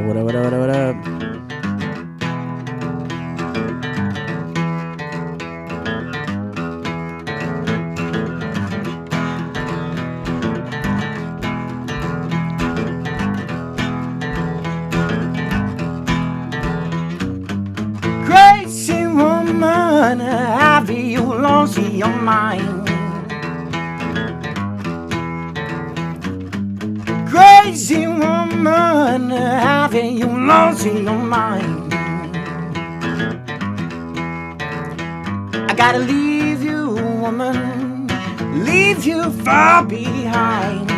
What up? Crazy woman, have you lost your mind? Crazy woman, have you lost your mind? I gotta leave you, woman, leave you far behind.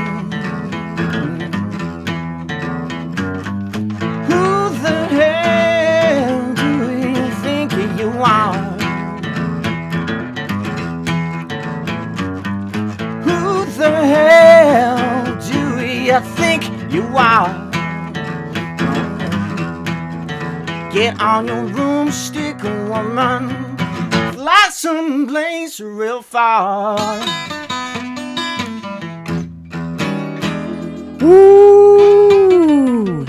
Who the hell do you think you are? Who the hell do you think you are? Get on your broomstick, woman, fly someplace real far. Woo!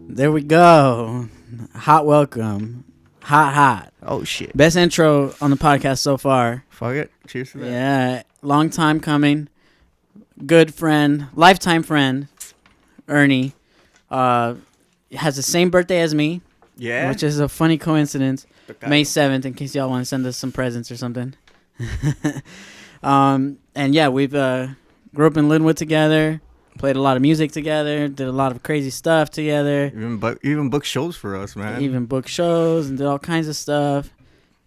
There we go. Hot welcome. Hot. Oh shit. Best intro on the podcast so far. Fuck it. Cheers to that. Yeah, long time coming. Good friend, lifetime friend, Ernie, has the same birthday as me. Yeah. Which is a funny coincidence. Okay. May 7th, in case y'all want to send us some presents or something. And yeah, we've grew up in Lynwood together, played a lot of music together, did a lot of crazy stuff together. Even book shows for us, man. Even booked shows and did all kinds of stuff.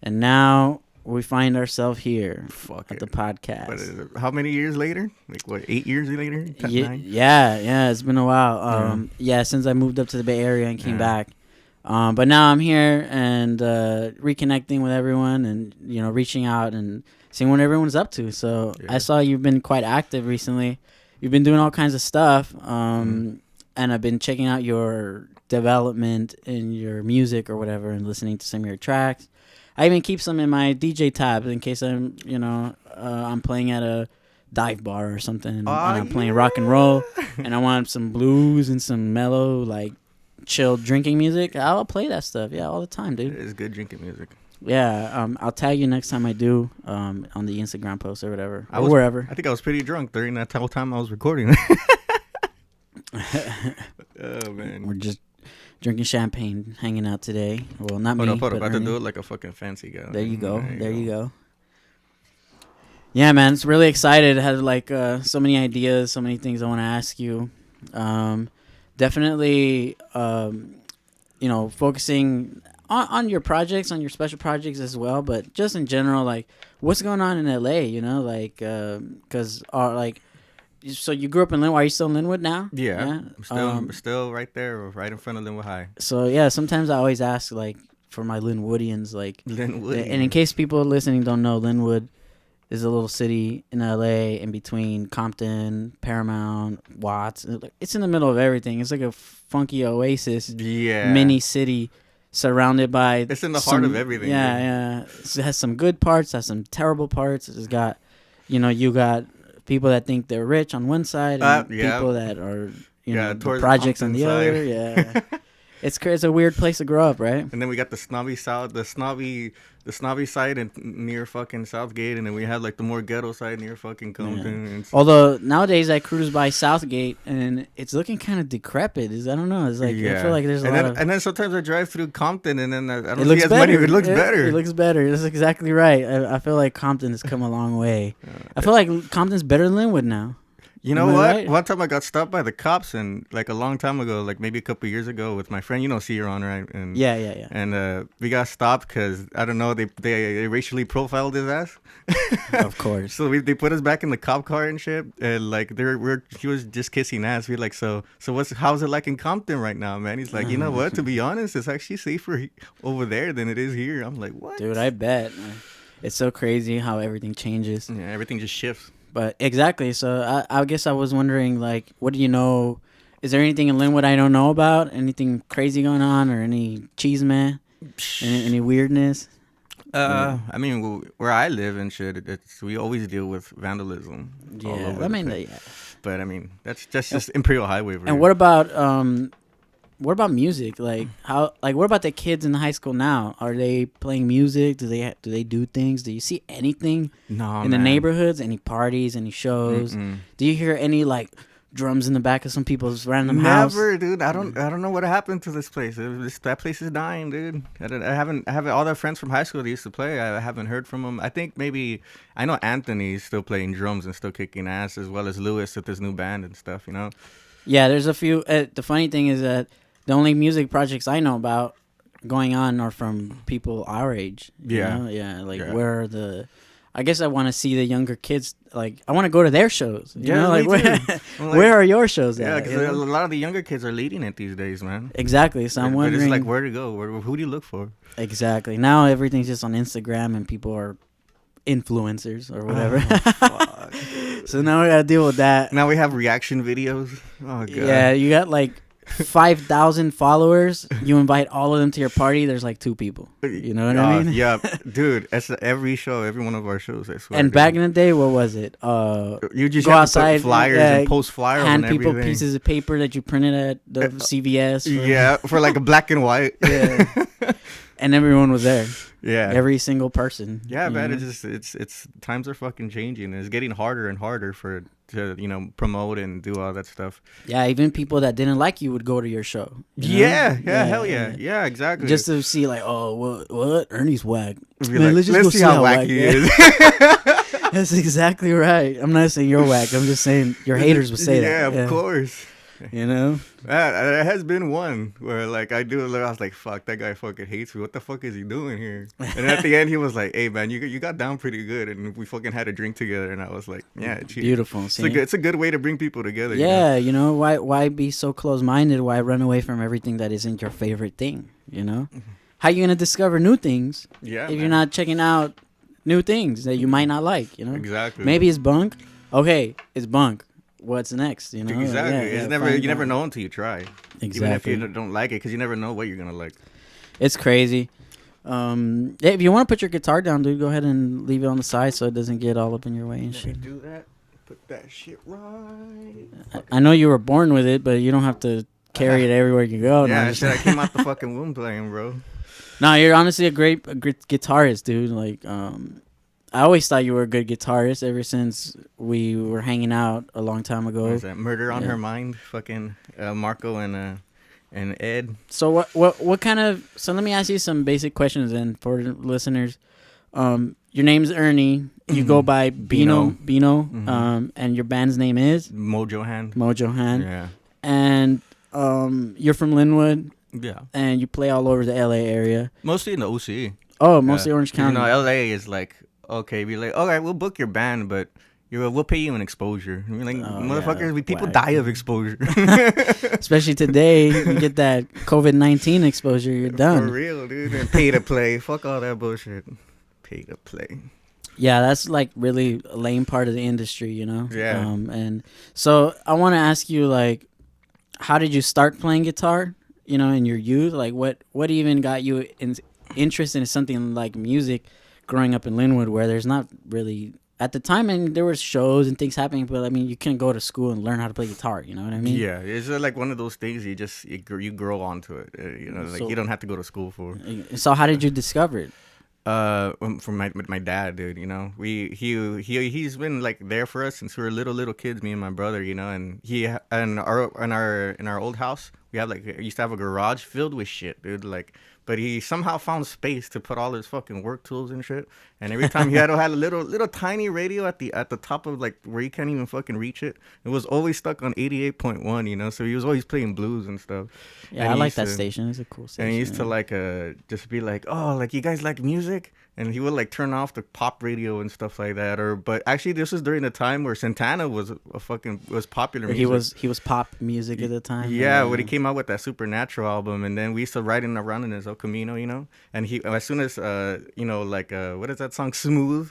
And now we find ourselves here at the podcast. But how many years later? Like what, 8 years later? 10, 9? Yeah, it's been a while. Yeah, since I moved up to the Bay Area and came back. But now I'm here and reconnecting with everyone and, you know, reaching out and seeing what everyone's up to. So I saw you've been quite active recently. You've been doing all kinds of stuff. And I've been checking out your development in your music or whatever and listening to some of your tracks. I even keep some in my DJ tabs in case I'm, you know, I'm playing at a dive bar or something and I'm playing rock and roll and I want some blues and some mellow, like, chill drinking music. I'll play that stuff, all the time, dude. It's good drinking music. Yeah, I'll tag you next time I do on the Instagram post or whatever, wherever. I think I was pretty drunk during that whole time I was recording. Oh man, we're just drinking champagne, hanging out today. Well, not me. But about to Ernie. do it like a fucking fancy guy. There you go. There you go. Yeah, man, it's really excited. I had like so many ideas, so many things I want to ask you. Definitely, you know, focusing on your projects, on your special projects as well, but just in general, like, what's going on in LA, you know, like, because, like, so you grew up in Lynwood. Are you still in Lynwood now? Yeah. Still right there, right in front of Lynwood High. So, yeah, sometimes I always ask, like, for my Lynwoodians, like, and in case people listening don't know, Lynwood is a little city in LA in between Compton, Paramount, Watts. It's in the middle of everything. It's like a funky oasis, mini city surrounded by. It's in the heart of everything. Yeah. It has some good parts, has some terrible parts. It's got, you know, you got people that think they're rich on one side and people that are, you know, the projects on the other. Yeah. It's a weird place to grow up, right? And then we got the snobby side and near fucking Southgate, and then we had like the more ghetto side near fucking Compton. Yeah. Although nowadays I cruise by Southgate and it's looking kind of decrepit. I don't know. It's like I feel like there's a lot of. And then sometimes I drive through Compton and then I don't see as many. It looks better. It looks better. That's exactly right. I feel like Compton has come a long way. I feel like Compton's better than Lynwood now. You know what? Right? One time I got stopped by the cops, and like a long time ago, like maybe a couple years ago, with my friend, you know, Ciaron, right? And yeah. And we got stopped because I don't know, they racially profiled his ass. Of course. So they put us back in the cop car and shit, and like he was just kissing ass. We're like, so how's it like in Compton right now, man? He's like, you know what? To be honest, it's actually safer over there than it is here. I'm like, what? Dude, I bet. It's so crazy how everything changes. Yeah, everything just shifts. But exactly. So I guess I was wondering, like, what do you know? Is there anything in Lynwood I don't know about? Anything crazy going on, or any cheese man? Any weirdness? I mean, where I live and shit, we always deal with vandalism. Yeah, I mean, but I mean, that's just Imperial Highway. And what about what about music? Like what about the kids in the high school now? Are they playing music? Do they do things? Do you see anything in the neighborhoods? Any parties? Any shows? Mm-mm. Do you hear any like drums in the back of some people's random house? Never, dude. I don't know what happened to this place. That place is dying, dude. I haven't all the friends from high school that used to play. I haven't heard from them. I think maybe I know Anthony's still playing drums and still kicking ass, as well as Lewis with his new band and stuff. You know. Yeah, there's a few. The funny thing is that the only music projects I know about going on are from people our age. You know? Yeah. Like where are the? I guess I want to see the younger kids. Like, I want to go to their shows. You know, like where are your shows at? Yeah, because a lot of the younger kids are leading it these days, man. Exactly. So I'm wondering. But it's like, where to go? Who do you look for? Exactly. Now everything's just on Instagram and people are influencers or whatever. So now we got to deal with that. Now we have reaction videos. Oh, God. Yeah, you got like 5,000 followers. You invite all of them to your party. There's like 2 people. You know what I mean? Yeah, dude. That's every show, every one of our shows. I swear. And back in the day, what was it? You just go have outside, to put flyers and post flyers. Hand and people everything. pieces of paper that you printed at the CVS. For like a black and white. Yeah. And everyone was there. Yeah. Every single person. Yeah, man. It's times are fucking changing. It's getting harder and harder to promote and do all that stuff. Yeah, even people that didn't like you would go to your show. Yeah, hell yeah. Yeah, exactly. Just to see like, oh, what? Ernie's whack. Man, let's just see how whack he is. That's exactly right. I'm not saying you're whack. I'm just saying your haters would say that. Yeah, of course. You know? There has been one where like I was like, fuck, that guy fucking hates me. What the fuck is he doing here? And at the end he was like, hey man, you got down pretty good, and we fucking had a drink together, and I was like, yeah, it's beautiful. It's a good way to bring people together. Yeah, you know, why be so close minded? Why run away from everything that isn't your favorite thing? You know? How you gonna discover new things if you're not checking out new things that you might not like, you know? Exactly. Maybe it's bunk. Okay, it's bunk. What's next? You know, exactly. You never know until you try. Exactly. Even if you don't like it, because you never know what you're gonna like. It's crazy. If you want to put your guitar down, dude, go ahead and leave it on the side so it doesn't get all up in your way and shit. Do that. Put that shit right. I know you were born with it, but you don't have to carry it everywhere you go. Yeah, I came out the fucking womb playing, bro. No, you're honestly a great guitarist, dude. Like, I always thought you were a good guitarist ever since we were hanging out a long time ago. What is that? Murder on Her Mind, fucking Marco and Ed. So what kind of? So let me ask you some basic questions then for listeners. Your name's Ernie. You go by Beano. Mm-hmm. And your band's name is Mojohand. Yeah. And you're from Lynwood. Yeah. And you play all over the LA area. Mostly in the OC. Oh, mostly Orange County. You know, LA is like, okay, be like, all right, we'll book your band, but we'll pay you an exposure. I mean, like, motherfuckers, people die of exposure. Especially today, you get that COVID-19 exposure, you're done. For real, dude. And pay to play. Fuck all that bullshit. Pay to play. Yeah, that's like really a lame part of the industry, you know? Yeah. And so I want to ask you, like, how did you start playing guitar, you know, in your youth? Like, what even got you interested in something like music growing up in Lynwood, where there's not really at the time, and there was shows and things happening, but I mean, you couldn't go to school and learn how to play guitar. You know what I mean? Yeah, it's like one of those things you grow onto it. You know, like you don't have to go to school for. So how did you discover it? From my dad, dude. You know, he's been like there for us since we were little kids, me and my brother. You know, and in our old house, we used to have a garage filled with shit, dude. Like. But he somehow found space to put all his fucking work tools and shit. And every time he had a little tiny radio at the top of like where you can't even fucking reach it. It was always stuck on 88.1, you know. So he was always playing blues and stuff. Yeah, and I like that station. It's a cool station. And he used to like just be like, oh, like you guys like music? And he would like turn off the pop radio and stuff like that. But actually, this was during the time where Santana was popular music. He was pop music at the time. Yeah, when he came out with that Supernatural album, and then we used to ride him around in his El Camino, you know. And he, as soon as what is that song, Smooth?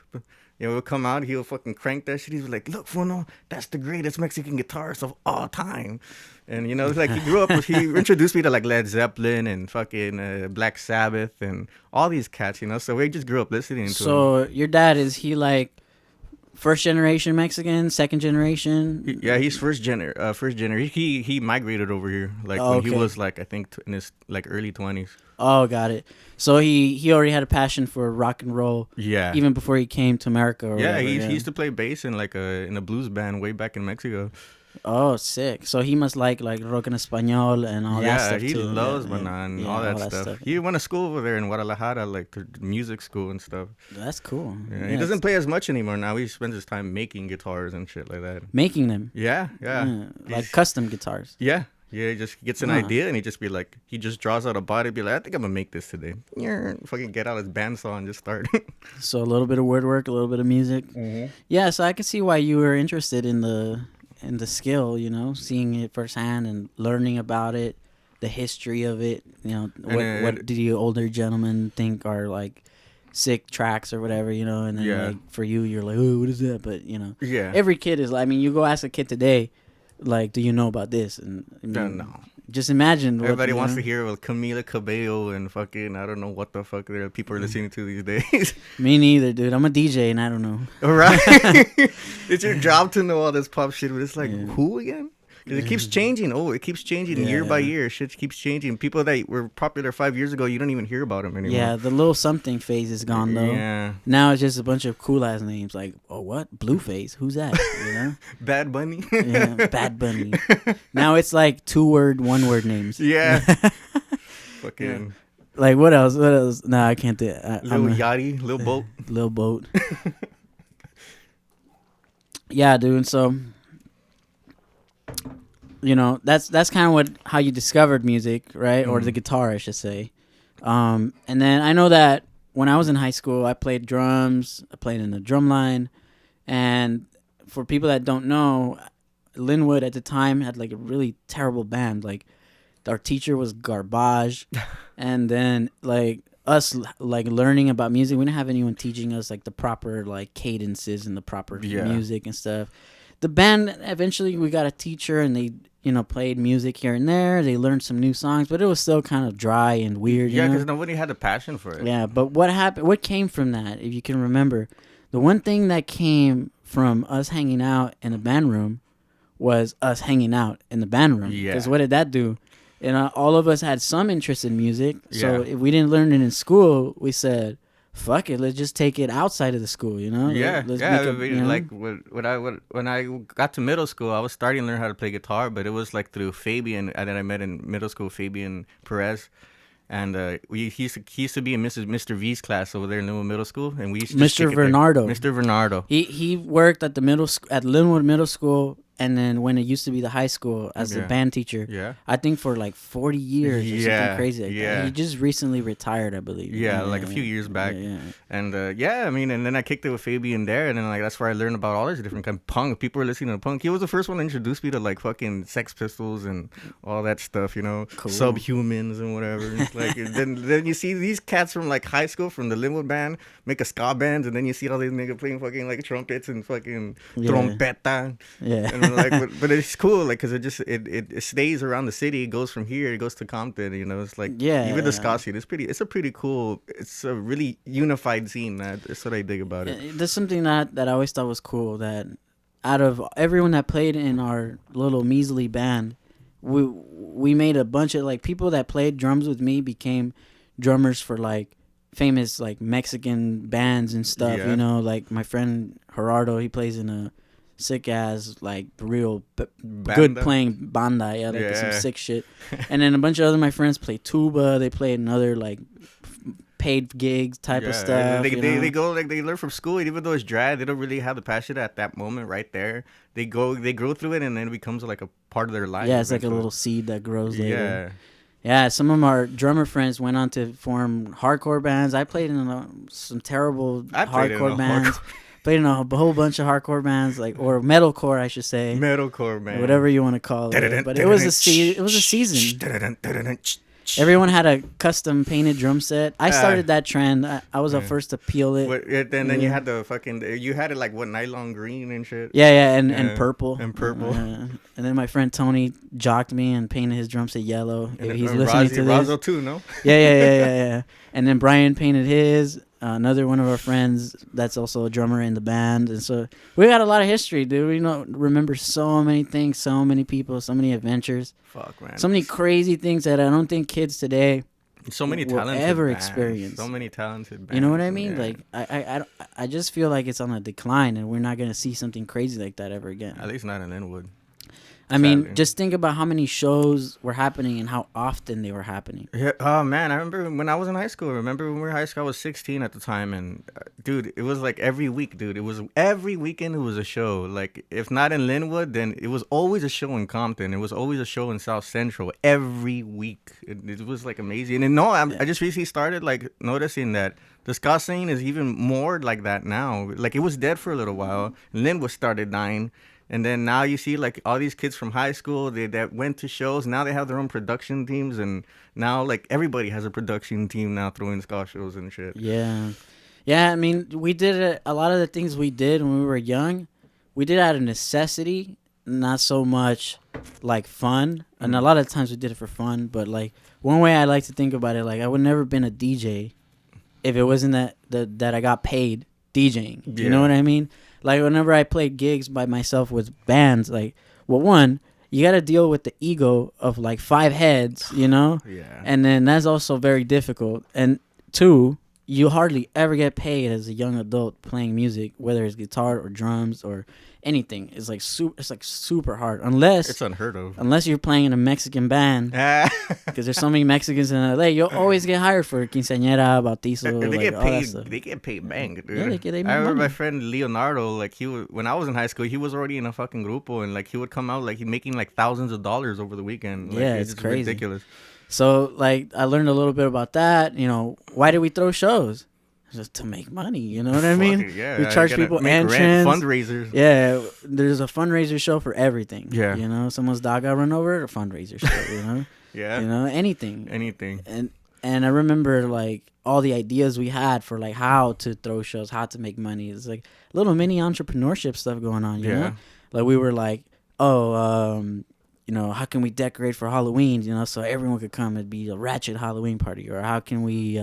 You know, it would come out, he would fucking crank that shit. He was like, look, Funo, that's the greatest Mexican guitarist of all time. And, you know, it's like he introduced me to like Led Zeppelin and fucking Black Sabbath and all these cats, you know. So we just grew up listening to him. So your dad, is he like first generation Mexican, second generation. Yeah, he's first gener. First gener. He migrated over here like when he was like I think in his like early 20s. Oh, got it. So he already had a passion for rock and roll. Yeah. Even before he came to America. Or yeah, whatever, he used to play bass in like in a blues band way back in Mexico. Oh, sick. So he must like rock en español and all that stuff too. Yeah, he loves Manan and all that stuff. He went to school over there in Guadalajara, like the music school and stuff. That's cool. Yeah, he doesn't play as much anymore now. He spends his time making guitars and shit like that. Making them? Yeah. Like custom guitars? Yeah. Yeah, he just gets an idea and he just draws out a body and be like, I think I'm going to make this today. Yeah, fucking get out his bandsaw and just start. So a little bit of word work, a little bit of music. Mm-hmm. Yeah, so I could see why you were interested in the skill, seeing it firsthand and learning about it, the history of it. What do you older gentlemen think are like sick tracks or whatever, and then like for you, you're like, oh, what is that? But every kid is like, I mean, you go ask a kid today, like, do you know about this? And no. Just imagine. Everybody wants to hear with Camila Cabello and fucking, I don't know what the fuck people are listening to these days. Me neither, dude. I'm a DJ and I don't know. All right. It's your job to know all this pop shit, but it's like, who again? Because it keeps changing. It keeps changing year by year. Shit keeps changing. People that were popular 5 years ago, you don't even hear about them anymore. Yeah, the little something phase is gone, though. Yeah. Now it's just a bunch of cool-ass names. Like, what? Blueface? Who's that? Bad Bunny? Yeah, Bad Bunny. Now it's like 2-word, 1-word names. Yeah. Fucking. Yeah. Like, what else? Nah, I can't do it. Lil Yachty, Lil Boat. Lil Boat. Yeah, dude. And so... that's kind of how you discovered music, right? Or the guitar, I should say. And then I know that when I was in high school, I played drums. I played in the drum line. And for people that don't know, Lynwood at the time had like a really terrible band. Like our teacher was garbage. And then like us like learning about music, we didn't have anyone teaching us like the proper like cadences and the proper music and stuff. The band, eventually we got a teacher and they, played music here and there. They learned some new songs, but it was still kind of dry and weird. Yeah, because nobody had a passion for it. Yeah, but what came from that, if you can remember, the one thing that came from us hanging out in the band room was us hanging out in the band room. Yeah. Because what did that do? All of us had some interest in music. So if we didn't learn it in school, we said, fuck it, let's just take it outside of the school, Yeah, let's like when I got to middle school, I was starting to learn how to play guitar, but it was like through Fabian, and then I met in middle school Fabian Perez, and he used to be in Mr. V's class over there in Lynwood Middle School, and we used to Mr. Bernardo. Mr. Bernardo. He worked at the at Lynwood Middle School. And then when it used to be the high school as a band teacher, I think for like 40 years or something crazy like that. He just recently retired, I believe. Yeah, like a few years back. And I mean, and then I kicked it with Fabian there, and then like that's where I learned about all these different kind of punk. People were listening to punk. He was the first one to introduce me to like fucking Sex Pistols and all that stuff, cool. Subhumans and whatever. Like then you see these cats from like high school from the Lynwood band make a ska band, and then you see all these niggas playing fucking like trumpets and fucking trompeta. Yeah. And like, but it's cool, like, cause it stays around the city. It goes from here, it goes to Compton. It's like even the ska scene. It's a pretty cool. It's a really unified scene. That's what I dig about it. There's something that I always thought was cool. That out of everyone that played in our little measly band, we made a bunch of like people that played drums with me became drummers for like famous like Mexican bands and stuff. Like my friend Gerardo, he plays in a sick ass like real good playing banda, some sick shit. And then a bunch of my friends play tuba. They play another like paid gigs type of stuff. They go like they learn from school, and even though it's dry, they don't really have the passion at that moment right there. They grow through it, and then it becomes like a part of their life. Yeah, it's like a little seed that grows later. Yeah, some of our drummer friends went on to form hardcore bands. I played in some terrible hardcore bands. Played in a whole bunch of hardcore bands, or metalcore, I should say. Metalcore, man. Whatever you want to call it. But it was a season. Everyone had a custom painted drum set. I started that trend. I was the first to peel it. Then you had the you had it like nylon green and shit. Yeah, and purple. And purple. And then my friend Tony jocked me and painted his drum set yellow. And he's listening to this. Razo too, no? Yeah. And then Brian painted his. another one of our friends that's also a drummer in the band, and so we got a lot of history, dude. We remember so many things, so many people, so many adventures. Fuck, man. So many crazy things that I don't think kids today so many will talented ever bands. experience. So many talented bands. You know what I mean? Yeah. Like I just feel like it's on a decline, and we're not gonna see something crazy like that ever again. At least not in Lynwood. I mean, just think about how many shows were happening and how often they were happening. Yeah. Oh man, I remember when I was in high school. Remember when we were in high school? I was 16 at the time, and dude, it was like every week, dude. It was every weekend. It was a show. Like if not in Lynwood, then it was always a show in Compton. It was always a show in South Central every week. It was like amazing. And I just recently started like noticing that the ska scene is even more like that now. Like it was dead for a little while. Lynwood started dying. And then now you see like all these kids from high school that went to shows. Now they have their own production teams, and now like everybody has a production team now throwing ska shows and shit. Yeah. I mean, we did a lot of the things we did when we were young. We did out of necessity, not so much like fun. And a lot of times we did it for fun. But like one way I like to think about it, like I would never been a DJ if it wasn't that I got paid DJing. You know what I mean? Like, whenever I played gigs by myself with bands, like, well, one, you got to deal with the ego of, like, 5 heads, you know? Yeah. And then that's also very difficult. And 2, you hardly ever get paid as a young adult playing music, whether it's guitar or drums or anything. It's like super hard, unless it's unheard of. Unless you're playing in a Mexican band, because there's so many Mexicans in LA. You'll always get hired for quinceañera, bautizo. They like, get all paid. that stuff. They get paid bank, dude. Yeah, they I make remember money. my friend Leonardo. Like when I was in high school, he was already in a fucking grupo, and like he would come out like he making like thousands of dollars over the weekend. Like, yeah, it's crazy, ridiculous. So like I learned a little bit about that. You know, why do we throw shows? Just to make money, you know what I mean? Yeah, we charge people entrance, fundraisers. Yeah, there's a fundraiser show for everything. Yeah, you know, someone's dog got run over, a fundraiser show. You know, yeah, you know, anything. And I remember like all the ideas we had for like how to throw shows, how to make money. It's like little mini entrepreneurship stuff going on. You know, like we were like, you know, how can we decorate for Halloween? You know, so everyone could come. It'd be a ratchet Halloween party, or how can we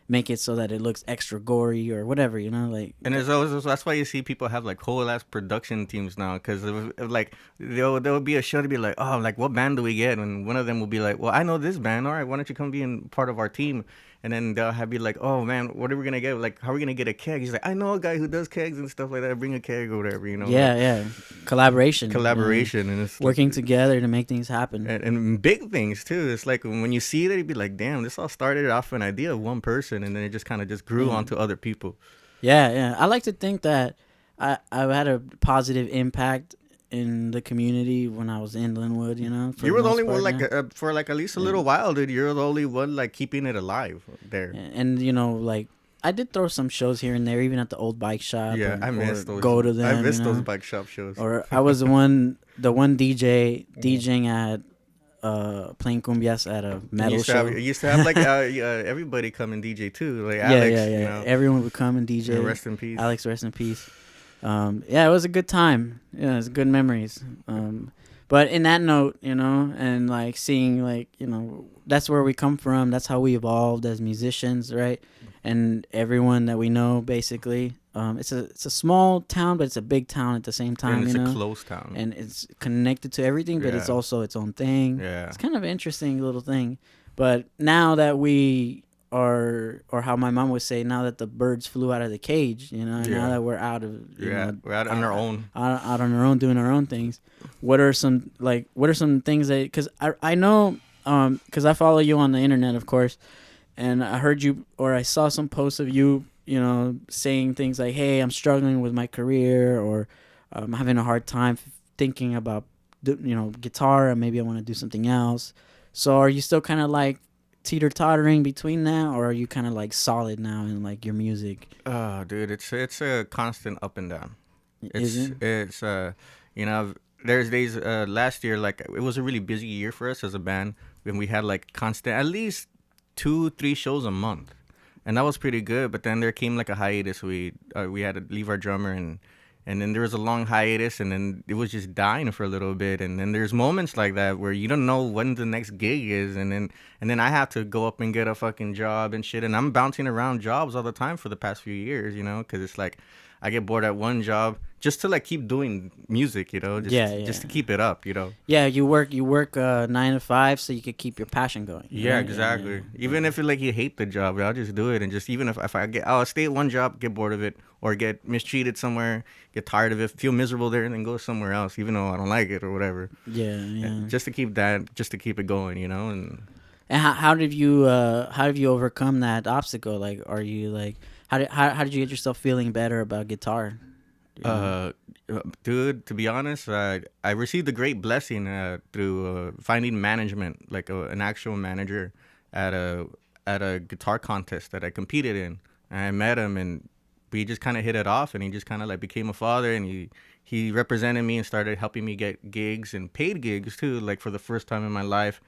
make it so that it looks extra gory or whatever, you know, like. And there's always, that's why you see people have like whole ass production teams now, because like there will be a show to be like, oh, like what band do we get? And one of them will be like, well, I know this band. All right, why don't you come be in part of our team? And then they'll be like, oh man, what are we gonna get? Like, how are we gonna get a keg? He's like, I know a guy who does kegs and stuff like that. Bring a keg or whatever, you know. Yeah, like, yeah, collaboration, and it's working together to make things happen, and big things too. It's like when you see that, you'd be like, damn, this all started off an idea of one person, and then it just kind of just grew onto other people. Yeah. I like to think that I've had a positive impact in the community when I was in Lynwood, you know. You were the only one, like, for like at least a little while, dude. You're the only one, like, keeping it alive there. And, you know, like, I did throw some shows here and there, even at the old bike shop. Yeah, I miss those. Go to them. I miss those bike shop shows. Or I was the one DJ DJing at playing cumbias at a metal show. You used to have like everybody come and DJ too, like Alex. Yeah. You know? Everyone would come and DJ. Yeah, rest in peace, Alex. Rest in peace. Yeah, it was a good time. Yeah, it was good memories. But in that note, you know, and like seeing like, you know, that's where we come from. That's how we evolved as musicians, right? And everyone that we know, basically, it's a small town, but it's a big town at the same time. And it's a close town, and it's connected to everything, but it's also its own thing. Yeah, it's kind of an interesting little thing. But now that we are, or how my mom would say, now that the birds flew out of the cage, you know, now that we're out of, we're out on our own, out on our own, doing our own things. What are some things that, because I know, because I follow you on the internet, of course, and I heard you, or I saw some posts of you, you know, saying things like, hey, I'm struggling with my career, or I'm having a hard time thinking about, you know, guitar, and maybe I want to do something else. So are you still kind of like teeter-tottering between that, or are you kind of like solid now in like your music? Oh, dude, it's a constant up and down. It's you know, there's days last year, like it was a really busy year for us as a band, when we had like constant at least 2-3 shows a month, and that was pretty good. But then there came like a hiatus. We had to leave our drummer, and And then there was a long hiatus, and then it was just dying for a little bit. And then there's moments like that where you don't know when the next gig is, and then I have to go up and get a fucking job and shit. And I'm bouncing around jobs all the time for the past few years, you know, because it's like I get bored at one job just to like keep doing music, you know, just to keep it up, you know. Yeah, you work 9 to 5 so you could keep your passion going. Yeah, exactly. Yeah. Even if like you hate the job, I'll just do it, and just even if I'll stay at one job, get bored of it, or get mistreated somewhere, get tired of it, feel miserable there, and then go somewhere else, even though I don't like it or whatever. Yeah. And just to keep it going, you know. And how did you overcome that obstacle? Like, are you like how did you get yourself feeling better about guitar? Dude, to be honest, I received a great blessing through finding management, like an actual manager at a guitar contest that I competed in. And I met him, and we just kind of hit it off, and he just kind of like became a father, and he represented me and started helping me get gigs and paid gigs too, like for the first time in my life.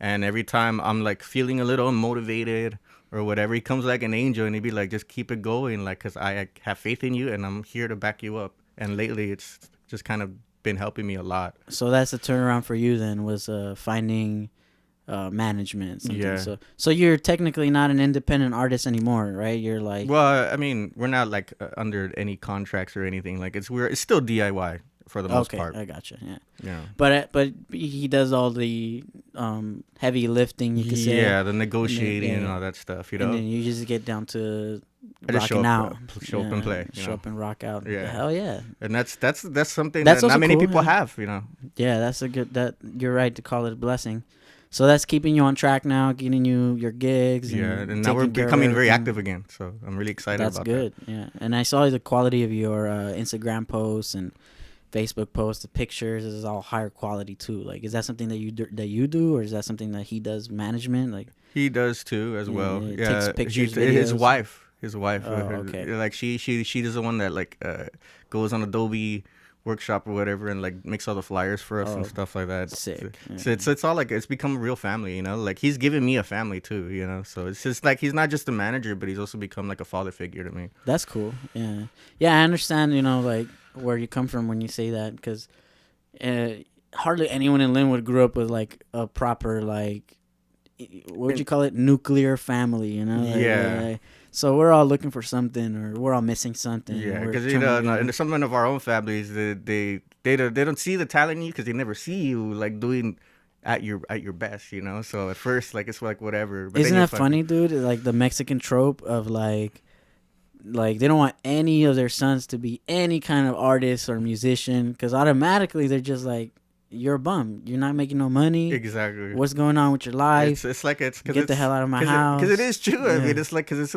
And every time I'm like feeling a little unmotivated or whatever, he comes like an angel, and he'd be like, just keep it going, like, because I have faith in you and I'm here to back you up. And lately it's just kind of been helping me a lot. So that's the turnaround for you then, was finding management. Yeah. So you're technically not an independent artist anymore, right? You're like... Well, I mean, we're not like under any contracts or anything. Like it's still DIY for the most part. Okay, I gotcha. Yeah. Yeah. But he does all the heavy lifting, you could say. Yeah, the negotiating and all that stuff, you know. And then you just get down to rocking out. Show up and play. Show up and rock out. Yeah. Hell yeah. And that's something that not many people have, you know. Yeah, that's you're right to call it a blessing. So that's keeping you on track now, getting you your gigs. And now we're becoming very active again. So I'm really excited about that. That's good, yeah. And I saw the quality of your Instagram posts and Facebook posts, the pictures is all higher quality too. Like, is that something that you do, or is that something that he does management? Like, he does too as well. Yeah, takes pictures, his wife. Oh, okay. Like she is the one that like goes on Adobe workshop or whatever and like makes all the flyers for us and stuff like that. Sick. So it's all like, it's become a real family, you know. Like he's given me a family too, you know. So it's just like he's not just a manager, but he's also become like a father figure to me. That's cool. Yeah, I understand, you know, like where you come from when you say that, because hardly anyone in Lynwood grew up with like a proper, like, what would you call it, nuclear family, you know? Like, so we're all looking for something, or we're all missing something. Yeah, because you know, and some of our own families, they don't see the talent in you because they never see you like doing at your best, you know. So at first, like, it's like whatever. But isn't that funny, dude? Like the Mexican trope of like they don't want any of their sons to be any kind of artist or musician, because automatically they're just like, you're a bum. You're not making no money. Exactly. What's going on with your life? It's like get the hell out of my house. Because it is true. Yeah. I mean, it's like, because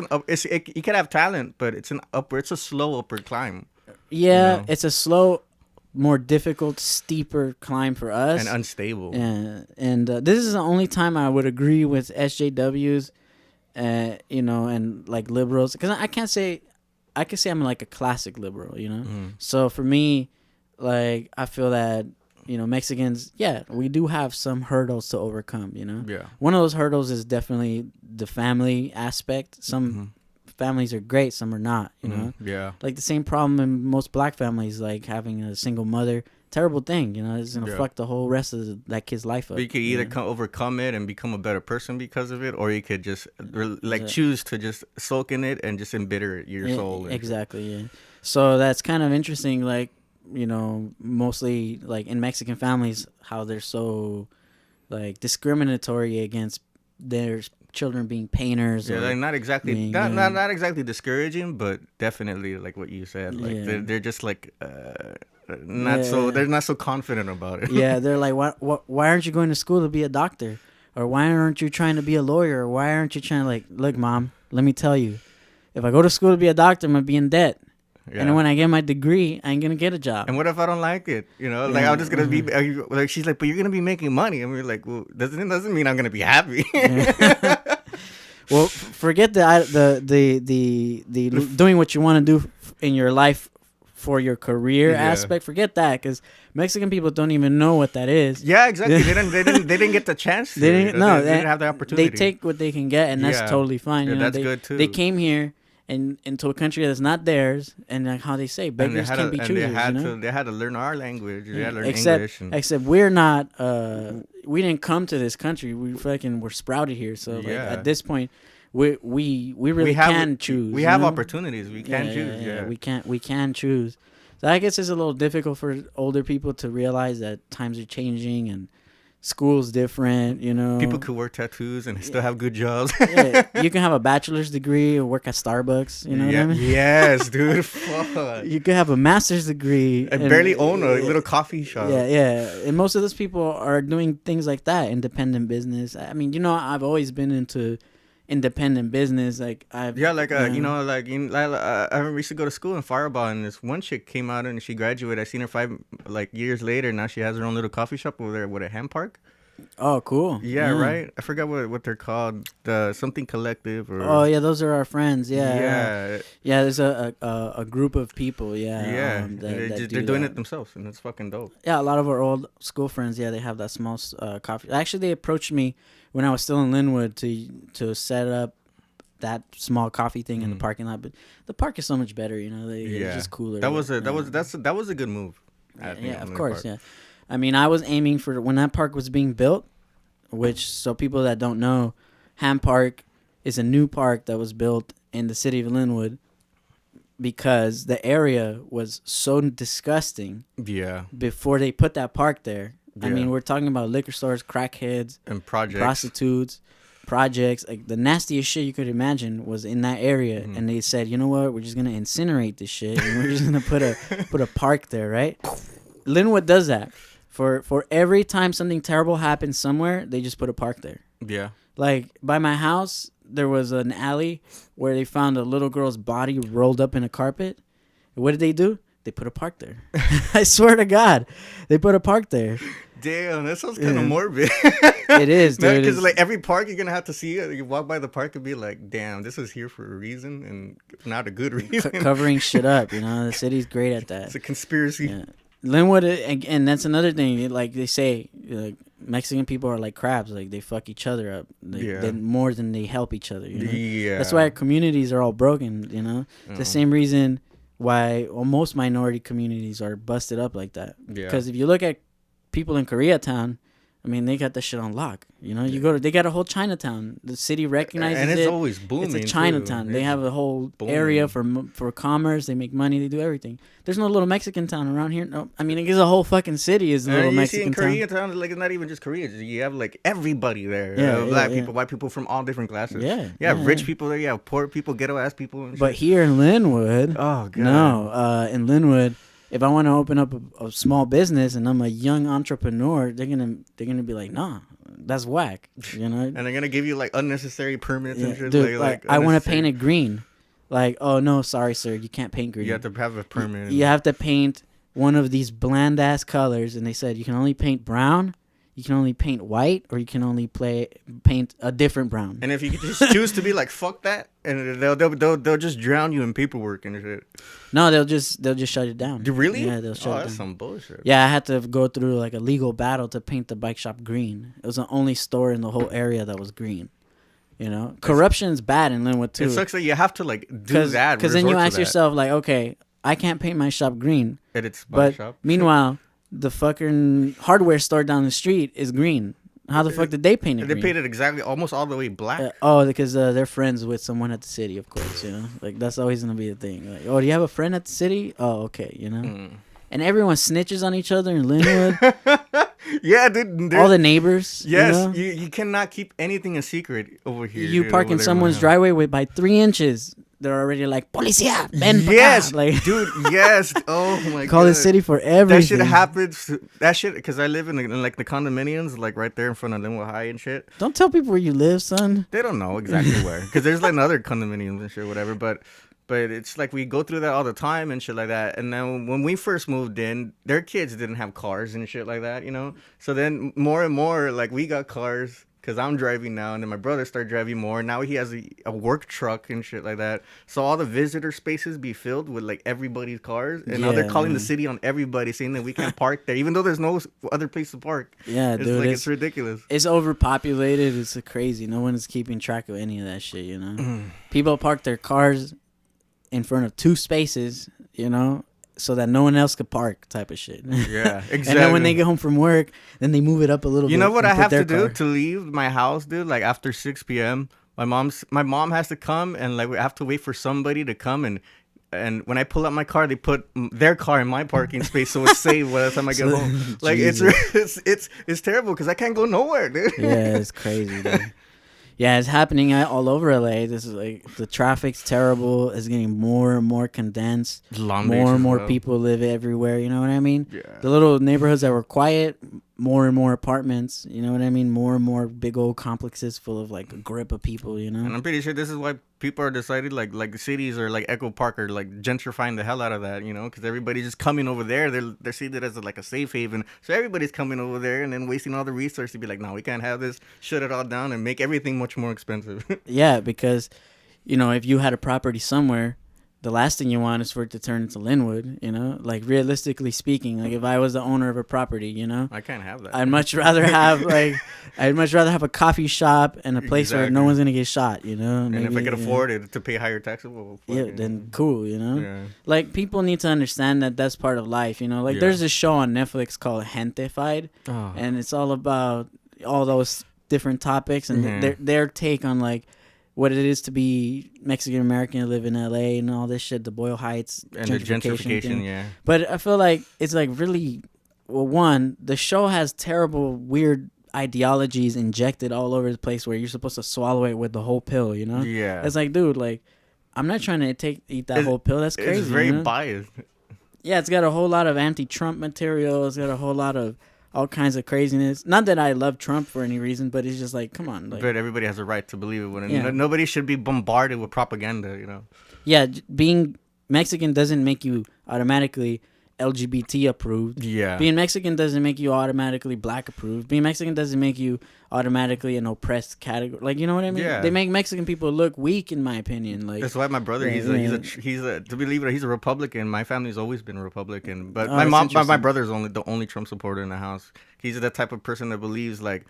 you can have talent, but it's a slow upward climb. Yeah, you know? It's a slow, more difficult, steeper climb for us, and unstable. And this is the only time I would agree with SJWs, you know, and like liberals, because I can say I'm like a classic liberal, you know. So for me, like, I feel that, you know, Mexicans, we do have some hurdles to overcome, you know. Yeah. One of those hurdles is definitely the family aspect. Some families are great, some are not, you know. Yeah. Like the same problem in most black families, like having a single mother. Terrible thing, you know. It's gonna fuck the whole rest of that kid's life up. But you could either overcome it and become a better person because of it, or you could just choose to just soak in it and just embitter your soul. Exactly. Yeah. So that's kind of interesting. Like, you know, mostly like in Mexican families, how they're so like discriminatory against their children being painters. Yeah, like not exactly not exactly discouraging, but definitely like what you said. Like they're just like they're not so confident about it. Yeah, they're like, why aren't you going to school to be a doctor? Or why aren't you trying to be a lawyer? Or why aren't you trying to, like, look, Mom, let me tell you, if I go to school to be a doctor, I'm gonna be in debt. Yeah. And when I get my degree, I ain't gonna get a job. And what if I don't like it? You know, like I'm just gonna be like, she's like, but you're gonna be making money. And we're like, well, doesn't mean I'm gonna be happy. Well, forget the doing what you want to do in your life for your career aspect. Forget that, because Mexican people don't even know what that is. Yeah, exactly. they didn't get the chance. They didn't have the opportunity. They take what they can get, and that's totally fine. Yeah, that's good too. They came here. into a country that's not theirs, and like how they say, beggars can't be choosers. They had to learn our language. They had to learn English. And... Except we're not. We didn't come to this country. We fucking were sprouted here. So like, at this point, we really can choose. We have opportunities. We can choose. Yeah, we can choose. So I guess it's a little difficult for older people to realize that times are changing and school's different, you know. People could wear tattoos and still have good jobs. You can have a bachelor's degree or work at Starbucks, you know what I mean? Yes, dude. Fuck. You could have a master's degree and barely own a little coffee shop. Yeah. And most of those people are doing things like that, independent business. I mean, you know, I've always been into independent business. Like I remember we used to go to school in Fireball, and this one chick came out and she graduated. I seen her 5 years later. Now she has her own little coffee shop over there with a hand park. Oh, cool. Yeah, right. I forgot what they're called. The something collective or... Oh yeah, those are our friends. Yeah. There's a group of people. Yeah. They're doing it themselves, and it's fucking dope. Yeah, a lot of our old school friends. Yeah, they have that small coffee. Actually, they approached me when I was still in Lynwood to set up that small coffee thing in the parking lot, but the park is so much better, you know. It's just cooler. That was a good move. Yeah, of course. Park. Yeah, I mean, I was aiming for when that park was being built, which, so people that don't know, Ham Park is a new park that was built in the city of Lynwood because the area was so disgusting. Yeah. Before they put that park there. Yeah. I mean, we're talking about liquor stores, crackheads, and prostitutes, projects. Like the nastiest shit you could imagine was in that area. Mm-hmm. And they said, you know what? We're just gonna incinerate this shit, and we're just gonna put a park there, right? Lynwood does that. For every time something terrible happens somewhere, they just put a park there. Yeah. Like by my house, there was an alley where they found a little girl's body rolled up in a carpet. What did they do? They put a park there. I swear to God, they put a park there. Damn, that sounds kind of morbid. It is, dude. Because like every park you're gonna have to see it. You walk by the park and be like, "Damn, this is here for a reason, and not a good reason." Covering shit up, you know. The city's great at that. It's a conspiracy. Yeah. Lynwood, and that's another thing. Like they say, like Mexican people are like crabs. Like they fuck each other up. They more than they help each other. You know? Yeah. That's why our communities are all broken. You know, the same reason why most minority communities are busted up like that. Yeah. Because if you look at people in Koreatown, I mean, they got that shit on lock. You know, they got a whole Chinatown. The city recognizes it. And it's always booming. It's a Chinatown. They have a whole area for commerce. They make money. They do everything. There's no little Mexican town around here. No, I mean, it's a whole fucking city is a little Mexican town. You see in Koreatown, like, it's not even just Korea. You have, like, everybody there. Yeah, black people, white people from all different classes. Yeah. You have rich people there. You have poor people, ghetto-ass people. And but here in Lynwood. Oh, God. No, in Lynwood, if I want to open up a small business and I'm a young entrepreneur, they're gonna be like, nah, that's whack, you know. And they're gonna give you like unnecessary permits and shit. Dude, like I want to paint it green. Like, oh no, sorry sir, you can't paint green. You have to have a permit. You have to paint one of these bland ass colors, and they said you can only paint brown. You can only paint white, or you can only paint a different brown. And if you just choose to be like, fuck that, and they'll just drown you in paperwork and shit. No, they'll just shut it down. Really? Yeah, they'll shut it down. That's some bullshit. Yeah, I had to go through like a legal battle to paint the bike shop green. It was the only store in the whole area that was green. You know, corruption's bad in Lynwood too. It sucks that you have to like do that. Because then you ask yourself like, okay, I can't paint my shop green. And it's my shop. Meanwhile, the fucking hardware store down the street is green. How the fuck did they paint it green? They painted exactly almost all the way black. Because they're friends with someone at the city, of course, you know? Like, that's always going to be the thing. Like, oh, do you have a friend at the city? Oh, okay, you know? And everyone snitches on each other in Lynwood. Yeah, dude. All the neighbors. Yes, you cannot keep anything a secret over here. You park in someone's driveway by 3 inches. They're already like, Policia, ven yes, like, dude, yes. Oh, my God. Call the city for everything. That shit happens. That shit, because I live in like the condominiums, like right there in front of Lynwood High and shit. Don't tell people where you live, son. They don't know exactly where. Because there's like other condominiums and shit, whatever. But it's like we go through that all the time and shit like that. And then when we first moved in, their kids didn't have cars and shit like that, you know? So then more and more, like, we got cars. Because I'm driving now, and then my brother started driving more. Now he has a work truck and shit like that. So all the visitor spaces be filled with, like, everybody's cars. And now they're calling the city on everybody, saying that we can't park there, even though there's no other place to park. Yeah, dude. It's ridiculous. It's overpopulated. It's crazy. No one is keeping track of any of that shit, you know? People park their cars in front of 2 spaces, you know, so that no one else could park, type of shit. Yeah, exactly. And then when they get home from work, then they move it up a little bit. You know what I have to do car. to leave my house, dude? Like after 6 p.m., my mom has to come, and like we have to wait for somebody to come, and when I pull out my car, they put their car in my parking space, so it's safe by the time I get home. Like it's terrible because I can't go nowhere, dude. Yeah, it's crazy, dude. Yeah, it's happening all over LA. This is like the traffic's terrible. It's getting more and more condensed. More and more people live everywhere. You know what I mean? Yeah. The little neighborhoods that were quiet, more and more apartments. You know what I mean? More and more big old complexes full of like a grip of people. You know. And I'm pretty sure this is why people are decided like the cities or like Echo Park are like gentrifying the hell out of that. You know, because everybody's just coming over there. They're seeing it as like a safe haven. So everybody's coming over there and then wasting all the resources to be like, no, we can't have this. Shut it all down and make everything much more expensive. Yeah, because, you know, if you had a property somewhere, the last thing you want is for it to turn into Lynwood, you know? Like, realistically speaking, like, if I was the owner of a property, you know? I can't have that. I'd much rather have, a coffee shop and a place where no one's going to get shot, you know? Maybe, and if I could afford it to pay higher taxes, well, then cool, you know? Yeah. Like, people need to understand that that's part of life, you know? Like, there's this show on Netflix called Gentefied, and it's all about all those different topics and their take on, like, what it is to be Mexican American and live in LA and all this shit, the Boyle Heights and the gentrification thing. Yeah. But I feel like it's like really, well, one, the show has terrible, weird ideologies injected all over the place where you're supposed to swallow it with the whole pill, you know? Yeah. It's like, dude, like, I'm not trying to eat that whole pill. That's crazy. It's very you know? biased. Yeah, it's got a whole lot of anti-Trump material. It's got a whole lot of all kinds of craziness. Not that I love Trump for any reason, but it's just like, come on. Like, but everybody has a right to believe it. Nobody should be bombarded with propaganda, you know? Yeah, being Mexican doesn't make you automatically LGBT approved. Yeah. Being Mexican doesn't make you automatically black approved. Being Mexican doesn't make you automatically an oppressed category. Like, you know what I mean? Yeah. They make Mexican people look weak, in my opinion. Like, that's why my brother, he's a to believe it, he's a Republican. My family's always been Republican, but my brother's the only Trump supporter in the house. He's the type of person that believes like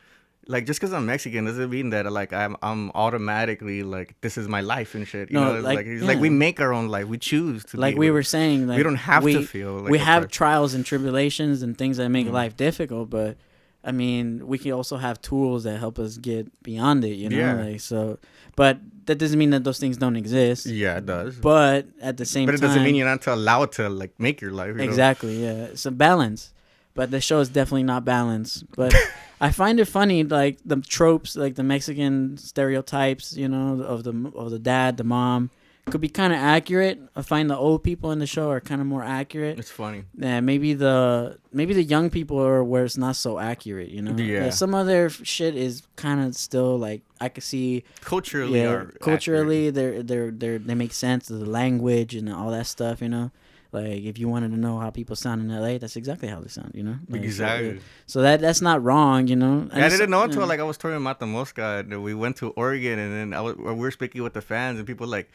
just because I'm Mexican doesn't mean that like I'm automatically like this is my life and shit. You know, like we make our own life. We choose to. Like we were saying, like we don't have to feel. Like we have trials and tribulations and things that make life difficult, but I mean, we can also have tools that help us get beyond it. You know, Yeah. but that doesn't mean that those things don't exist. Yeah, it does. But at the same time, it doesn't mean you're not allowed to like make your life. Exactly. Yeah, it's a balance. But the show is definitely not balanced. But I find it funny, like the tropes, like the Mexican stereotypes, you know, of the dad, the mom, could be kind of accurate. I find the old people in the show are kind of more accurate. It's funny. Yeah, maybe the young people are where it's not so accurate, you know. Yeah. Some other shit is kind of still like I could see culturally. Yeah, culturally, they make sense of the language and all that stuff, you know. Like, if you wanted to know how people sound in LA, that's exactly how they sound, you know? Like, exactly. So that's not wrong, you know? I didn't know until, like, I was touring Matamusca, and we went to Oregon, and then we were speaking with the fans, and people like,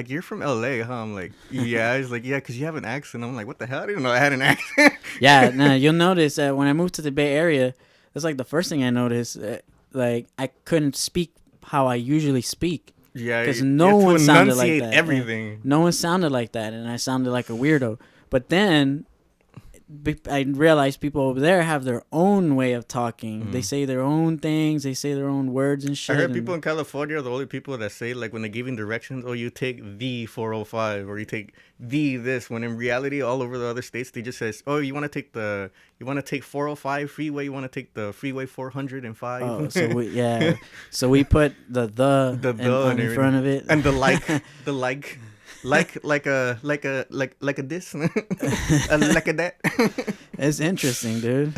you're from LA, huh? I'm like, yeah. He's like, yeah, because you have an accent. I'm like, what the hell? I didn't know I had an accent. Yeah, no, you'll notice that when I moved to the Bay Area, that's, like, the first thing I noticed. Like, I couldn't speak how I usually speak. Yeah, because no one sounded like that. Everything. No one sounded like that, and I sounded like a weirdo. But then I realized people over there have their own way of talking. Mm-hmm. They say their own things. They say their own words and shit. I heard people in California are the only people that say, like, when they're giving directions, oh, you take the 405 or you take the this. When in reality, all over the other states, they just says, oh, you want to take 405 freeway. You want to take the freeway 405. Oh, so we put the in front of it and the like. Like a this, like a that. It's interesting, dude.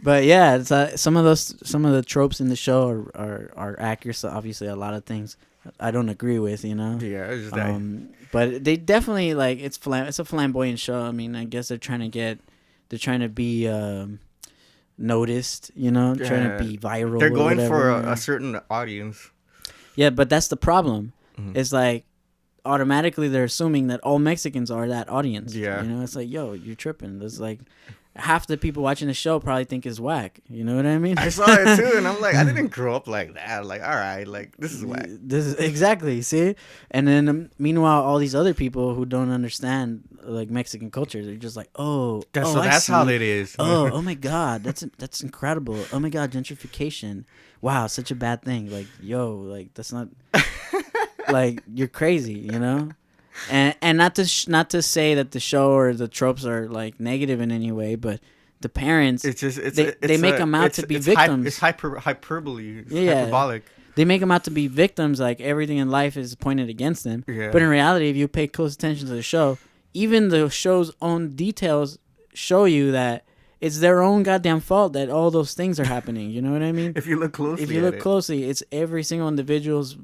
But yeah, it's some of the tropes in the show are accurate. So obviously, a lot of things I don't agree with, you know. Yeah, it's just that. But they definitely like it's a flamboyant show. I mean, I guess they're trying to be noticed, you know, trying to be viral. They're going for a certain audience. Yeah, but that's the problem. Mm-hmm. It's like, automatically they're assuming that all Mexicans are that audience. Yeah. You know, it's like, yo, you're tripping. There's like, half the people watching the show probably think is whack. You know what I mean? I saw it too, and I'm like, I didn't grow up like that. Like, all right, like this is whack. This is exactly, see? And then meanwhile, all these other people who don't understand like Mexican culture, they're just like, that's how it is. Oh my God, that's incredible. Oh my God, gentrification. Wow, such a bad thing. Like, yo, like that's not like you're crazy, you know? And not to say that the show or the tropes are like negative in any way, but the parents, they make them out to be victims. It's hyperbole. It's hyperbolic. They make them out to be victims, like everything in life is pointed against them. Yeah. But in reality, if you pay close attention to the show, even the show's own details show you that it's their own goddamn fault that all those things are happening. You know what I mean? If you look closely, it's every single individual's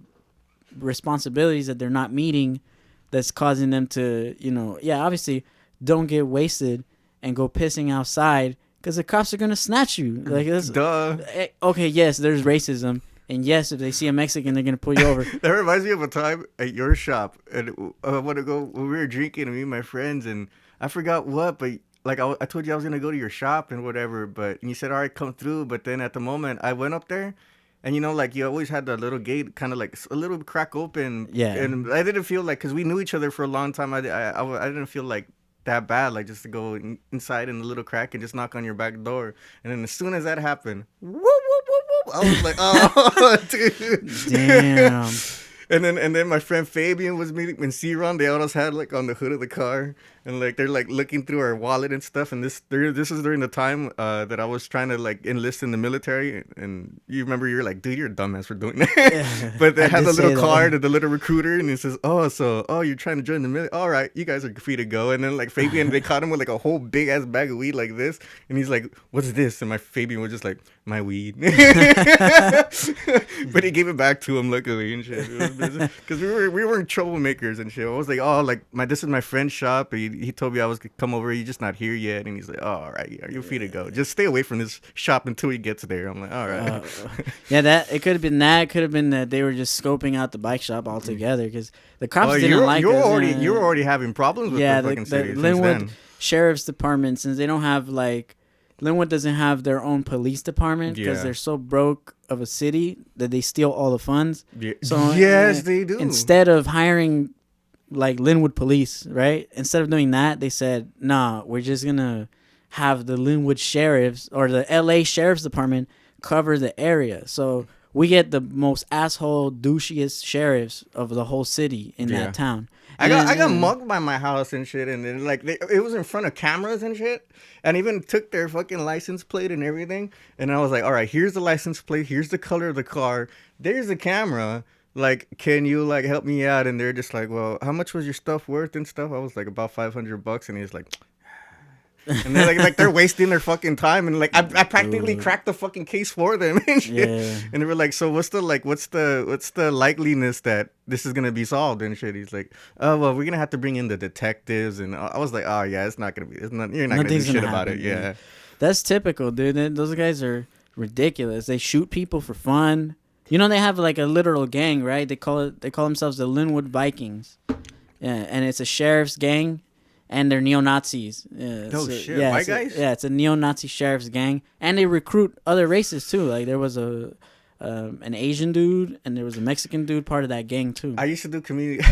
responsibilities that they're not meeting that's causing them to, obviously don't get wasted and go pissing outside because the cops are going to snatch you. Like, duh. Okay, yes, there's racism. And yes, if they see a Mexican, they're going to pull you over. That reminds me of a time at your shop. And I want to go, when we were drinking, and me and my friends, and I forgot what, but like I told you I was going to go to your shop and whatever, and you said, all right, come through. But then at the moment, I went up there, and like you always had the little gate kind of like a little crack open. Yeah. And I didn't feel like, because we knew each other for a long time, I didn't feel like that bad, like just to go inside in the little crack and just knock on your back door. And then as soon as that happened, whoop, whoop, whoop, whoop, I was like, oh, dude. Damn. And then my friend Fabian was meeting in C-Ron. They always had like on the hood of the car, and like they're like looking through our wallet and stuff. And this is during the time that I was trying to like enlist in the military. And you remember, you're like, dude, you're a dumbass for doing that. Yeah. But they had the little card and the little recruiter, and it says, you're trying to join the military. All right, you guys are free to go. And then like Fabian, they caught him with like a whole big ass bag of weed like this, and he's like, what's this? And my Fabian was just like, my weed. But he gave it back to him luckily and shit. Because we weren't troublemakers and shit. I was like, this is my friend's shop. He told me I was gonna come over. He's just not here yet. And he's like, all right, you're free to go. Just stay away from this shop until he gets there. I'm like, all right. It could have been that. It could have been that they were just scoping out the bike shop altogether because the cops didn't like us. You were already having problems with the fucking city. The Lynwood Sheriff's Department, since they don't have like. Lynwood doesn't have their own police department because they're so broke of a city that they steal all the funds. Yeah. So yes, they do. Instead of hiring like Lynwood police, right? Instead of doing that, they said, "Nah, we're just gonna have the Lynwood sheriffs or the LA Sheriff's Department cover the area." So we get the most asshole, douchiest sheriffs of the whole city in that town. I got mugged by my house and shit, and then like it was in front of cameras and shit, and even took their fucking license plate and everything. And I was like, all right, here's the license plate, here's the color of the car, there's the camera. Like, can you like help me out? And they're just like, well, how much was your stuff worth and stuff? I was like, about $500, and he's like. And they're like they're wasting their fucking time, and like I practically cracked the fucking case for them and shit. Yeah. And they were like, so what's the likeliness that this is gonna be solved and shit? He's like, oh well, we're gonna have to bring in the detectives, and I was like, oh yeah, you're not gonna do shit about it. Yeah, that's typical, dude. Those guys are ridiculous. They shoot people for fun. You know, they have like a literal gang, right? They call themselves the Lynwood Vikings. Yeah, and it's a sheriff's gang. And they're neo-Nazis. Shit. White guys? Yeah, it's a neo-Nazi sheriff's gang. And they recruit other races, too. Like, there was an Asian dude, and there was a Mexican dude part of that gang, too. I used to do community...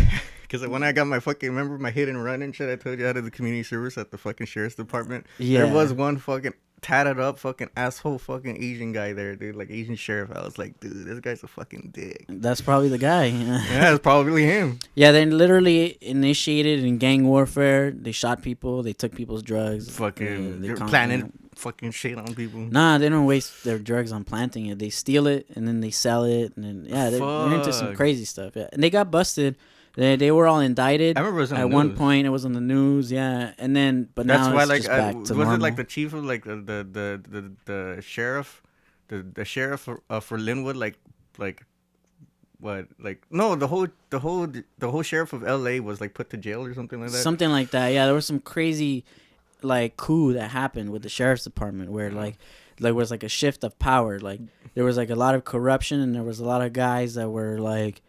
Because when I got my remember my hit and run and shit, I told you I did the community service at the fucking sheriff's department? Yeah. There was one fucking tatted up fucking asshole fucking Asian guy there, dude. Like, Asian sheriff. I was like, dude, this guy's a fucking dick. That's probably the guy. Yeah, it's probably him. Yeah, they literally initiated in gang warfare. They shot people. They took people's drugs. Fucking they planted fucking shit on people. Nah, they don't waste their drugs on planting it. They steal it, and then they sell it. And then, they're into some crazy stuff. Yeah, and they got busted. They were all indicted. I remember it was on the news. At one point, it was on the news, yeah. And then, but that's now why, it's like, just back to was normal. it like the chief of like the sheriff, the sheriff for Lynwood, like what, like no, the whole sheriff of LA was like put to jail or something like that. Something like that, yeah. There was some crazy like coup that happened with the sheriff's department where like there was like a shift of power. Like there was like a lot of corruption, and there was a lot of guys that were like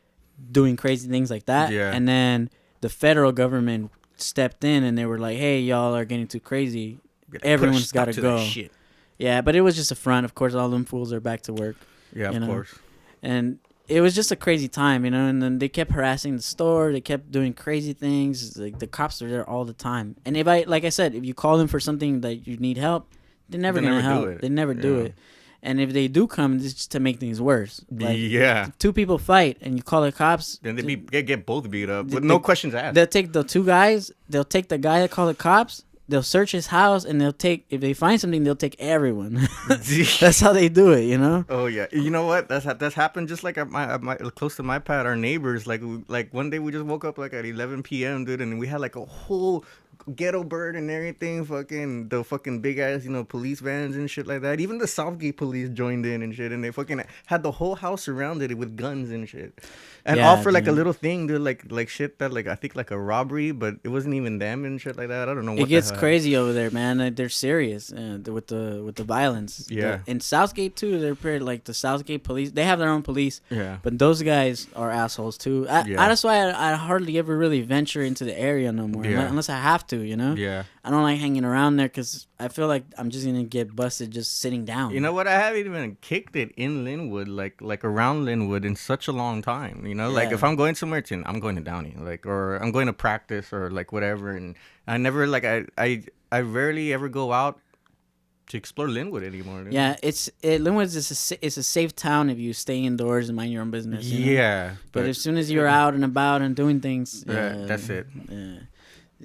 doing crazy things like that. Yeah. And then the federal government stepped in, and they were like, hey, y'all are getting too crazy. everyone's got to go. Shit. Yeah, but it was just a front. Of course, all them fools are back to work. Yeah, of course. And it was just a crazy time, and then they kept harassing the store. They kept doing crazy things. Like the cops are there all the time. And like I said, if you call them for something that you need help, they're never going to help. They never do it. And if they do come, it's just to make things worse. Like, if two people fight and you call the cops, then they get both beat up with no questions asked. They'll take the two guys. They'll take the guy that called the cops. They'll search his house, and if they find something, they'll take everyone. That's how they do it, Oh yeah, you know what? That's happened just like at my close to my pad. Our neighbors, like one day we just woke up like at 11 p.m., dude, and we had like a whole ghetto bird and everything, the fucking big ass, police vans and shit like that. Even the Southgate police joined in and shit, and they fucking had the whole house surrounded with guns and shit, and all for like a little thing, dude, like shit that I think like a robbery, but it wasn't even them and shit like that. I don't know. What it gets crazy over there, man. They're serious with the violence. Yeah. In Southgate too, they're pretty like the Southgate police. They have their own police. Yeah. But those guys are assholes too. That's why I hardly ever really venture into the area no more, unless I have to. Yeah. I don't like hanging around there because I feel like I'm just gonna get busted just sitting down. You know what? I haven't even kicked it in Lynwood, like around Lynwood, in such a long time. Like if I'm going somewhere, I'm going to Downey, or I'm going to practice or like whatever, and I never I rarely ever go out to explore Lynwood anymore. Dude. Yeah, Lynwood is a safe town if you stay indoors and mind your own business. Yeah, but as soon as you're out and about and doing things, that's it.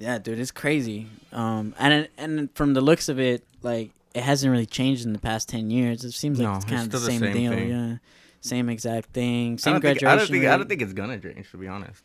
Yeah, dude, it's crazy. And from the looks of it, like it hasn't really changed in the past 10 years. It seems like it's kind of the same deal. Thing. Yeah, same exact thing. Same graduation. I don't think it's gonna change, to be honest.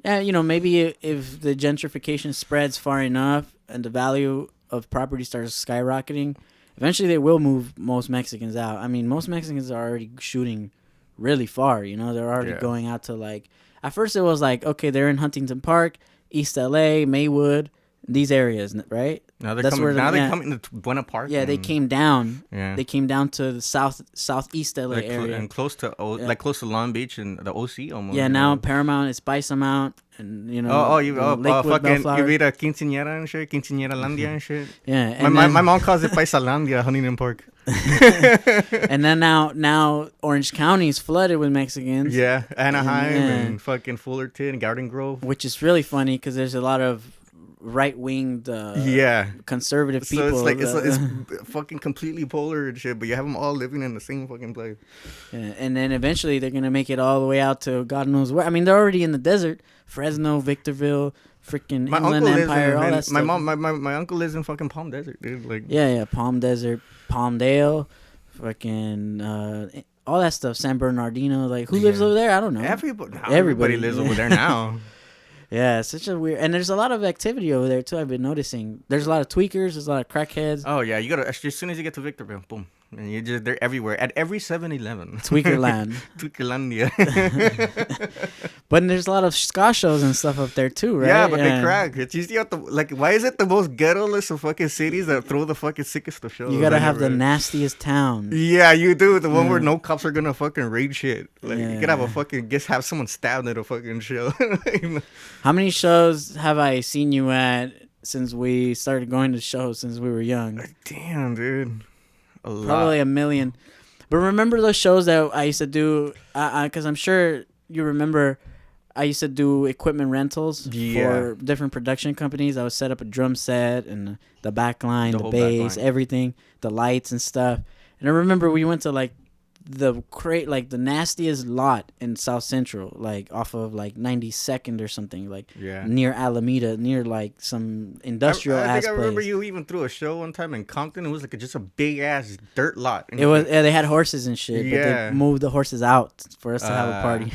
Yeah, maybe if the gentrification spreads far enough and the value of property starts skyrocketing, eventually they will move most Mexicans out. I mean, most Mexicans are already shooting really far. They're already going out to like. At first, it was like, okay, they're in Huntington Park, East LA, Maywood, these areas, right? Now they're coming to Buena Park. Yeah, they came down. Yeah. They came down to the southeast LA area. And close to close to Long Beach and the OC almost. Yeah, now Paramount is Mount and you Lakewood, fucking you read a quinceañera and shit, quinceañera-landia and shit. Yeah. And my mom calls it Paisalandia, Huntington Park. And then now Orange County is flooded with Mexicans. Yeah, Anaheim and fucking Fullerton, Garden Grove. Which is really funny because there's a lot of right-winged conservative people. So it's fucking completely polar and shit, but you have them all living in the same fucking place. Yeah, and then eventually they're going to make it all the way out to God knows where. I mean, they're already in the desert. Fresno, Victorville, freaking Inland Empire, all that stuff. My uncle lives in fucking Palm Desert, dude. Like, yeah, Palm Desert, Palmdale, fucking all that stuff. San Bernardino, like who lives over there? I don't know. Everybody lives over there now. Yeah, it's such a weird, and there's a lot of activity over there too. I've been noticing. There's a lot of tweakers. There's a lot of crackheads. Oh yeah, you gotta as soon as you get to Victorville, boom, and they're everywhere at every 7-Eleven. Tweakerland. Tweakerlandia. But there's a lot of ska shows and stuff up there too, right? Yeah, but they crack. It's usually why is it the most ghetto-less of fucking cities that throw the fucking sickest of shows? You gotta have the nastiest town. Yeah, you do. The one where no cops are gonna fucking raid shit. Like you could have a fucking have someone stabbed at a fucking show. How many shows have I seen you at since we started going to shows since we were young? Damn, dude. Probably 1 million. But remember those shows that I used to do? Because I'm sure you remember I used to do equipment rentals for different production companies. I would set up a drum set and the back line, the bass, everything, the lights and stuff. And I remember we went to the nastiest lot in South Central, like off of like 92nd or something, like near Alameda, near like some industrial I place. remember you even threw a show one time in Compton. It was like just a big ass dirt lot. It was they had horses and shit, but they moved the horses out for us to have a party.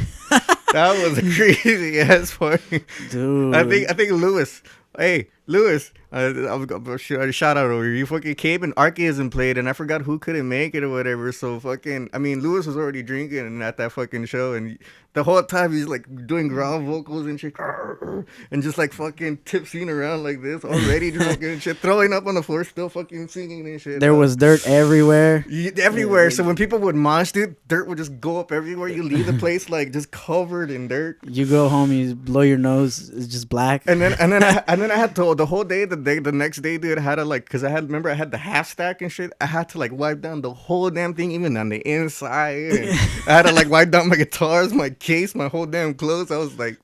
That was a crazy ass party, dude. I think Lewis. Hey, Lewis, shout out over here. You fucking came and Archaism played, and I forgot who couldn't make it or whatever. So Lewis was already drinking at that fucking show, and the whole time he's like doing ground vocals and shit, and just like fucking tipsying around like this, already drunk and shit, throwing up on the floor, still fucking singing and shit. There was dirt everywhere. Everywhere. So when people would mosh, dude, dirt would just go up everywhere. You leave the place like just covered in dirt. You go home, you blow your nose, it's just black. And then I had to Oh, the whole day, the next day, dude, I had to like, cause I had the half stack and shit. I had to like wipe down the whole damn thing, even on the inside. And I had to like wipe down my guitars, my case, my whole damn clothes. I was like,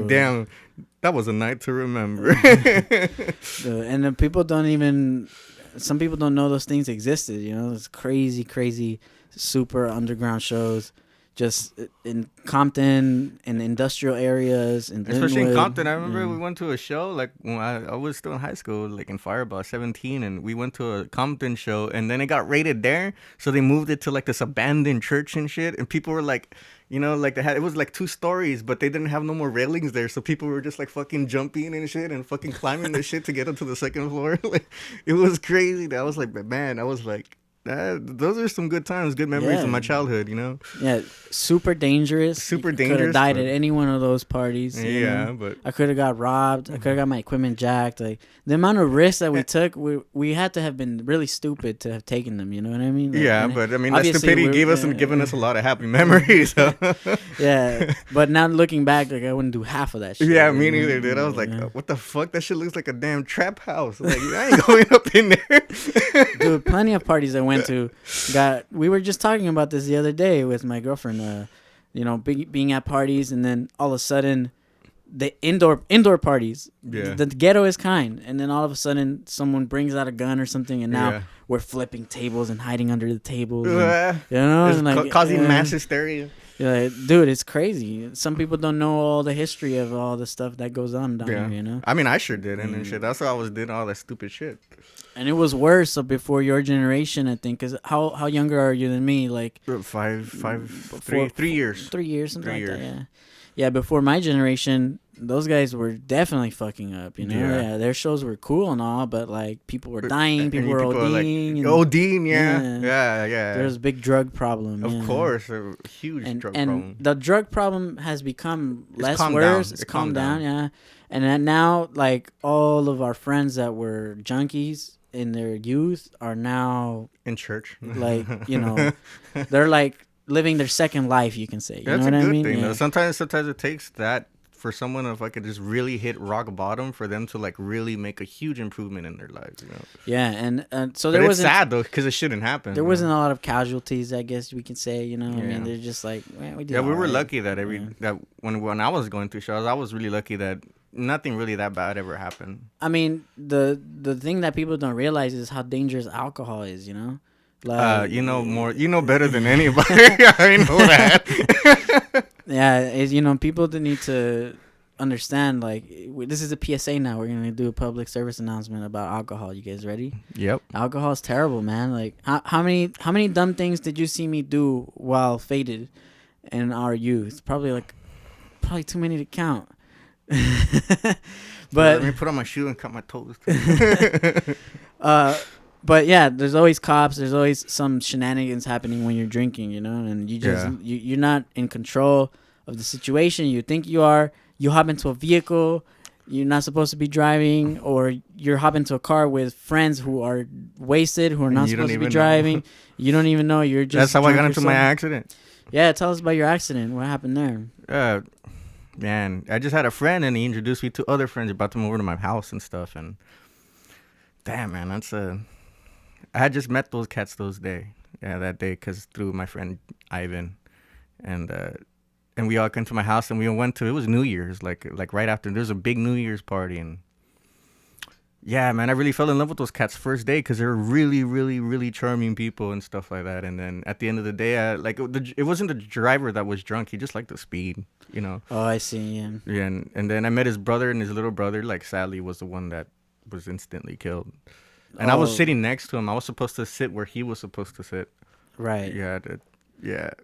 damn, that was a night to remember. And then some people don't know those things existed. You know, it's crazy, super underground shows. Just in Compton, in industrial areas, in especially Lynwood. in Compton. I remember we went to a show like when I was still in high school, like in Fireball, 17, and we went to a Compton show, and then it got raided there, so they moved it to like this abandoned church and shit, and people were like, you know, like it was like 2 stories, but they didn't have no more railings there, so people were just like fucking jumping and shit and fucking climbing the shit to get up to the second floor. Like, it was crazy. I was like, man, I was like, those are some good times, good memories of my childhood, you know? Yeah, super dangerous. Could have died at any one of those parties. Yeah, but I could have got robbed. I could have got my equipment jacked. Like, the amount of risks that we took, we had to have been really stupid to have taken them. You know what I mean? Like, yeah, but I mean, that stupidity given us a lot of happy memories. So. Yeah, but now looking back, like I wouldn't do half of that shit. Yeah, me neither, dude. I was like, what the fuck? That shit looks like a damn trap house. Like, I ain't going up in there. Dude, plenty of parties I went to we were just talking about this the other day with my girlfriend, you know, being at parties, and then all of a sudden the indoor parties, the ghetto is kind, and then all of a sudden someone brings out a gun or something, and now we're flipping tables and hiding under the tables, and, you know, and like causing mass hysteria. Yeah, dude, it's crazy. Some people don't know all the history of all the stuff that goes on down here, you know? I mean, I sure did, and shit. That's why I was doing all that stupid shit. And it was worse before your generation, I think. Because how younger are you than me? Like 3 years. 3 years, something like that, yeah. Yeah, before my generation, those guys were definitely fucking up, you know? Yeah, their shows were cool and all, but, like, people were dying, people were ODing. ODing, yeah. There was a big drug problem. Of course, a huge drug problem. And the drug problem has become less worse. It's calmed down, yeah. And then now, like, all of our friends that were junkies in their youth are now... in church. Like, you know, they're, like, living their second life, you can say. You know what I mean? Thing, though. Sometimes it takes that for someone if I could just really hit rock bottom for them to like really make a huge improvement in their lives, you know. Yeah, and so there was sad though because it shouldn't happen. There wasn't a lot of casualties, I guess we can say, you know. I mean, they're just like we did. Yeah, we were lucky that that when I was going through shows, I was really lucky that nothing really that bad ever happened. I mean, the thing that people don't realize is how dangerous alcohol is, you know. Like, you know better than anybody. I know that. Yeah, you know, people that need to understand, like, this is a PSA now. We're going to do a public service announcement about alcohol. You guys ready? Yep. Alcohol is terrible, man. Like, how many dumb things did you see me do while faded in our youth? Probably too many to count. But let me put on my shoe and cut my toes. But yeah, there's always cops. There's always some shenanigans happening when you're drinking, you know, and you just you're not in control of the situation. You think you are. You hop into a vehicle you're not supposed to be driving, or you're hopping into a car with friends who are wasted, who are not supposed to be driving. You don't even know. You're just. That's how I got into my accident. Yeah, tell us about your accident. What happened there? Man, I just had a friend, and he introduced me to other friends about to move over to my house and stuff. And damn, man, I had just met those cats that day, because through my friend Ivan, and we all came to my house, and we went to, it was New Year's, like right after, there was a big New Year's party, and yeah, man, I really fell in love with those cats first day, because they were really, really, really charming people and stuff like that. And then at the end of the day, it wasn't the driver that was drunk, he just liked the speed, you know. Oh, I see, yeah. And then I met his brother, and his little brother, like, sadly was the one that was instantly killed. And I was sitting next to him. I was supposed to sit where he was supposed to sit. Right. Yeah.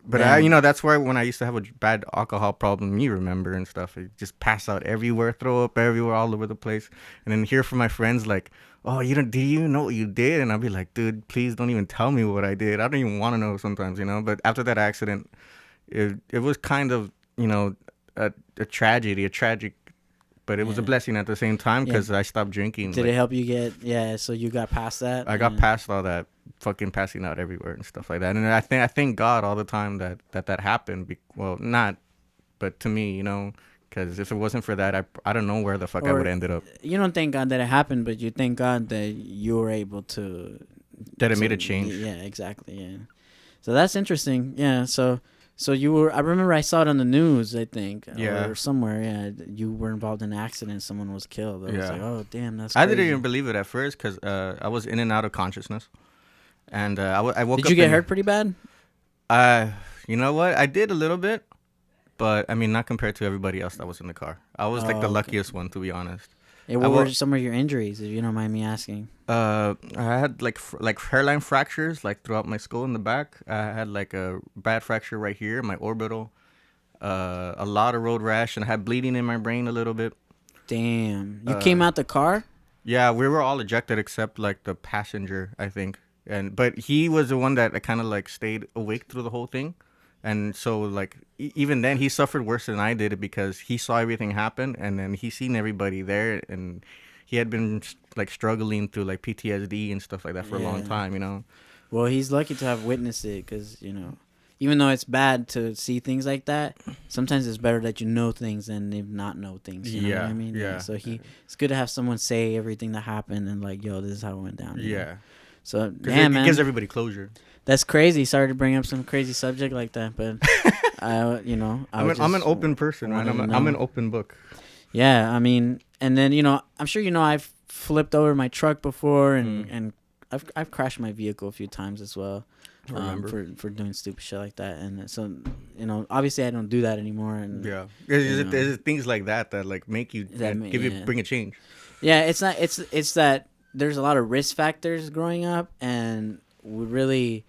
But that's where when I used to have a bad alcohol problem, you remember, and stuff, I just pass out everywhere, throw up everywhere, all over the place. And then hear from my friends like, "Oh, do you know what you did?" And I'll be like, "Dude, please don't even tell me what I did. I don't even want to know sometimes, you know." But after that accident, it was kind of, you know, a tragic. But it was a blessing at the same time, because I stopped drinking. Did it help you get, so you got past that? I got past all that fucking passing out everywhere and stuff like that. And I thank God all the time that happened. Well, not, but to me, you know, Because if it wasn't for that, I don't know where the fuck I would have ended up. You don't thank God that it happened, but you thank God that you were able to. That it made a change. Yeah, exactly. Yeah. So that's interesting. Yeah. So you were. I remember I saw it on the news. I think. Yeah. Or somewhere. Yeah. You were involved in an accident. Someone was killed. I was like, oh damn, that's. I crazy. didn't even believe it at first because I was in and out of consciousness, and I woke up. Did you get hurt pretty bad? You know what? I did a little bit, but I mean, not compared to everybody else that was in the car. I was like the luckiest one, to be honest. What were some of your injuries, if you don't mind me asking? I had like hairline fractures like throughout my skull in the back. I had like a bad fracture right here, my orbital. A lot of road rash, and I had bleeding in my brain a little bit. Damn. You came out the car? Yeah, we were all ejected except like the passenger, I think. But he was the one that kind of like stayed awake through the whole thing. And so like even then he suffered worse than I did because he saw everything happen, and then he seen everybody there, and he had been like struggling through like PTSD and stuff like that for a long time, you know. Well, he's lucky to have witnessed it because, you know, even though it's bad to see things like that, sometimes it's better that you know things than if not know things. You know what I mean? Yeah. So it's good to have someone say everything that happened and like, yo, this is how it went down. Yeah. Know? So damn, man, it gives everybody closure. That's crazy. Sorry to bring up some crazy subject like that, but I'm an open person, right? I'm an open book. Yeah, I mean, and then I'm sure I've flipped over my truck before, and I've crashed my vehicle a few times as well. For doing stupid shit like that, and so obviously I don't do that anymore. And there's things like that like make you bring a change. Yeah, it's not. It's that there's a lot of risk factors growing up, and we really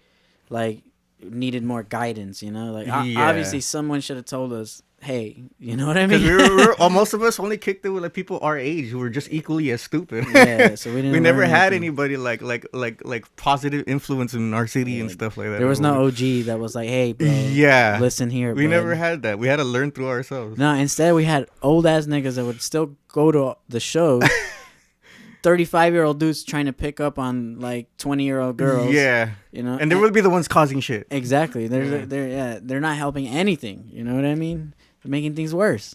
like needed more guidance. Obviously someone should have told us, hey, you know what I mean? Because most of us only kicked it with like people our age who were just equally as stupid. Yeah, so we didn't. We never had anybody like positive influence in our city and stuff like that. There was no OG that was like, hey, bro, listen here. We never had that. We had to learn through ourselves. No, instead we had old ass niggas that would still go to the show. 35-year-old dudes trying to pick up on like 20-year-old girls. Yeah, and they would be the ones causing shit. Exactly. They're not helping anything. You know what I mean? They're making things worse.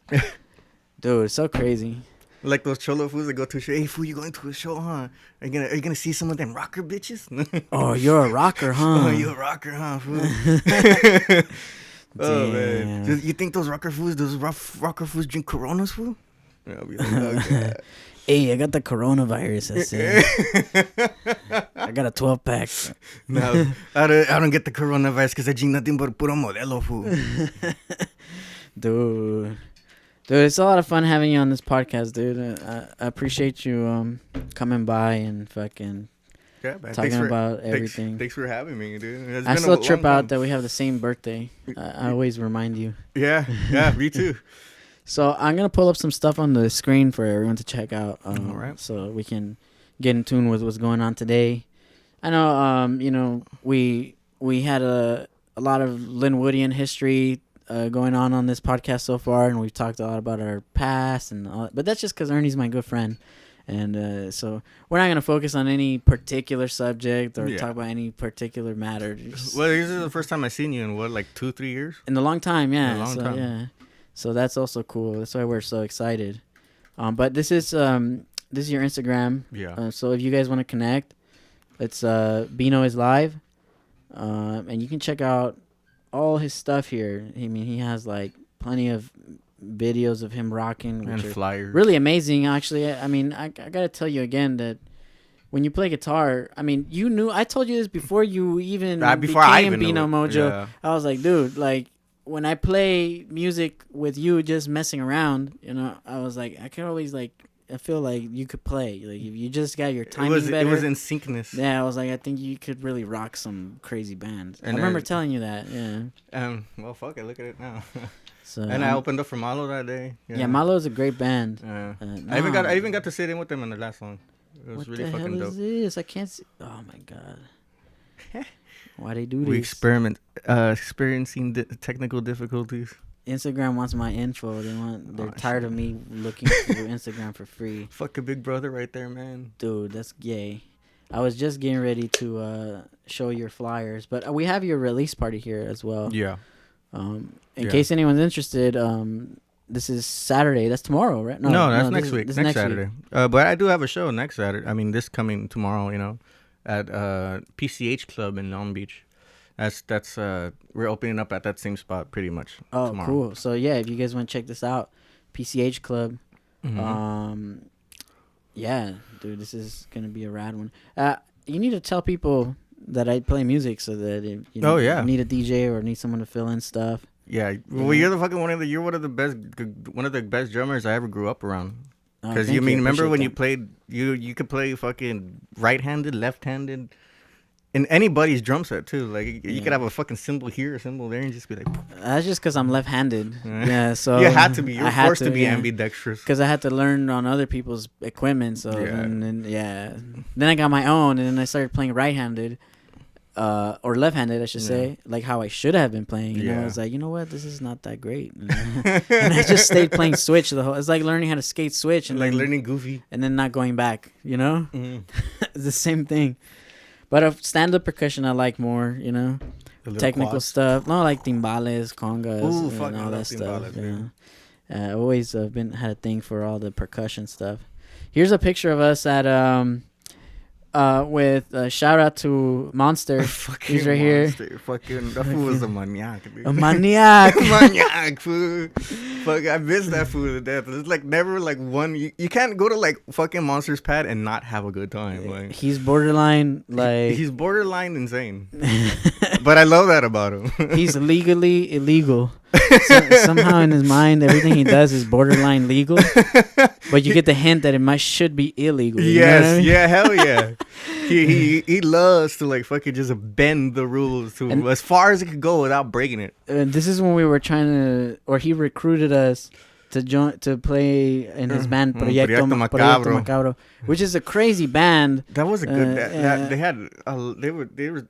Dude, it's so crazy. Like those cholo fools that go to a show. Hey, fool, you going to a show, huh? Are you gonna see some of them rocker bitches? Oh, you're a rocker, huh? Oh, you're a rocker, huh, fool? Oh man, you think those rocker fools drink Coronas, fool? I'll be like, okay. Hey, I got the coronavirus. I got a 12-pack. No, I don't get the coronavirus because I drink nothing but puro modelo, fool. Dude, it's a lot of fun having you on this podcast, dude. I appreciate you coming by and fucking talking about everything. Thanks for having me, dude. I still trip out that we have the same birthday. I always remind you. Yeah, me too. So I'm going to pull up some stuff on the screen for everyone to check out. All right. So we can get in tune with what's going on today. I know, we had a lot of Lynwoodian history going on this podcast so far, and we've talked a lot about our past, and all, but that's just because Ernie's my good friend. And so we're not going to focus on any particular subject or talk about any particular matter. Well, this is the first time I've seen you in, like 2-3 years? In a long time, yeah. In a long time. Yeah. So that's also cool. That's why we're so excited. But this is your Instagram. Yeah. So if you guys want to connect, it's Beano is live, and you can check out all his stuff here. I mean, he has like plenty of videos of him rocking and flyers. Really amazing, actually. I mean, I gotta tell you again that when you play guitar, I mean, I told you this before you even became Beano Mojo. Yeah. I was like, dude, like, when I play music with you just messing around, I was like, I can always I feel like you could play. Like, if you just got your timing better. It was in syncness. Yeah, I was like, I think you could really rock some crazy bands. I remember telling you that, yeah. Well, fuck it, look at it now. So, and I opened up for Malo that day. Yeah, Malo is a great band. I even got to sit in with them in the last song. It was really fucking dope. What the hell is this? I can't see. Oh, my God. Why they do this? We experiencing technical difficulties. Instagram wants my info. They're tired of me looking through Instagram for free. Fuck a big brother right there, man. Dude, that's gay. I was just getting ready to show your flyers, but we have your release party here as well. Yeah. In case anyone's interested, this is Saturday. That's tomorrow, right? No, that's next week. This Next Saturday. But I do have a show next Saturday. I mean, this coming tomorrow. At PCH Club in Long Beach. That's we're opening up at that same spot pretty much. Oh, tomorrow. Cool. So yeah, if you guys want to check this out, PCH Club. Mm-hmm. Yeah, dude, this is gonna be a rad one. You need to tell people that I play music so that if you need a DJ or need someone to fill in stuff. Yeah, well, you're you're one of the best drummers I ever grew up around. Because remember when you played, you could play fucking right-handed, left-handed, in anybody's drum set too. Like you could have a fucking cymbal here, a cymbal there, and just be like. That's just because I'm left-handed. Yeah, so you had to be. You're forced to be ambidextrous. Because I had to learn on other people's equipment. So then I got my own, and then I started playing right-handed. Or left-handed, I should say, like how I should have been playing. You know, I was like, you know what, this is not that great, and I just stayed playing Switch the whole. It's like learning how to skate Switch and like learning Goofy, and then not going back. You know, it's the same thing. But stand-up percussion, I like more. You know, technical quads. Stuff. No, like timbales, congas, and all that stuff. I always had a thing for all the percussion stuff. Here's a picture of us at with shout out to Monster. He's right here. Fucking that fool was a maniac, dude. A maniac. Maniac, fool. Fuck, I miss that fool to death. It's like never like one. You can't go to like fucking Monster's pad and not have a good time. Like he's borderline like he's borderline insane. But I love that about him. He's legally illegal. Somehow in his mind, everything he does is borderline legal. But you get the hint that it should be illegal. Yes, I mean? Yeah, hell yeah. He loves to like fucking just bend the rules to as far as it could go without breaking it. And this is when we were trying to, or he recruited us to play in his band Proyecto Macabro, which is a crazy band. That was a good band. They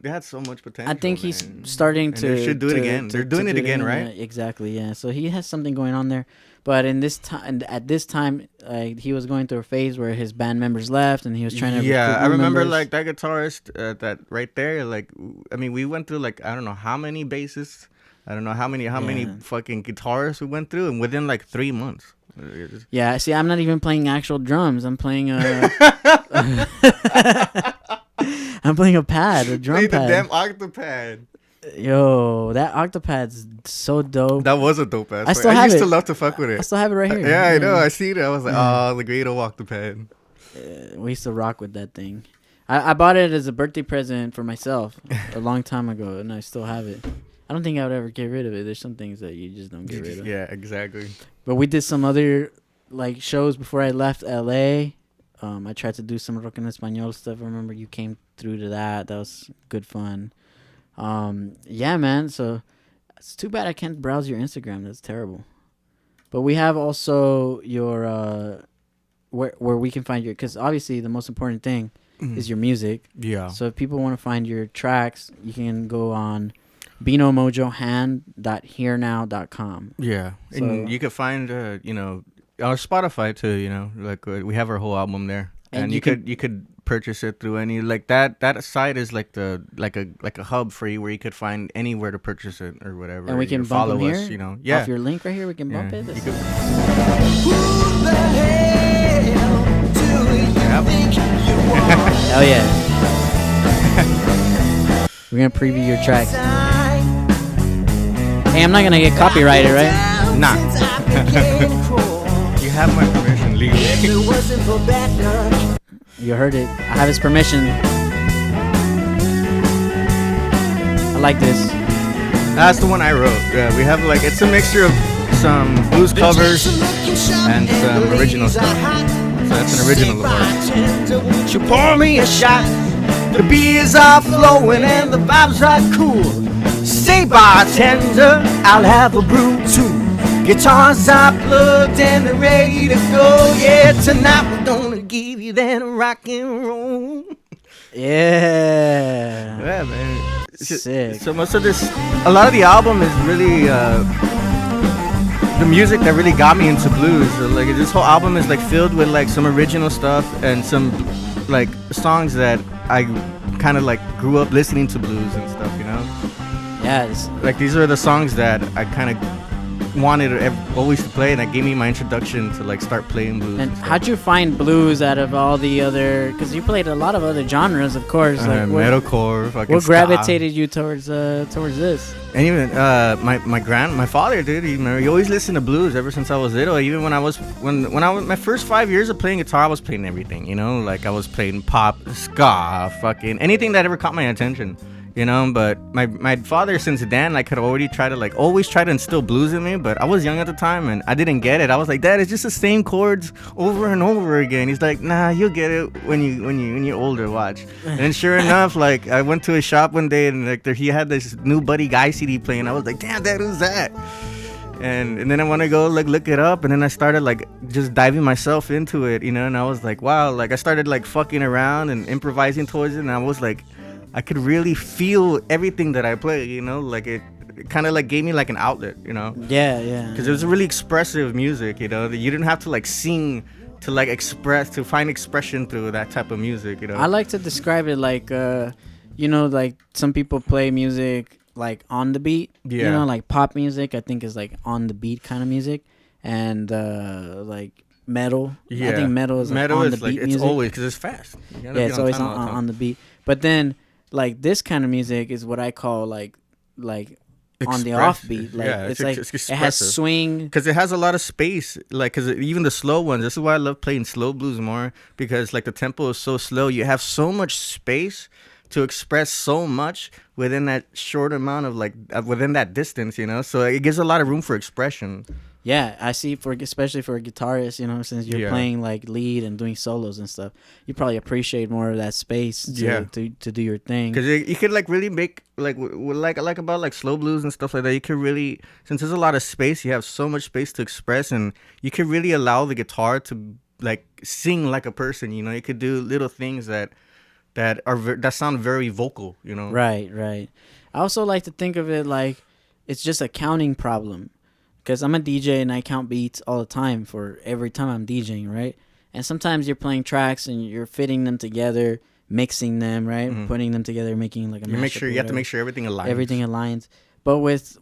had so much potential. I think he's starting to. They should do it again. They're doing it again, right? Exactly. Yeah. So he has something going on there. But at this time, he was going through a phase where his band members left, and he was trying to. Yeah, I remember like that guitarist, that right there. Like, I mean, we went through like I don't know how many bassists. I don't know how many fucking guitarists we went through, and within like 3 months. Yeah, see, I'm not even playing actual drums. I'm playing I'm playing a pad, a drum pad. The damn Octopad. Yo, that Octopad's so dope. That was a dope ass. I still have it. used to love to fuck with it. I still have it right here. Yeah, I know. I see it. I was like, oh, the great old Octopad. We used to rock with that thing. I bought it as a birthday present for myself a long time ago, and I still have it. I don't think I would ever get rid of it. There's some things that you just don't get rid of. Yeah, exactly. But we did some other like shows before I left LA. I tried to do some rock en español stuff. I remember you came through to that. That was good fun. Yeah, man. So it's too bad I can't browse your Instagram. That's terrible. But we have also your where we can find your, because obviously the most important thing is your music. Yeah. So if people want to find your tracks, you can go on Beano Mojohand.hearnow.com. Yeah. So, and you can find our Spotify too, like we have our whole album there. And you could purchase it through any like that site is like a hub for you where you could find anywhere to purchase it or whatever. And we can follow bump us, here, Yeah. Off your link right here, we can bump it. Who the hell do you think you are? Hell yeah. We're gonna preview your tracks. Hey, I'm not gonna get copyrighted, right? Nah. You have my permission legally. You heard it. I have his permission. I like this. That's the one I wrote. Yeah, we have it's a mixture of some blues covers and some original stuff. So that's an original of ours. Won't you pour me a shot? The beers are flowing and the vibes are cool. Say bartender, I'll have a brew too. Guitars are plugged and they're ready to go. Yeah, tonight we're gonna give you that rock and roll. Yeah. Yeah, man. Sick. So most of this, a lot of the album is really the music that really got me into blues. So, this whole album is filled with some original stuff and some songs that I kind of grew up listening to blues and stuff, Yes. These are the songs that I kind of wanted always to play, and that gave me my introduction to like start playing blues. And how'd you find blues out of all the other? Because you played a lot of other genres, of course. Like Metalcore, fucking what ska. gravitated you towards this? And even my father, dude, he always listened to blues ever since I was little. Even when I was my first 5 years of playing guitar, I was playing everything, you know, like I was playing pop, ska, fucking anything that ever caught my attention, you know. But my father, since then, like had already tried to always try to instill blues in me, but I was young at the time and I didn't get it. I was like, Dad, it's just the same chords over and over again. He's like, nah, you'll get it when you're older, watch. And then sure enough, like I went to a shop one day and like he had this new Buddy Guy CD playing. I was like, damn, Dad, who's that? And then I want to go like look it up, and then I started like just diving myself into it, you know. And I was like, wow, like I started like fucking around and improvising towards it, and I was like, I could really feel everything that I play, you know, like it kind of like gave me like an outlet, you know. Yeah. Because it was really expressive music, you know. You didn't have to like sing to like express, to find expression through that type of music, you know. I like to describe it like, you know, like some people play music like on the beat. Yeah. You know, like pop music, I think is like on the beat kind of music, and like metal. Yeah. I think metal is like on the like, beat it's music. always because it's fast. Yeah, it's always on the beat. But then like this kind of music is what I call like on the offbeat. Like yeah, it's like it's it has swing because it has a lot of space. Like because even the slow ones. This is why I love playing slow blues more, because like the tempo is so slow. You have so much space to express so much within that short amount of like within that distance, you know. So it gives a lot of room for expression. Yeah, I see. Especially for a guitarist, you know, since you're playing like lead and doing solos and stuff, you probably appreciate more of that space to do your thing. Because you could like really make like about like slow blues and stuff like that. You could really, since there's a lot of space, you have so much space to express, and you could really allow the guitar to like sing like a person. You know, you could do little things that sound very vocal. You know. Right. I also like to think of it like it's just a counting problem. Because I'm a DJ and I count beats all the time for every time I'm DJing, right? And sometimes you're playing tracks and you're fitting them together, mixing them, right? Mm-hmm. Putting them together, making like a mashup. You have to make sure everything aligns. Everything aligns. But with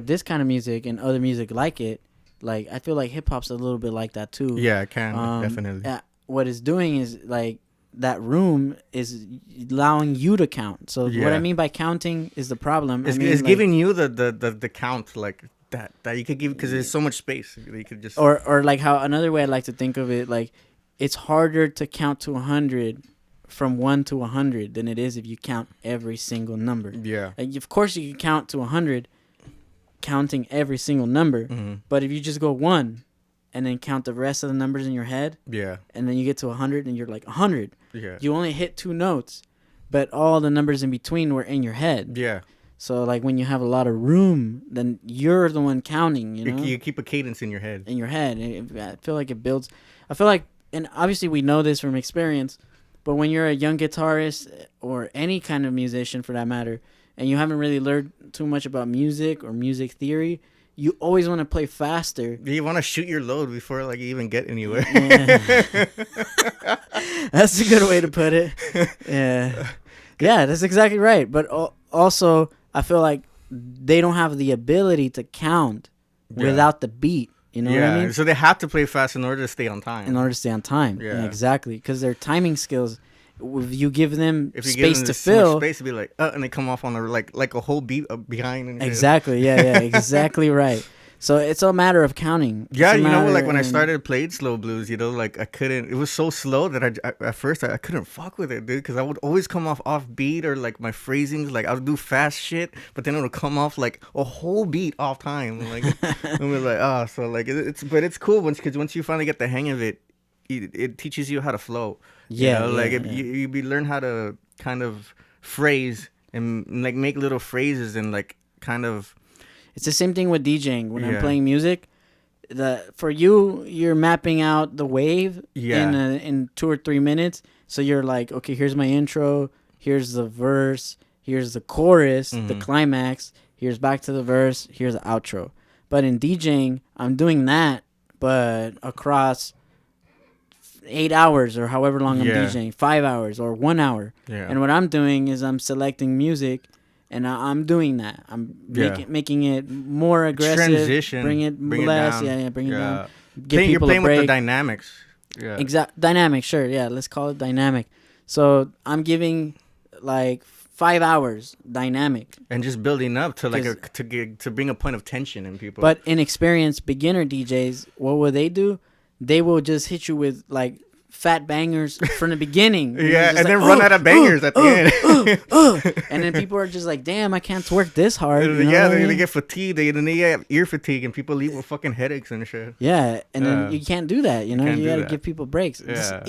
this kind of music and other music like it, like I feel like hip hop's a little bit like that too. Yeah, it can definitely. What it's doing is like that room is allowing you to count. So what I mean by counting is the problem. It's like, giving you the count like that you could give, because there's so much space. You could just or like how another way I like to think of it, like it's harder to count to 100 from 1 to 100 than it is if you count every single number. Yeah. Like, of course you can count to 100 counting every single number, but if you just go 1 and then count the rest of the numbers in your head, and then you get to 100 and you're like 100. Yeah. You only hit 2 notes, but all the numbers in between were in your head. Yeah. So like when you have a lot of room, then you're the one counting, you know? You keep a cadence in your head. I feel like it builds. I feel like, and obviously we know this from experience, but when you're a young guitarist or any kind of musician for that matter, and you haven't really learned too much about music or music theory, you always want to play faster. You want to shoot your load before like you even get anywhere. Yeah. That's a good way to put it. Yeah, that's exactly right. But also, I feel like they don't have the ability to count without the beat. You know what I mean? So they have to play fast in order to stay on time. Yeah, exactly. Because their timing skills, if you give them if you space give them to fill, so much space to be like, and they come off on like a whole beat behind. And exactly. Yeah, exactly right. So it's a matter of counting. Yeah, you know, like when I started playing slow blues, you know, like I couldn't. It was so slow that at first I couldn't fuck with it, dude, because I would always come off beat, or like my phrasings, like I would do fast shit, but then it would come off like a whole beat off time. Like, and we're like, so like it's cool because once you finally get the hang of it, it teaches you how to flow. Yeah, you know? You learn how to kind of phrase and like make little phrases and like kind of. It's the same thing with DJing. When I'm playing music, for you're mapping out the wave in 2 or 3 minutes. So you're like, okay, here's my intro, here's the verse, here's the chorus, the climax, here's back to the verse, here's the outro. But in DJing, I'm doing that, but across 8 hours or however long I'm DJing, 5 hours or 1 hour. Yeah. And what I'm doing is I'm selecting music And I'm doing that. I'm Yeah. making it more aggressive. Transition. Bring it less. Bring it down. You're playing with the dynamics. Yeah. Exact dynamic. Sure. Yeah. Let's call it dynamic. So I'm giving like 5 hours dynamic. And just building up to like to bring a point of tension in people. But inexperienced beginner DJs, what will they do? They will just hit you with like fat bangers from the beginning. Yeah, and then run out of bangers at the end. And then people are just like, damn, I can't twerk this hard. You know yeah, they get fatigued. Then they get ear fatigue, and people leave with fucking headaches and shit. Yeah, and then you can't do that. You know, you gotta give people breaks. Yeah.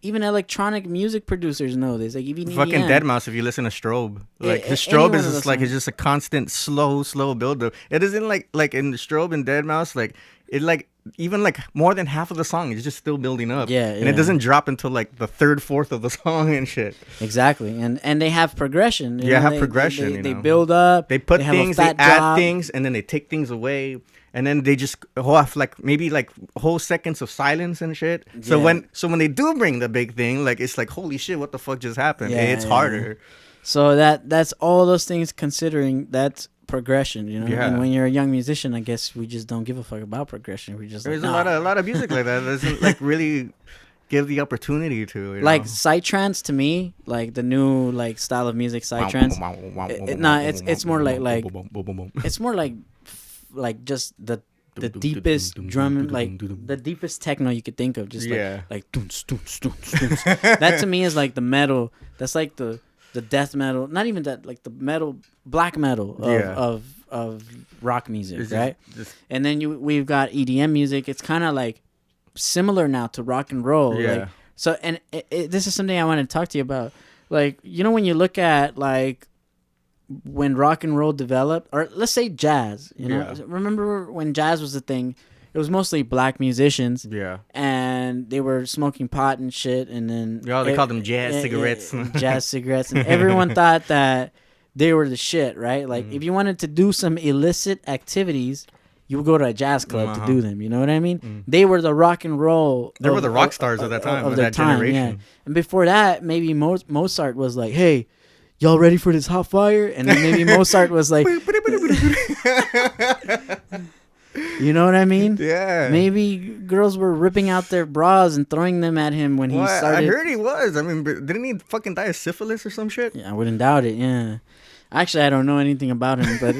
Even electronic music producers know this. Like even fucking Deadmau5, if you listen to Strobe, like his Strobe is just like it's just a constant slow build up. It isn't like in Strobe and Deadmau5, like it like even like more than half of the song is just still building up. Yeah, and it doesn't drop until like the third, fourth of the song and shit. Exactly, and they have progression. Progression. They build up. They put things, they add things, and then they take things away. And then they just off like maybe like whole seconds of silence and shit. So when they do bring the big thing, like it's like holy shit, what the fuck just happened? It's harder. So that's all those things considering that's progression, you know. Yeah. And when you're a young musician, I guess we just don't give a fuck about progression. We just there's a lot of music like that doesn't like really give the opportunity to like psytrance to me, like the new like style of music psytrance. It's more like it's more like just the deepest drum, like the deepest techno you could think of, just like doons, doons, doons, doons. That to me is like the metal. That's like the death metal, not even that, like the metal, black metal of rock music, right? And then we've got EDM music. It's kind of like similar now to rock and roll. Yeah. Like, so and this is something I want to talk to you about. Like, you know, when you look at like when rock and roll developed, or let's say jazz, you know, remember when jazz was a thing? It was mostly black musicians, and they were smoking pot and shit, and then they called them jazz cigarettes, jazz cigarettes, and everyone thought that they were the shit, right? Like if you wanted to do some illicit activities, you would go to a jazz club to do them. You know what I mean? They were the rock and roll. They were the rock stars of that time, of that generation. Yeah. And before that, maybe Mozart was like, "Hey, y'all ready for this hot fire?" And then maybe Mozart was like, you know what I mean? Yeah. Maybe girls were ripping out their bras and throwing them at him when he started. I heard he was. I mean, didn't he fucking die of syphilis or some shit? Yeah, I wouldn't doubt it. Yeah. Actually, I don't know anything about him, but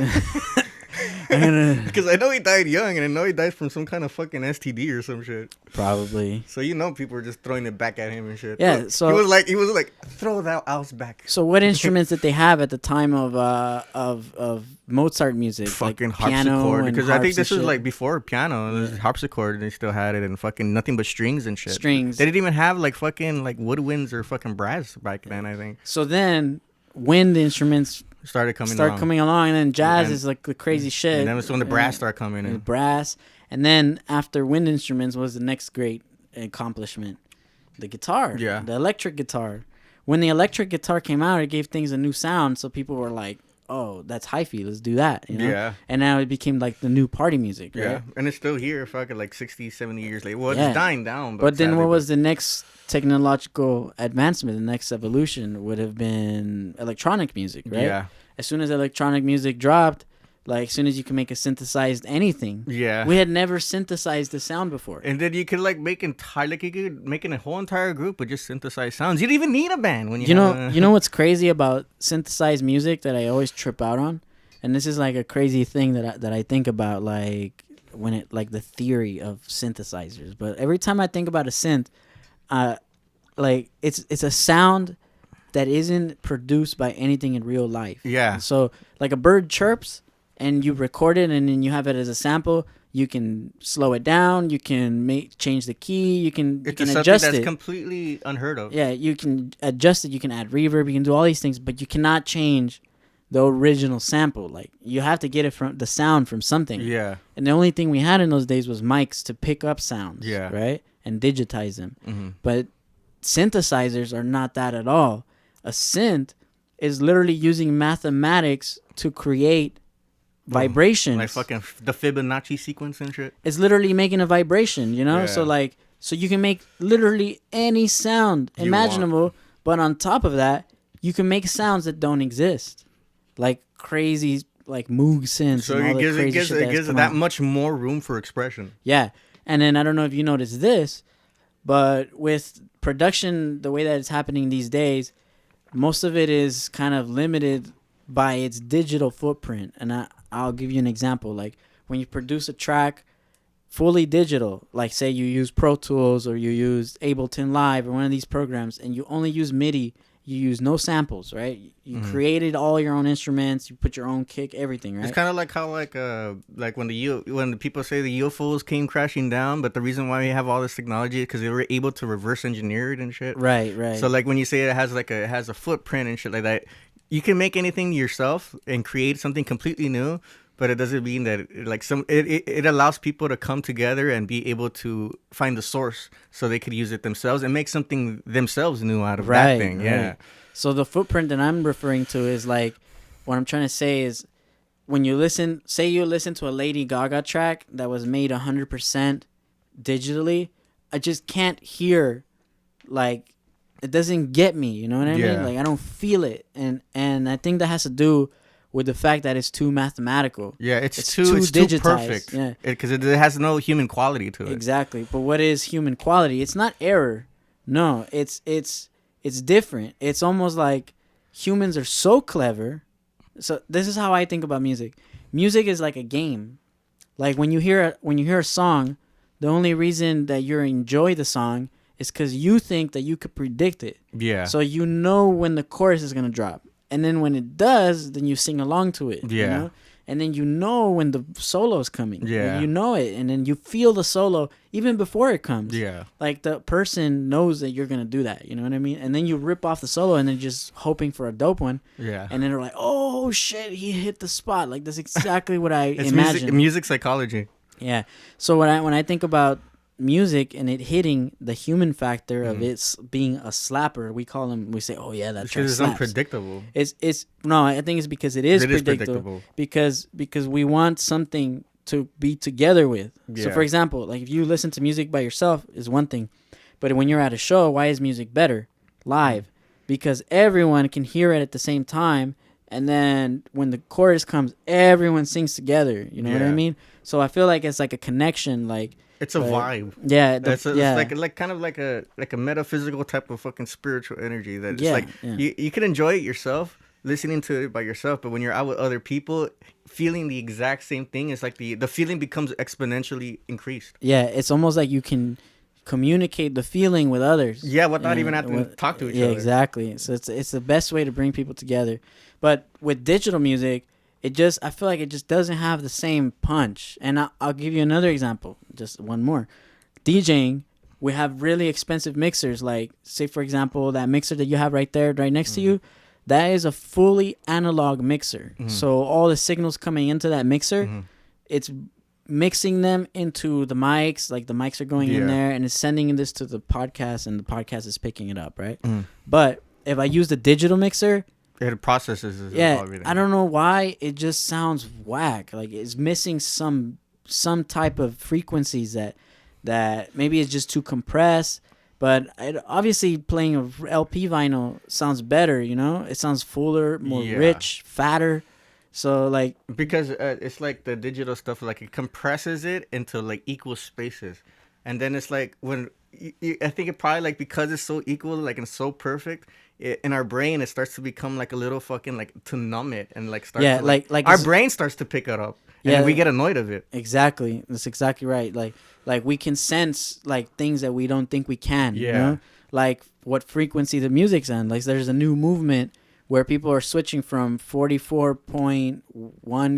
because I know he died young, and I know he died from some kind of fucking STD or some shit. Probably. So you know, people were just throwing it back at him and shit. Yeah. So he was like, throw that house back. So what instruments did they have at the time of Mozart music? Fucking like harpsichord. Because I think this was shit. like before piano. There's harpsichord, and they still had it, and fucking nothing but strings and shit. Strings. They didn't even have like fucking like woodwinds or fucking brass back then, I think. So then wind instruments started coming along, and then jazz is like the crazy shit. And then it's when the brass started coming in. The brass. And then after wind instruments was the next great accomplishment. The guitar. Yeah. The electric guitar. When the electric guitar came out, it gave things a new sound, so people were like, oh, that's hyphy, let's do that, you know? Yeah. And now it became like the new party music, right? Yeah. And it's still here fucking like 60, 70 years later. Well, it's dying down. But then what was the next technological advancement? The next evolution would have been electronic music, right? Yeah. As soon as electronic music dropped, like as soon as you can make a synthesized anything. Yeah. We had never synthesized the sound before. And then you could like you could make a whole entire group with just synthesized sounds. You didn't even need a band when you know what's crazy about synthesized music that I always trip out on? And this is like a crazy thing that I think about, like when it like the theory of synthesizers. But every time I think about a synth, like it's a sound that isn't produced by anything in real life. Yeah. So like a bird chirps and you record it and then you have it as a sample. You can slow it down. You can change the key. You can adjust it. That's completely unheard of. Yeah, you can adjust it. You can add reverb. You can do all these things, but you cannot change the original sample. Like you have to get it from the sound from something. Yeah. And the only thing we had in those days was mics to pick up sounds. Yeah. Right, and digitize them. Mm-hmm. But synthesizers are not that at all. A synth is literally using mathematics to create vibrations. Like fucking the Fibonacci sequence and shit. It's literally making a vibration, you know? Yeah. So you can make literally any sound imaginable, but on top of that, you can make sounds that don't exist, like crazy, like Moog synths. So and all it the crazy shit gives it that much more room for expression. Yeah, and then I don't know if you noticed this, but with production, the way that it's happening these days, most of it is kind of limited by its digital footprint. And I'll give you an example. Like when you produce a track fully digital, like say you use Pro Tools or you use Ableton Live or one of these programs, and you only use MIDI, you use no samples, right? You created all your own instruments, you put your own kick, everything, right? It's kind of like how like when the people say the UFOs came crashing down, but the reason why we have all this technology is because they were able to reverse engineer it and shit. Right. So like when you say it has a footprint and shit like that, you can make anything yourself and create something completely new. But it doesn't mean that it allows people to come together and be able to find the source so they could use it themselves and make something themselves new out of that thing. Right. Yeah. So the footprint that I'm referring to is like, what I'm trying to say is when you listen to a Lady Gaga track that was made 100% digitally, I just can't hear, like, it doesn't get me. You know what I mean? Like I don't feel it. And I think that has to do with the fact that it's too mathematical. Yeah, it's too perfect. Yeah, because it has no human quality to it. Exactly. But what is human quality? It's not error. No, it's different. It's almost like humans are so clever. So this is how I think about music. Music is like a game. Like when you hear a song, the only reason that you enjoy the song is because you think that you could predict it. Yeah. So you know when the chorus is gonna drop. And then when it does, then you sing along to it. Yeah. You know? And then you know when the solo is coming. Yeah. And you know it. And then you feel the solo even before it comes. Yeah. Like the person knows that you're going to do that. You know what I mean? And then you rip off the solo and then just hoping for a dope one. Yeah. And then they're like, oh, shit, he hit the spot. Like that's exactly what I imagined. Music psychology. Yeah. So when I think about music and it hitting the human factor of it being a slapper, we say, oh yeah, that track because it's slaps. Unpredictable. I think it's because it is predictable. Because we want something to be together with. Yeah. So for example, like if you listen to music by yourself is one thing, but when you're at a show, why is music better live? Because everyone can hear it at the same time, and then when the chorus comes, everyone sings together. You know what I mean? So I feel like it's like a connection, like. It's a vibe. Yeah, it's like kind of like a metaphysical type of fucking spiritual energy that it's you can enjoy it yourself, listening to it by yourself, but when you're out with other people, feeling the exact same thing, it's like the feeling becomes exponentially increased. Yeah, it's almost like you can communicate the feeling with others. Yeah, without even having to talk to each other. Yeah, exactly. So it's the best way to bring people together. But with digital music, I feel like it just doesn't have the same punch. And I'll give you another example, just one more. DJing, we have really expensive mixers. Like, say, for example, that mixer that you have right there, right next to you, that is a fully analog mixer. So all the signals coming into that mixer, it's mixing them into the mics. Like, the mics are going in there, and it's sending this to the podcast, and the podcast is picking it up, right? But if I use the digital mixer... It processes everything. I don't know why it just sounds whack. Like it's missing some type of frequencies that maybe it's just too compressed. But obviously playing a LP vinyl sounds better. You know, it sounds fuller, more rich, fatter. So like because it's like the digital stuff, like it compresses it into like equal spaces, and then it's like when I think it probably like because it's so equal, like and so perfect. In our brain, it starts to become like a little fucking like to numb it and like start. Yeah, to, like our brain starts to pick it up, and we get annoyed of it. Exactly, that's exactly right. Like we can sense like things that we don't think we can. Yeah, you know? Like what frequency the music's on. Like there's a new movement where people are switching from 44.1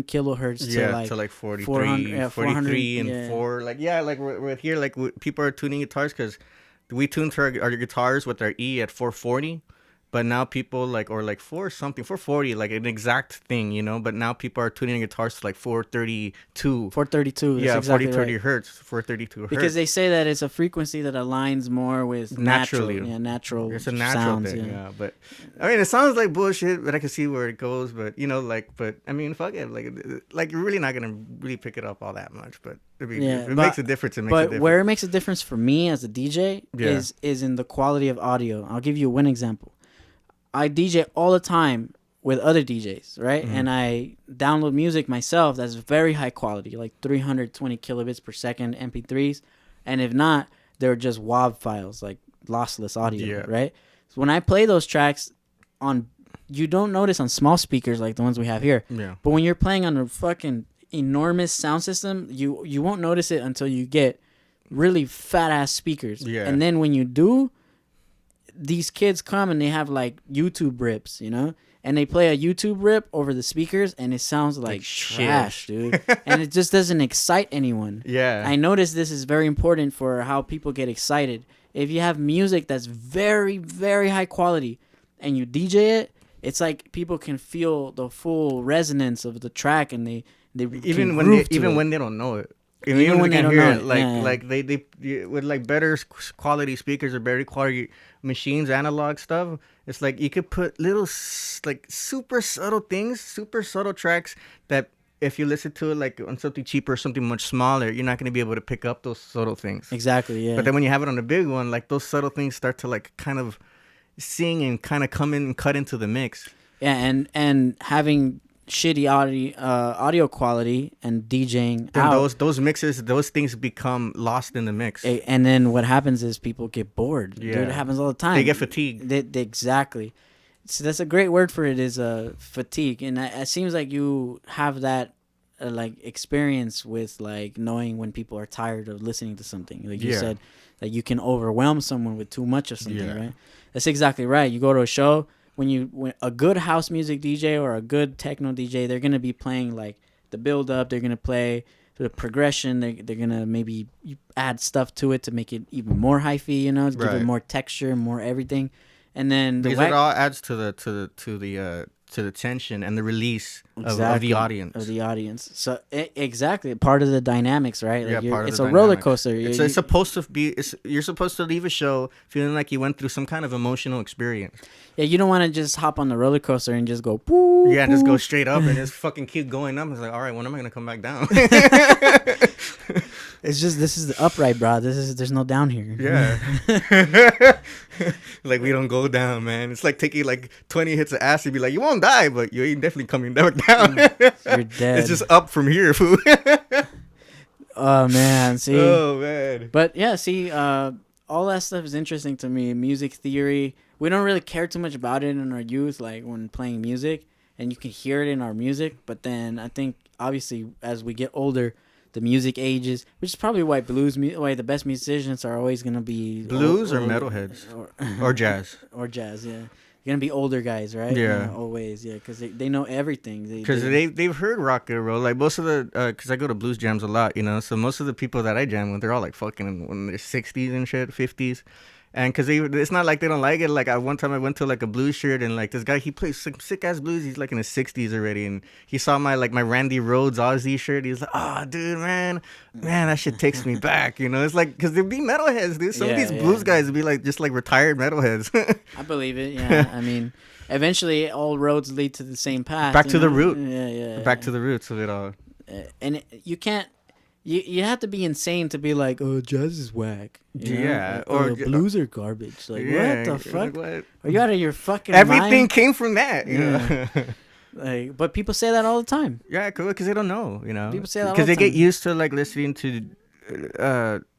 kilohertz to like 43, 43 and 4. Like like we're here. Like people are tuning guitars because we tune to our guitars with our E at 440. But now people like 440, like an exact thing, you know. But now people are tuning guitars to like 432. 432. Yeah, exactly 40 right. hertz, 432 hertz. Because they say that it's a frequency that aligns more with naturally. Natural. It's a natural sounds, thing. Yeah. But I mean, it sounds like bullshit, but I can see where it goes. But you know, but I mean, fuck it, like you're really not gonna really pick it up all that much. But I mean, it makes a difference. But where it makes a difference for me as a DJ is in the quality of audio. I'll give you one example. I DJ all the time with other DJs, right? Mm-hmm. And I download music myself that's very high quality, like 320 kilobits per second MP3s, and if not, they're just WAV files, like lossless audio, right? So when I play those tracks on, you don't notice on small speakers like the ones we have here, but when you're playing on a fucking enormous sound system, you won't notice it until you get really fat ass speakers, and then when you do, these kids come and they have like YouTube rips, you know, and they play a YouTube rip over the speakers, and it sounds like trash, dude. And it just doesn't excite anyone. Yeah. I notice this is very important for how people get excited. If you have music that's very, very high quality and you DJ it, it's like people can feel the full resonance of the track, and they even when they don't know it. Even when they don't know it, like they with like better quality speakers or better quality machines, analog stuff. It's like you could put little like super subtle things, super subtle tracks that if you listen to it like on something cheaper, something much smaller, you're not going to be able to pick up those subtle things. Exactly. Yeah. But then when you have it on a big one, like those subtle things start to like kind of sing and kind of come in and cut into the mix. Yeah, and having shitty audio quality and DJing then out, those mixes, those things become lost in the mix. And then what happens is people get bored. Yeah. Dude, it happens all the time. They get fatigued. Exactly. So that's a great word for it, is fatigue. And it seems like you have that like experience with like knowing when people are tired of listening to something. Like you said, that you can overwhelm someone with too much of something, right? That's exactly right. You go to a show, when a good house music DJ or a good techno DJ, they're gonna be playing like the build up. They're gonna play the progression. They're gonna maybe add stuff to it to make it even more hyphy, you know, to give it more texture, more everything. And then because it all adds to the tension and the release of the audience. Of the audience. So exactly part of the dynamics, right? Like part of it's the a roller dynamics. coaster. It's supposed to be. You're supposed to leave a show feeling like you went through some kind of emotional experience. Yeah, you don't want to just hop on the roller coaster and just go poo. Yeah, and just go straight up and just fucking keep going up. It's like, all right, when am I gonna come back down? It's just, this is the upright, bro. There's no down here. Yeah. Like, we don't go down, man. It's like taking like 20 hits of acid. You'd be like, you won't die, but you ain't definitely coming back down. You're dead. It's just up from here, fool. Oh man, see. Oh man. But yeah, see, all that stuff is interesting to me. Music theory. We don't really care too much about it in our youth, like when playing music, and you can hear it in our music. But then I think obviously as we get older, the music ages, which is probably why why the best musicians are always gonna be blues or metalheads or jazz. Or jazz, yeah. You're gonna be older guys, right? Yeah. Always, yeah, because they know everything. Because they've heard rock and roll. Like most of the, because I go to blues jams a lot, you know. So most of the people that I jam with, they're all like fucking in their 60s and shit, 50s. And because it's not like they don't like it. Like one time I went to like a blues shirt, and like this guy, he plays sick ass blues. He's like in his 60s already, and he saw my Randy Rhoads Ozzy shirt. He's like, oh dude, man, that shit takes me back. You know, it's like, because they'd be metalheads, dude. Some of these blues guys would be like just like retired metalheads. I believe it. Yeah, I mean, eventually all roads lead to the same path. Back to the root. Yeah. Back to the roots of it all. And you can't. You have to be insane to be like, oh, jazz is whack. Yeah. Or blues are garbage. Like, what the fuck? Like, what? Are you out of your fucking Everything mind? came from that. You know? Like, but people say that all the time. Yeah, because they don't know, you know. People say that all because the they get time. used to like listening to,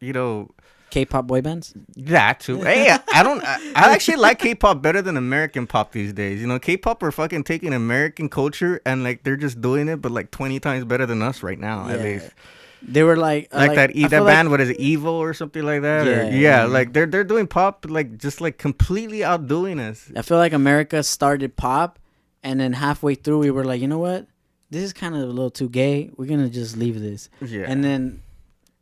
you know, K-pop boy bands. that too. Hey, I actually like K-pop better than American pop these days. You know, K-pop are fucking taking American culture and like they're just doing it, but like 20 times better than us right now, at least. They were like that band, what is it, Evil or something like that? Yeah. Like they're doing pop like just like completely outdoing us. I feel like America started pop, and then halfway through we were like, you know what? This is kind of a little too gay. We're gonna just leave this. Yeah. And then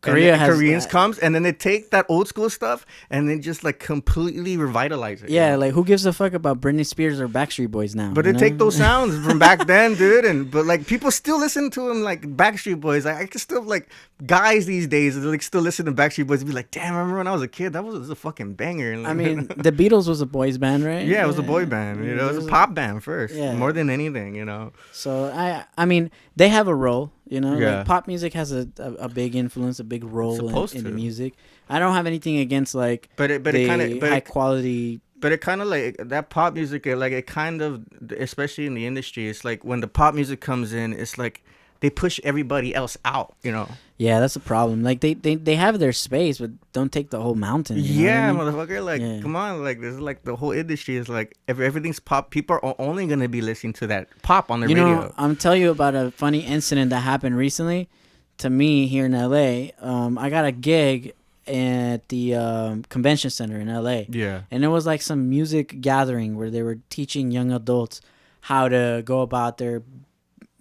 Koreans comes, and then they take that old school stuff and then just like completely revitalize it. Yeah, you know? like who gives a fuck about Britney Spears or Backstreet Boys now? But they take those sounds from back then, dude, but like people still listen to them, like Backstreet Boys. I can still like guys these days like still listen to Backstreet Boys and be like, damn, I remember when I was a kid, that was a fucking banger. And, like, I mean, the Beatles was a boys band, right? Yeah, it was a boy band. You know, it was a pop band first, more than anything. You know. So I mean, they have a role. You know, Yeah. like pop music has a big influence, a big role in the music. I don't have anything against like but it the kind of high quality But it kind of like that pop music, it kind of, especially in the industry, it's like when the pop music comes in, it's like they push everybody else out, you know? Yeah, that's a problem. Like they have their space, but don't take the whole mountain. You know what I mean? Motherfucker. Like, come on. Like, this is like the whole industry is like, everything's pop. People are only going to be listening to that pop on the radio. You know, I'm telling you about a funny incident that happened recently to me here in LA. I got a gig at the convention center in LA. Yeah. And it was like some music gathering where they were teaching young adults how to go about their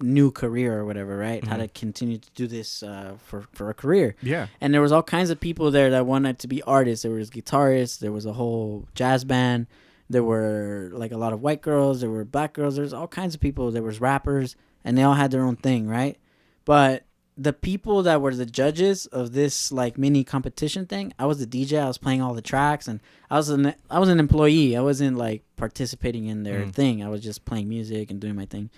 new career or whatever, right? How to continue to do this for a career. Yeah. And there was all kinds of people there that wanted to be artists. There was guitarists, there was a whole jazz band, there were like a lot of white girls, there were black girls, there's all kinds of people, there was rappers, and they all had their own thing, right? But the people that were the judges of this like mini competition thing, I was the DJ, I was playing all the tracks, and I was an employee. I wasn't like participating in their thing. I was just playing music and doing my thing.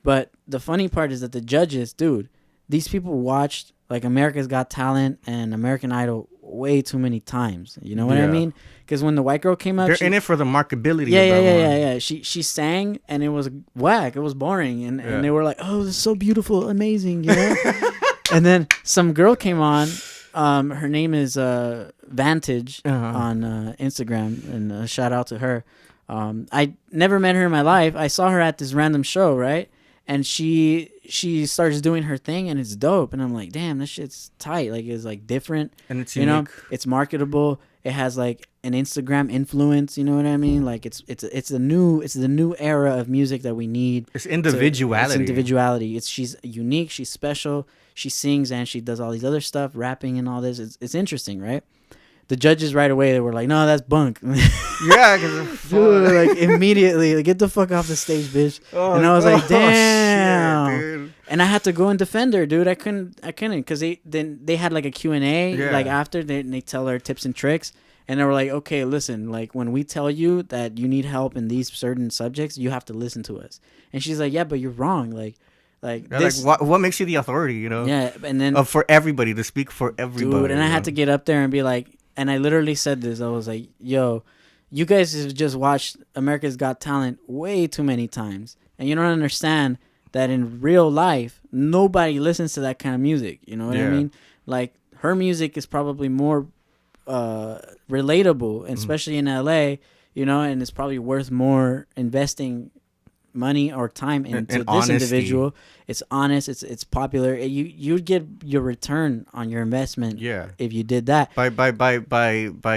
But the funny part is that the judges, dude, these people watched like America's Got Talent and American Idol way too many times. You know what I mean? Because when the white girl came out, they're in it for the marketability. Yeah. She sang and it was whack. It was boring, and they were like, "Oh, this is so beautiful, amazing," you know. And then some girl came on. Her name is Vantage on Instagram, and shout out to her. I never met her in my life. I saw her at this random show, right? And she starts doing her thing, and it's dope. And I'm like, damn, this shit's tight. Like, it's like different, and it's unique. You know, it's marketable. It has like an Instagram influence. You know what I mean? Like, it's the new era of music that we need. It's individuality. She's unique. She's special. She sings and she does all these other stuff, rapping and all this. It's interesting, right? The judges right away, they were like, "No, that's bunk." Yeah, dude, like immediately, like, get the fuck off the stage, bitch. And I was like, "Damn!" Shit, dude. And I had to go and defend her, dude. I couldn't, because they had like a Q&A, like after they tell her tips and tricks, and they were like, "Okay, listen, like when we tell you that you need help in these certain subjects, you have to listen to us." And she's like, "Yeah, but you're wrong, like this, like what makes you the authority, you know?" Yeah, and then for everybody to speak for everybody, dude. And I had to get up there and be like. And I literally said this. I was like, yo, you guys have just watched America's Got Talent way too many times. And you don't understand that in real life, nobody listens to that kind of music. You know what I mean? Like, her music is probably more relatable, especially in LA, you know, and it's probably worth more investing money or time into this honesty. Individual. It's honest, it's popular. You'd get your return on your investment if you did that. By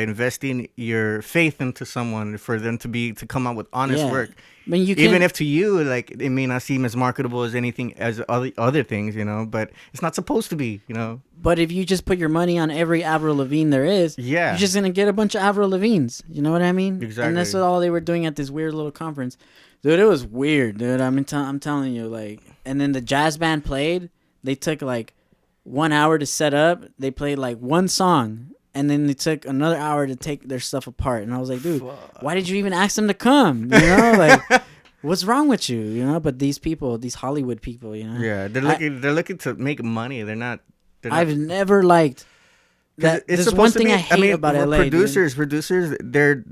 investing your faith into someone for them to come out with honest work. I mean, even if to you, like, it may not seem as marketable as anything as other things, you know, but it's not supposed to be, you know. But if you just put your money on every Avril Lavigne there is, you're just gonna get a bunch of Avril Lavignes. You know what I mean? Exactly. And that's what all they were doing at this weird little conference. Dude, it was weird, dude. I'm telling you, like, and then the jazz band played. They took like 1 hour to set up. They played like one song, and then they took another hour to take their stuff apart. And I was like, dude, why did you even ask them to come? You know, like, what's wrong with you? You know, but these people, these Hollywood people, you know, they're looking to make money. They're not. I've never liked. There's one thing I hate about LA. Producers, they're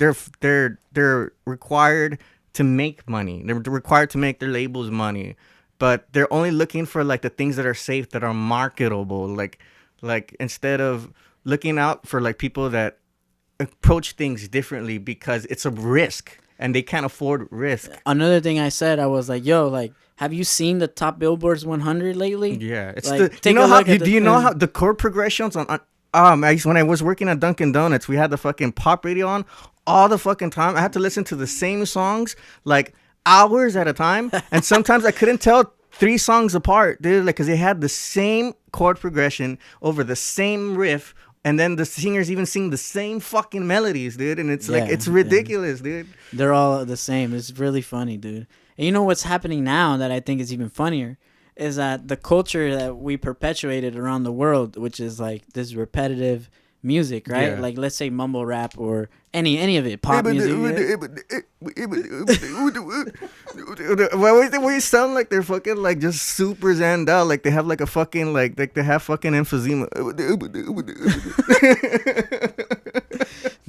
required to make money. They're required to make their labels money, but they're only looking for like the things that are safe, that are marketable. Like instead of looking out for like people that approach things differently because it's a risk and they can't afford risk. Another thing I said, I was like, yo, like, have you seen the top Billboards 100 lately? Yeah, it's like, do you know how the chord progressions on when I was working at Dunkin' Donuts, we had the fucking pop radio on all the fucking time. I had to listen to the same songs like hours at a time, and sometimes I couldn't tell 3 songs apart, dude, like, because they had the same chord progression over the same riff, and then the singers even sing the same fucking melodies, dude, and it's like, it's ridiculous, dude. They're all the same. It's really funny, dude. And you know what's happening now that I think is even funnier is that the culture that we perpetuated around the world, which is like this repetitive music, right? Yeah. Like, let's say mumble rap or any of it, pop music. Why sound like they're fucking like just super zanned out, like they have like a fucking like they have fucking emphysema.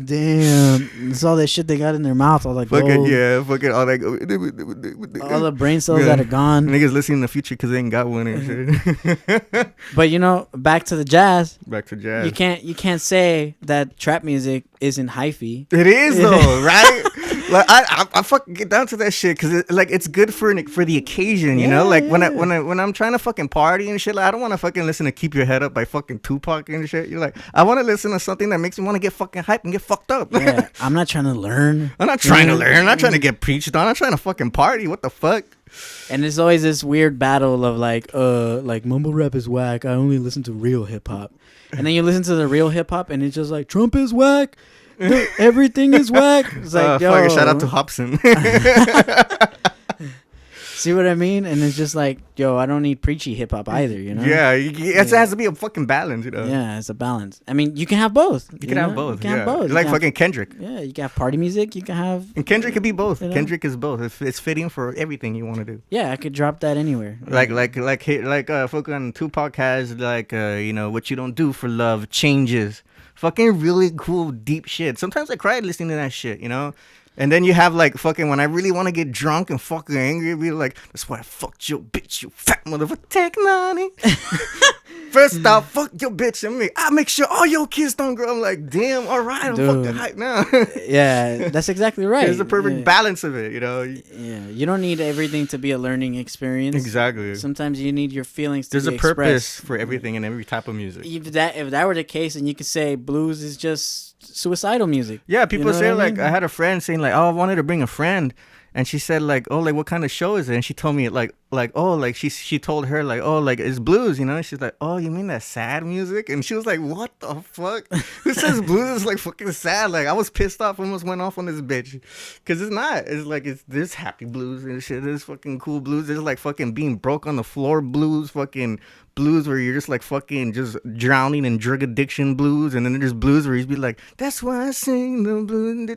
Damn, it's all that shit they got in their mouth, all that gold. Fucking all that. All the brain cells that are gone. Niggas listening in the future because they ain't got one and shit. But you know, back to the jazz. Back to jazz. You can't say that trap music isn't hyphy. It is though, right? Like I fucking get down to that shit because it's good for the occasion, you know. Like when I'm trying to fucking party and shit, like I don't want to fucking listen to "Keep Your Head Up" by fucking Tupac and shit. You're like, I want to listen to something that makes me want to get fucking hype and get fucked up. Yeah, I'm not trying to learn. I'm not trying to learn. I'm not trying to get preached on. I'm trying to fucking party. What the fuck? And there's always this weird battle of like mumble rap is whack. I only listen to real hip hop. And then you listen to the real hip hop, and it's just like Trump is whack. Everything is whack. It's like, yo, fucking shout out to Hobson. See what I mean? And it's just like, yo, I don't need preachy hip hop either, you know? Yeah, it has to be a fucking balance, you know? Yeah, it's a balance. I mean, you can have both. You can have both. You can have both. Like fucking Kendrick. Yeah, you can have party music. You can have. And Kendrick could be both. You know? Kendrick is both. It's fitting for everything you want to do. Yeah, I could drop that anywhere. Like fucking Tupac has what you don't do for love changes. Fucking really cool deep shit. Sometimes I cry listening to that shit, you know. And then you have like fucking when I really want to get drunk and fucking angry, be like, that's why I fucked your bitch, you fat motherfucker. Take money. First off, fuck your bitch and me. I make sure all your kids don't grow. I'm like, damn, all right, I'm fucking hype now. Yeah, that's exactly right. There's the perfect balance of it, you know. Yeah, you don't need everything to be a learning experience. Exactly. Sometimes you need your feelings to There's be a purpose expressed. for everything and every type of music. If that were the case, then you could say blues is just suicidal music. Yeah, people say what I mean? I had a friend saying like, oh, I wanted to bring a friend, and she said like, oh, like what kind of show is it? And she told me she told her like, oh, like it's blues, you know. And she's like, oh, you mean that sad music? And she was like, what the fuck? Who says blues is like fucking sad? Like I was pissed off, almost went off on this bitch, because it's not. It's like there's happy blues and shit. There's fucking cool blues. There's like fucking being broke on the floor blues, fucking blues where you're just like fucking just drowning in drug addiction blues, and then there's blues where you be like, that's why I sing the blues.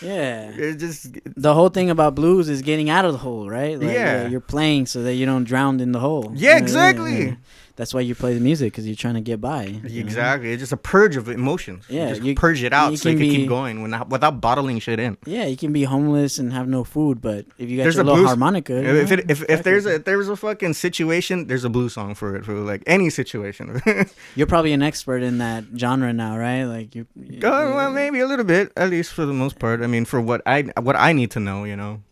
Yeah, it's just the whole thing about blues is getting out of the hole, right? Like, yeah, you're playing so that you don't drown in the hole. Yeah, exactly. Yeah. That's why you play the music, because you're trying to get by. Exactly. Know? It's just a purge of emotions. Yeah, you purge it out so you can keep going without bottling shit in. Yeah, you can be homeless and have no food, but if you got your little harmonica, if there's a fucking situation, there's a blues song for it, for like any situation. You're probably an expert in that genre now, right? Like well, maybe a little bit, at least for the most part. I mean, for what I need to know, you know.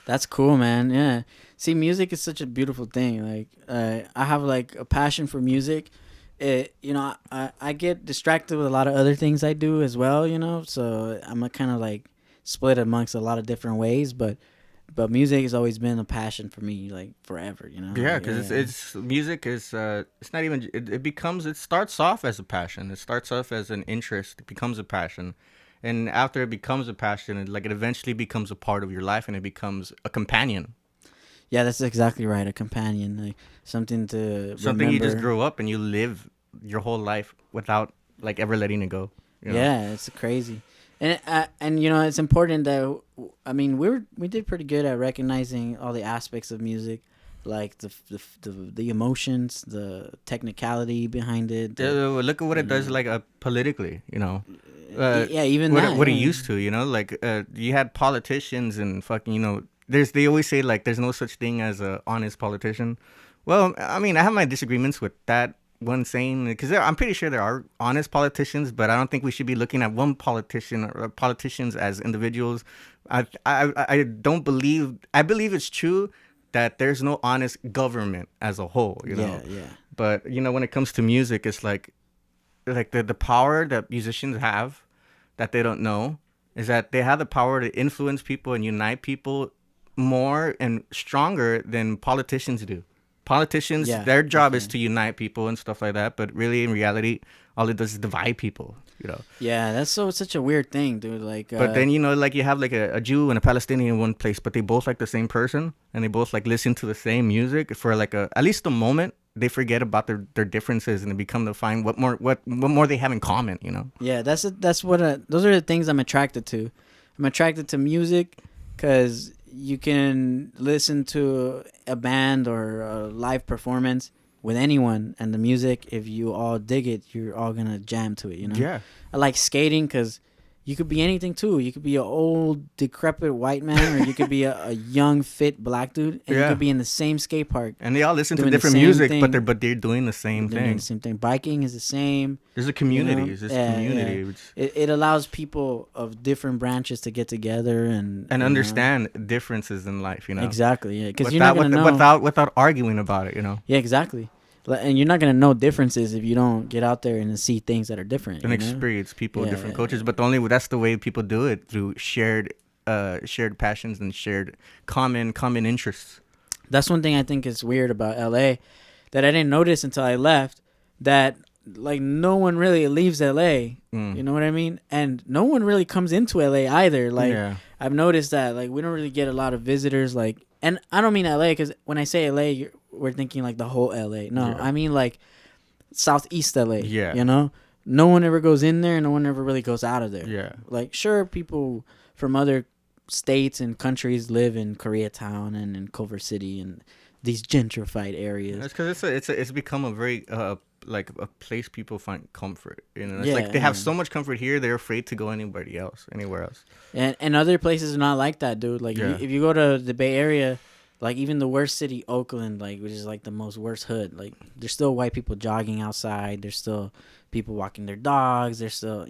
That's cool, man. Yeah. See, music is such a beautiful thing. Like, I have like a passion for music. I get distracted with a lot of other things I do as well, you know. So I'm kind of like split amongst a lot of different ways, but music has always been a passion for me, like forever, you know. Yeah, because it's music is it's not even it starts off as a passion. It starts off as an interest. It becomes a passion. And after it becomes a passion, it eventually becomes a part of your life, and it becomes a companion. Yeah, that's exactly right. A companion, like something remember. You just grow up and you live your whole life without like ever letting it go. You know? Yeah, it's crazy, and you know it's important that we did pretty good at recognizing all the aspects of music, like the emotions, the technicality behind it. Look at what it does, like politically, you know. Yeah, even what it used to, you know, like you had politicians and fucking, you know. They always say like there's no such thing as a honest politician. Well, I mean, I have my disagreements with that one saying, because I'm pretty sure there are honest politicians, but I don't think we should be looking at one politician or politicians as individuals. I don't believe. I believe it's true that there's no honest government as a whole. You know. Yeah. But you know, when it comes to music, it's like the power that musicians have that they don't know is that they have the power to influence people and unite people more and stronger than politicians do. Politicians, their job is to unite people and stuff like that, but really in reality, all it does is divide people, you know. Yeah, that's such a weird thing, dude. Like, but then, you know, like you have like a Jew and a Palestinian in one place, but they both like the same person, and they both like listen to the same music for like at least a moment. They forget about their differences, and they become to find what more they have in common, you know. Yeah, those are the things I'm attracted to. I'm attracted to music because you can listen to a band or a live performance with anyone, and the music, if you all dig it, you're all gonna jam to it. You know. Yeah. I like skating because you could be anything too. You could be an old, decrepit white man, or you could be a young, fit black dude, and you could be in the same skate park. And they all listen to doing the different same music, thing. but they're doing the same They're doing thing. the same thing. Biking is the same. There's a community. You know? There's this community. Yeah. It allows people of different branches to get together and understand differences in life. You know. Exactly. Yeah, because you're not gonna know without arguing about it. You know. Yeah, exactly. And you're not gonna know differences if you don't get out there and see things that are different And experience people with different cultures. But that's the way people do it, through shared passions and shared common interests. That's one thing I think is weird about LA that I didn't notice until I left. That like no one really leaves LA. You know what I mean? And no one really comes into LA either. Like I've noticed that like we don't really get a lot of visitors. Like, and I don't mean LA because when I say LA, we're thinking like the whole LA. No, I mean like Southeast LA. Yeah. You know, no one ever goes in there. No one ever really goes out of there. Yeah. Like sure, people from other states and countries live in Koreatown and in Culver City and these gentrified areas. That's because it's become a very like a place people find comfort. You know, it's like they have so much comfort here, they're afraid to go anywhere else. And other places are not like that, dude. Like if you go to the Bay Area, like even the worst city, Oakland, like which is like the most worst hood, like there's still white people jogging outside. There's still people walking their dogs. There's still,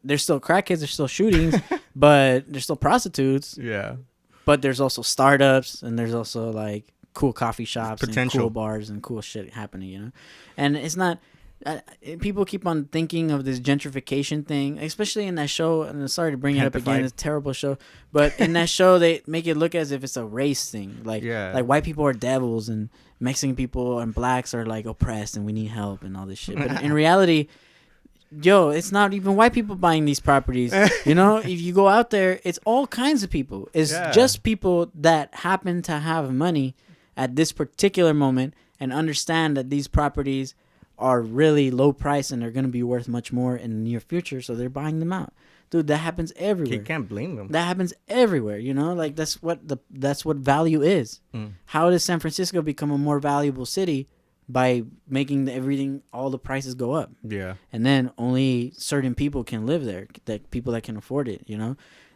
there's still crackheads. There's still shootings, but there's still prostitutes. Yeah. But there's also startups, and there's also like cool coffee shops and cool bars and cool shit happening, And it's not people keep on thinking of this gentrification thing, especially in that show, and I'm sorry to bring it up again, it's a terrible show, but in that show they make it look as if it's a race thing, like white people are devils and Mexican people and blacks are like oppressed and we need help and all this shit. But in reality, it's not even white people buying these properties. If you go out there, it's all kinds of people. It's just people that happen to have money at this particular moment and understand that these properties are really low price and they're going to be worth much more in the near future, so they're buying them out. Dude, that happens everywhere. You can't blame them. That happens everywhere, like that's what value is. How does San Francisco become a more valuable city? By making all the prices go up. Yeah. And then only certain people can live there, that people that can afford it,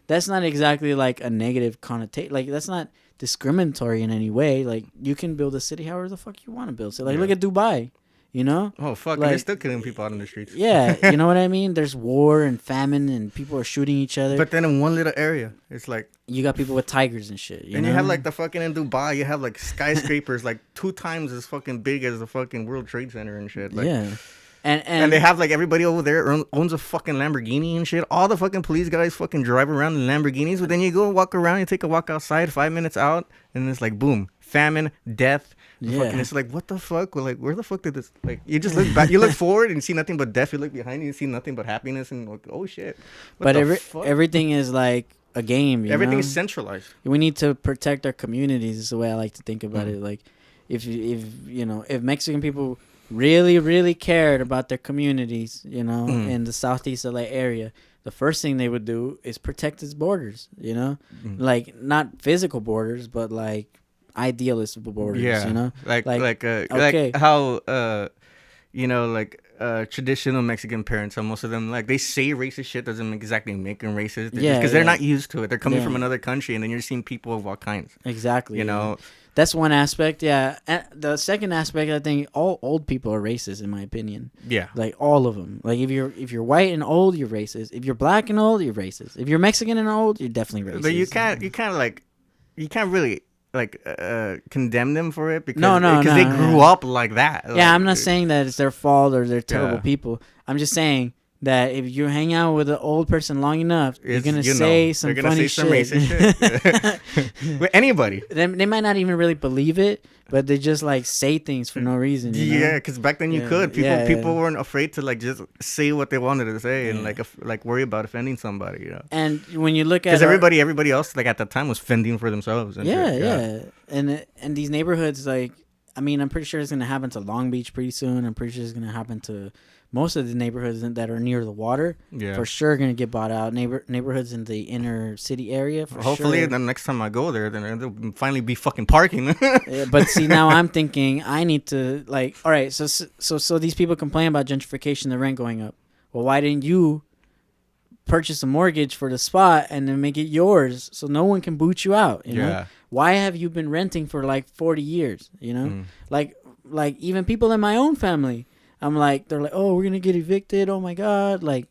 That's not exactly like a negative connotation. Like that's not discriminatory in any way. Like you can build a city however the fuck you want to build. So like look at Dubai, Oh fuck, like, they're still killing people out in the streets. Yeah, you know what I mean? There's war and famine and people are shooting each other. But then in one little area, it's like you got people with tigers and shit. You have like the fucking in Dubai, you have like skyscrapers like 2 times as fucking big as the fucking World Trade Center and shit. Like, yeah. And they have like everybody over there owns a fucking Lamborghini and shit. All the fucking police guys fucking drive around in Lamborghinis. But then you go walk around, you take a walk outside, 5 minutes out, and it's like boom, famine, death. Yeah. Fucking, it's like what the fuck? Well, like where the fuck did this? Like you just look back, you look forward and you see nothing but death. You look behind you, you see nothing but happiness and like oh shit. But everything is like a game. Everything is centralized. We need to protect our communities. Is the way I like to think about it. Like if Mexican people really, really cared about their communities, in the Southeast LA area, the first thing they would do is protect its borders, like not physical borders, but like idealist borders, like how traditional Mexican parents, how most of them like they say racist shit doesn't exactly make them racist, because they're not used to it. They're coming from another country, and then you're seeing people of all kinds. Exactly. That's one aspect, yeah. And the second aspect, I think all old people are racist, in my opinion. Yeah. Like all of them. Like if you're white and old, you're racist. If you're black and old, you're racist. If you're Mexican and old, you're definitely racist. But you can't really condemn them for it because they grew up like that. Yeah, I'm not saying that it's their fault or they're terrible people. I'm just saying that if you hang out with an old person long enough, you're gonna say some funny shit. Racist shit. With anybody, they might not even really believe it, but they just like say things for no reason. Yeah, because back then you could. People weren't afraid to like just say what they wanted to say and like worry about offending somebody. And when you look at because everybody else like at the time was fending for themselves. And and these neighborhoods, like I mean, I'm pretty sure it's gonna happen to Long Beach pretty soon. I'm pretty sure it's gonna happen to most of the neighborhoods that are near the water, for sure gonna get bought out. Neighborhoods in the inner city area, for hopefully sure. the next time I go there, then there'll finally be fucking parking. But see, now I'm thinking I need to like. All right, so these people complain about gentrification, the rent going up. Well, why didn't you purchase a mortgage for the spot and then make it yours so no one can boot you out? You know, why have you been renting for like 40 years? You know, like even people in my own family. I'm like, they're like, oh, we're going to get evicted. Oh, my God. Like,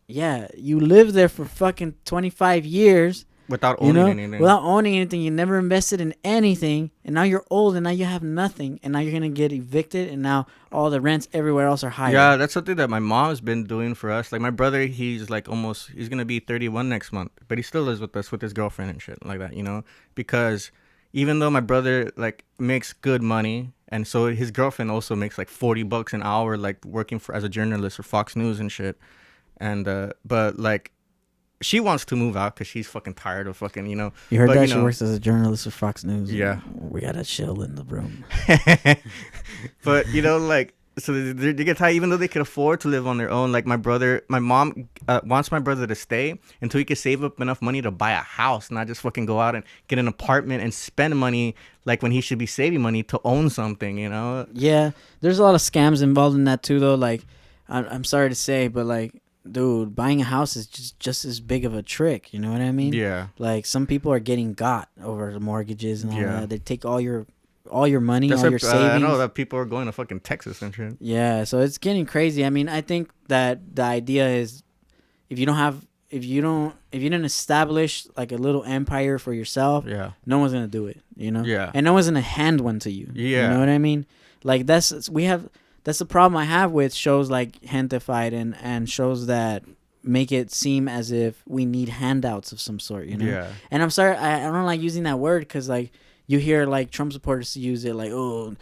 yeah, you lived there for fucking 25 years. Without owning anything. Without owning anything. You never invested in anything. And now you're old and now you have nothing. And now you're going to get evicted. And now all the rents everywhere else are higher. Yeah, that's something that my mom's been doing for us. Like, my brother, he's like he's going to be 31 next month. But he still lives with us with his girlfriend and shit like that, you know? Because even though my brother, like, makes good money... And so his girlfriend also makes like $40 an hour, like working as a journalist for Fox News and shit. And but like, she wants to move out because she's fucking tired of fucking, you know. You heard that she works as a journalist for Fox News. Yeah, we gotta chill in the room. But you know, like, so they get tired, even though they could afford to live on their own. Like my mom wants my brother to stay until he can save up enough money to buy a house, not just fucking go out and get an apartment and spend money like when he should be saving money to own something, you know? Yeah, there's a lot of scams involved in that too, though. Like, I'm sorry to say, but like, dude, buying a house is just as big of a trick. You know what I mean? Yeah. Like, some people are getting got over the mortgages and all that. They take all your money, all your savings. I know that people are going to fucking Texas and shit. Yeah, so it's getting crazy. I mean, I think that the idea is if you didn't establish like a little empire for yourself, no one's gonna do it, you know? Yeah. And no one's gonna hand one to you. Yeah. You know what I mean? Like that's the problem I have with shows like Gentefied and shows that make it seem as if we need handouts of some sort, you know? Yeah. And I'm sorry, I don't like using that word because like you hear like Trump supporters use it like, oh,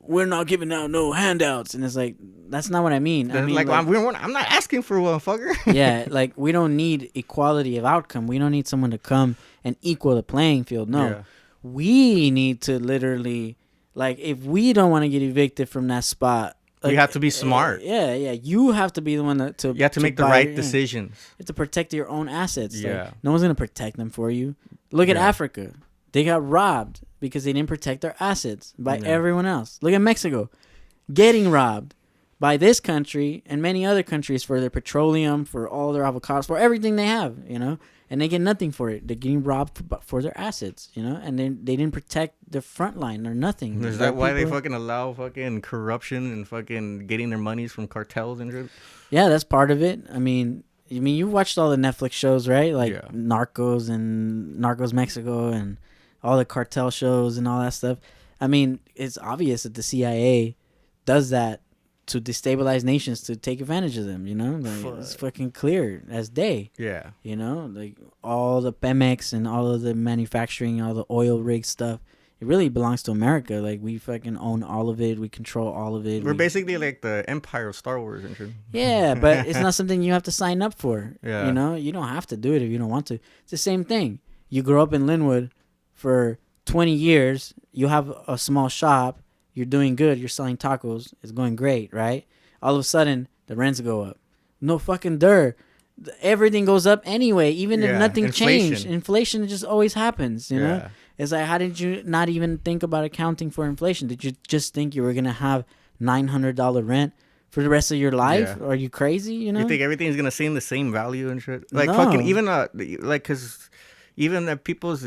we're not giving out no handouts, and it's like that's not what I mean. I mean, like I'm not asking for one, fucker. Yeah, like we don't need equality of outcome. We don't need someone to come and equal the playing field. No, we need to literally, like, if we don't want to get evicted from that spot, like, you have to be smart. Yeah. You have to be the one to you have to make the right decisions. You have to protect your own assets. Yeah, like, no one's gonna protect them for you. Look at Africa. They got robbed because they didn't protect their assets by everyone else. Look at Mexico getting robbed by this country and many other countries for their petroleum, for all their avocados, for everything they have, you know, and they get nothing for it. They're getting robbed for their assets, you know, and then they didn't protect the front line or nothing. Is that why they fucking allow fucking corruption and fucking getting their monies from cartels and shit? Yeah, that's part of it. I mean, you watched all the Netflix shows, right? Like Narcos and Narcos Mexico and all the cartel shows and all that stuff. I mean, it's obvious that the CIA does that to destabilize nations, to take advantage of them, you know? Like, it's fucking clear as day. Yeah. You know? Like, all the Pemex and all of the manufacturing, all the oil rig stuff, it really belongs to America. Like, we fucking own all of it. We control all of it. We're basically like the empire of Star Wars and shit. Yeah, but it's not something you have to sign up for. Yeah. You know? You don't have to do it if you don't want to. It's the same thing. You grow up in Lynwood for 20 years, you have a small shop, you're doing good, you're selling tacos, it's going great, right? All of a sudden, the rents go up. No fucking dirt. Everything goes up anyway, even if nothing changed. Inflation just always happens, you know? It's like, how did you not even think about accounting for inflation? Did you just think you were going to have $900 rent for the rest of your life? Are you crazy, you know? You think everything's going to stay in the same value and shit? Like, fucking, even, like, because... Even that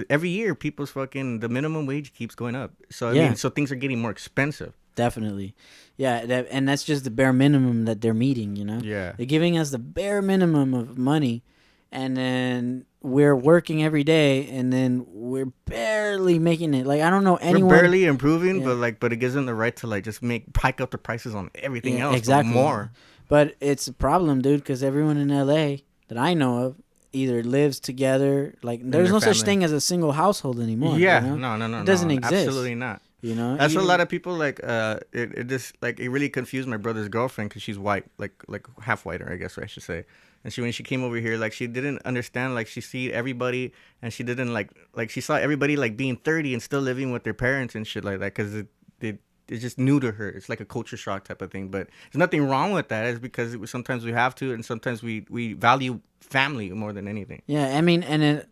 every year, the minimum wage keeps going up. So, I mean, so things are getting more expensive. Definitely. Yeah. And that's just the bare minimum that they're meeting, you know? Yeah. They're giving us the bare minimum of money. And then we're working every day. And then we're barely making it. Like, I don't know anyone. We're barely improving, but it gives them the right to, like, just hike up the prices on everything else. Exactly. More. But it's a problem, dude, because everyone in LA that I know of either lives together, like there's no such thing as a single household anymore. Yeah, you know? no, it doesn't exist. Absolutely not. You know, that's what a lot of people like. It just like it really confused my brother's girlfriend because she's white, like half white, or I guess I should say. And when she came over here, like she didn't understand, like she see everybody, and she didn't like she saw everybody like being 30 and still living with their parents and shit like that because just new to her. It's like a culture shock type of thing. But there's nothing wrong with that. It's because sometimes we have to, and sometimes we value family more than anything. Yeah, I mean, and it,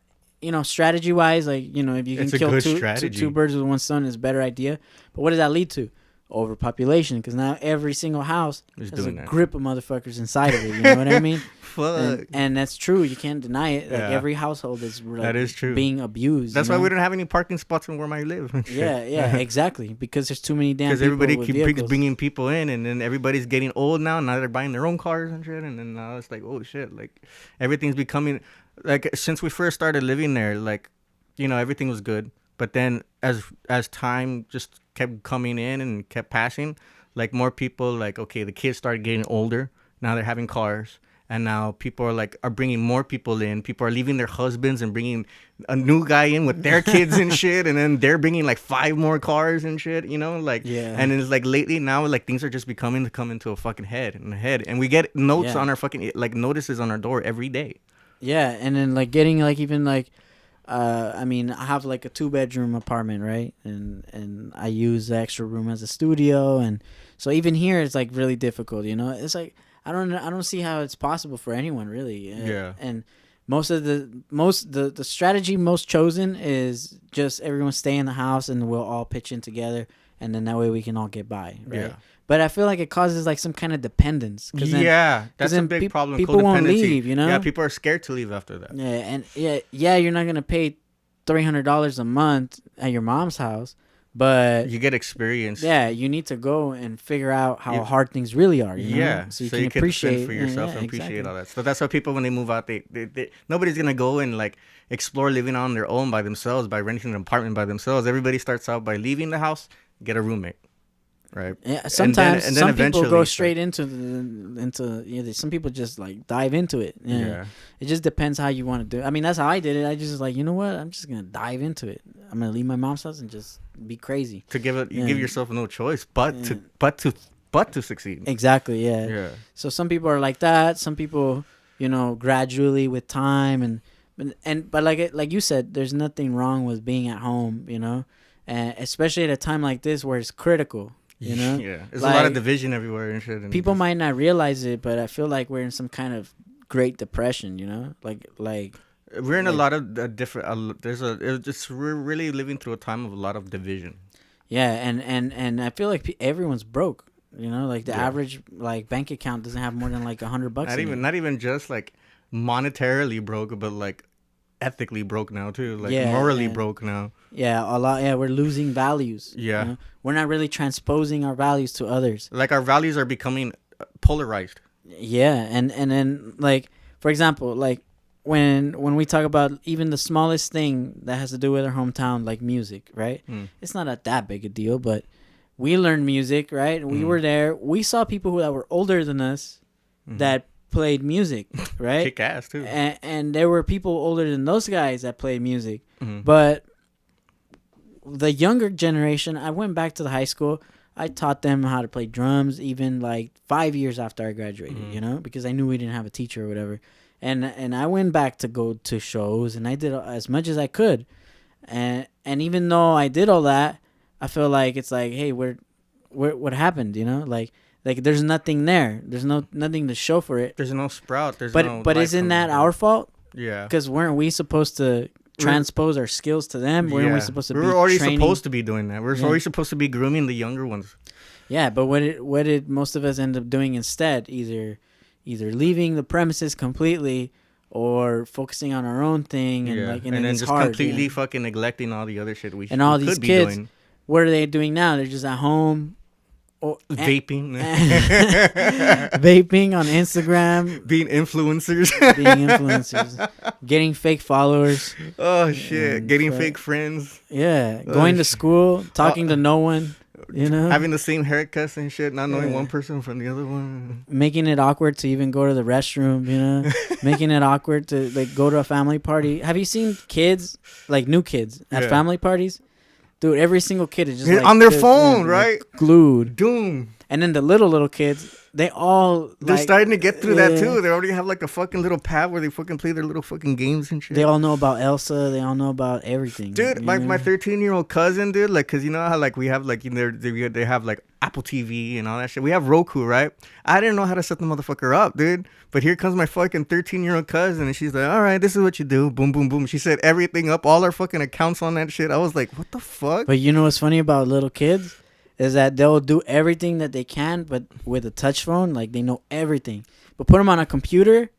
strategy wise, like, if you can kill two birds with one stone, is a better idea. But what does that lead to? Overpopulation, because now every single house has a grip of motherfuckers inside of it. You know what I mean? Fuck. And that's true. You can't deny it. Like, every household is that is true. Being abused. That's why we don't have any parking spots where I live. yeah, exactly. Because there's too many damn people. Because everybody keeps bringing people in, and then everybody's getting old now. Now they're buying their own cars and shit, and then now it's like, oh shit, like everything's becoming like, since we first started living there, like, everything was good. But then as time just kept coming in and kept passing, like, more people, like, okay, the kids started getting older. Now they're having cars. And now people are bringing more people in. People are leaving their husbands and bringing a new guy in with their kids and shit. And then they're bringing like 5 more cars and shit, like, yeah. And it's like lately now, like, things are just come into a fucking head. And we get notes on our fucking, like, notices on our door every day. Yeah. And then, like, getting, like, even like, I mean, I have like a 2-bedroom apartment, right? And I use the extra room as a studio. And so even here, it's like really difficult, It's like, I don't see how it's possible for anyone, really. Yeah. And the strategy most chosen is just everyone stay in the house and we'll all pitch in together, and then that way we can all get by, right? Yeah. But I feel like it causes like some kind of dependence. That's a big problem. People won't leave, Yeah, people are scared to leave after that. Yeah, and you're not gonna pay $300 a month at your mom's house. But you get experience. Yeah, you need to go and figure out how hard things really are. So you can appreciate for yourself and appreciate all that. So that's why people, when they move out, they nobody's gonna go and like explore living on their own by themselves, by renting an apartment by themselves. Everybody starts out by leaving the house, get a roommate, right? Yeah. Sometimes and then some people go straight into some people just like dive into it. Yeah. It just depends how you want to do it. I mean, that's how I did it. I just was like, you know what? I'm just gonna dive into it. I'm gonna leave my mom's house and just be crazy. To give yourself no choice but to succeed. Exactly. Yeah. So some people are like that. Some people, gradually with time but like you said, there's nothing wrong with being at home, and especially at a time like this where it's critical. Yeah, there's like, a lot of division everywhere and shit. And people might not realize it, but I feel like we're in some kind of Great Depression. Like we're in a lot of different. We're really living through a time of a lot of division. Yeah, and I feel like everyone's broke. Like the average like bank account doesn't have more than like $100. Not even just like monetarily broke, but like ethically broke now too. Like morally broke now. Yeah, a lot. Yeah, we're losing values. Yeah, we're not really transposing our values to others. Like our values are becoming polarized. Yeah, and then like, for example, like when we talk about even the smallest thing that has to do with our hometown, like music, right? It's not that big a deal, but we learned music, right? We were there. We saw people that were older than us that played music, right? Kick ass too. And there were people older than those guys that played music, but the younger generation, I went back to the high school. I taught them how to play drums even like 5 years after I graduated, because I knew we didn't have a teacher or whatever. And I went back to go to shows, and I did as much as I could. And even though I did all that, I feel like it's like, hey, what happened, Like there's nothing there. There's nothing to show for it. There's no sprout. But isn't that our fault? Yeah. Because weren't we supposed to transpose our skills to them? Weren't we supposed to be We're already supposed to be doing that. We're already supposed to be grooming the younger ones. Yeah, but what did most of us end up doing instead? Either leaving the premises completely or focusing on our own thing and then just completely fucking neglecting all the other shit we and all these could kids, be doing. What are they doing now? They're just at home. Vaping. Vaping on Instagram. Being influencers. Getting fake followers. Oh, shit. Getting fake friends. Yeah. Going to school. Talking to no one. Having the same haircuts and shit. Not knowing one person from the other one. Making it awkward to even go to the restroom, Making it awkward to like go to a family party. Have you seen kids, like new kids, at family parties? Dude, every single kid is just like on their phone, right? Glued. Doom. And then the little kids, they're starting to get through that too. They already have like a fucking little pad where they fucking play their little fucking games and shit. They all know about Elsa. They all know about everything. Dude, my 13-year-old cousin, dude, like, cause you know how like we have like they have like Apple TV and all that shit. We have Roku, right? I didn't know how to set the motherfucker up, dude. But here comes my fucking 13-year-old cousin, and she's like, all right, this is what you do. Boom, boom, boom. She set everything up, all our fucking accounts on that shit. I was like, what the fuck? But you know what's funny about little kids? Is that they'll do everything that they can, but with a touch phone, like they know everything. But put them on a computer,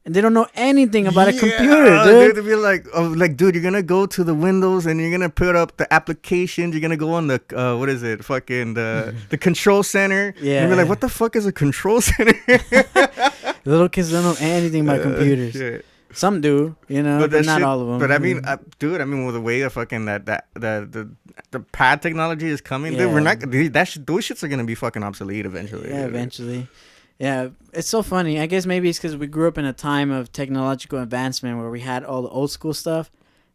and they don't know anything about a computer, dude. They'd be like, dude, you're gonna go to the Windows and you're gonna put up the applications. You're gonna go on the what is it, fucking the control center. Yeah. And be like, what the fuck is a control center? Little kids don't know anything about computers. Shit. Some do, you know, but not all of them. But I mean, dude, with the way the fucking the pad technology is coming, dude, we're not those shits are gonna be fucking obsolete eventually. Yeah, eventually. Yeah, it's so funny. I guess maybe it's because we grew up in a time of technological advancement where we had all the old school stuff,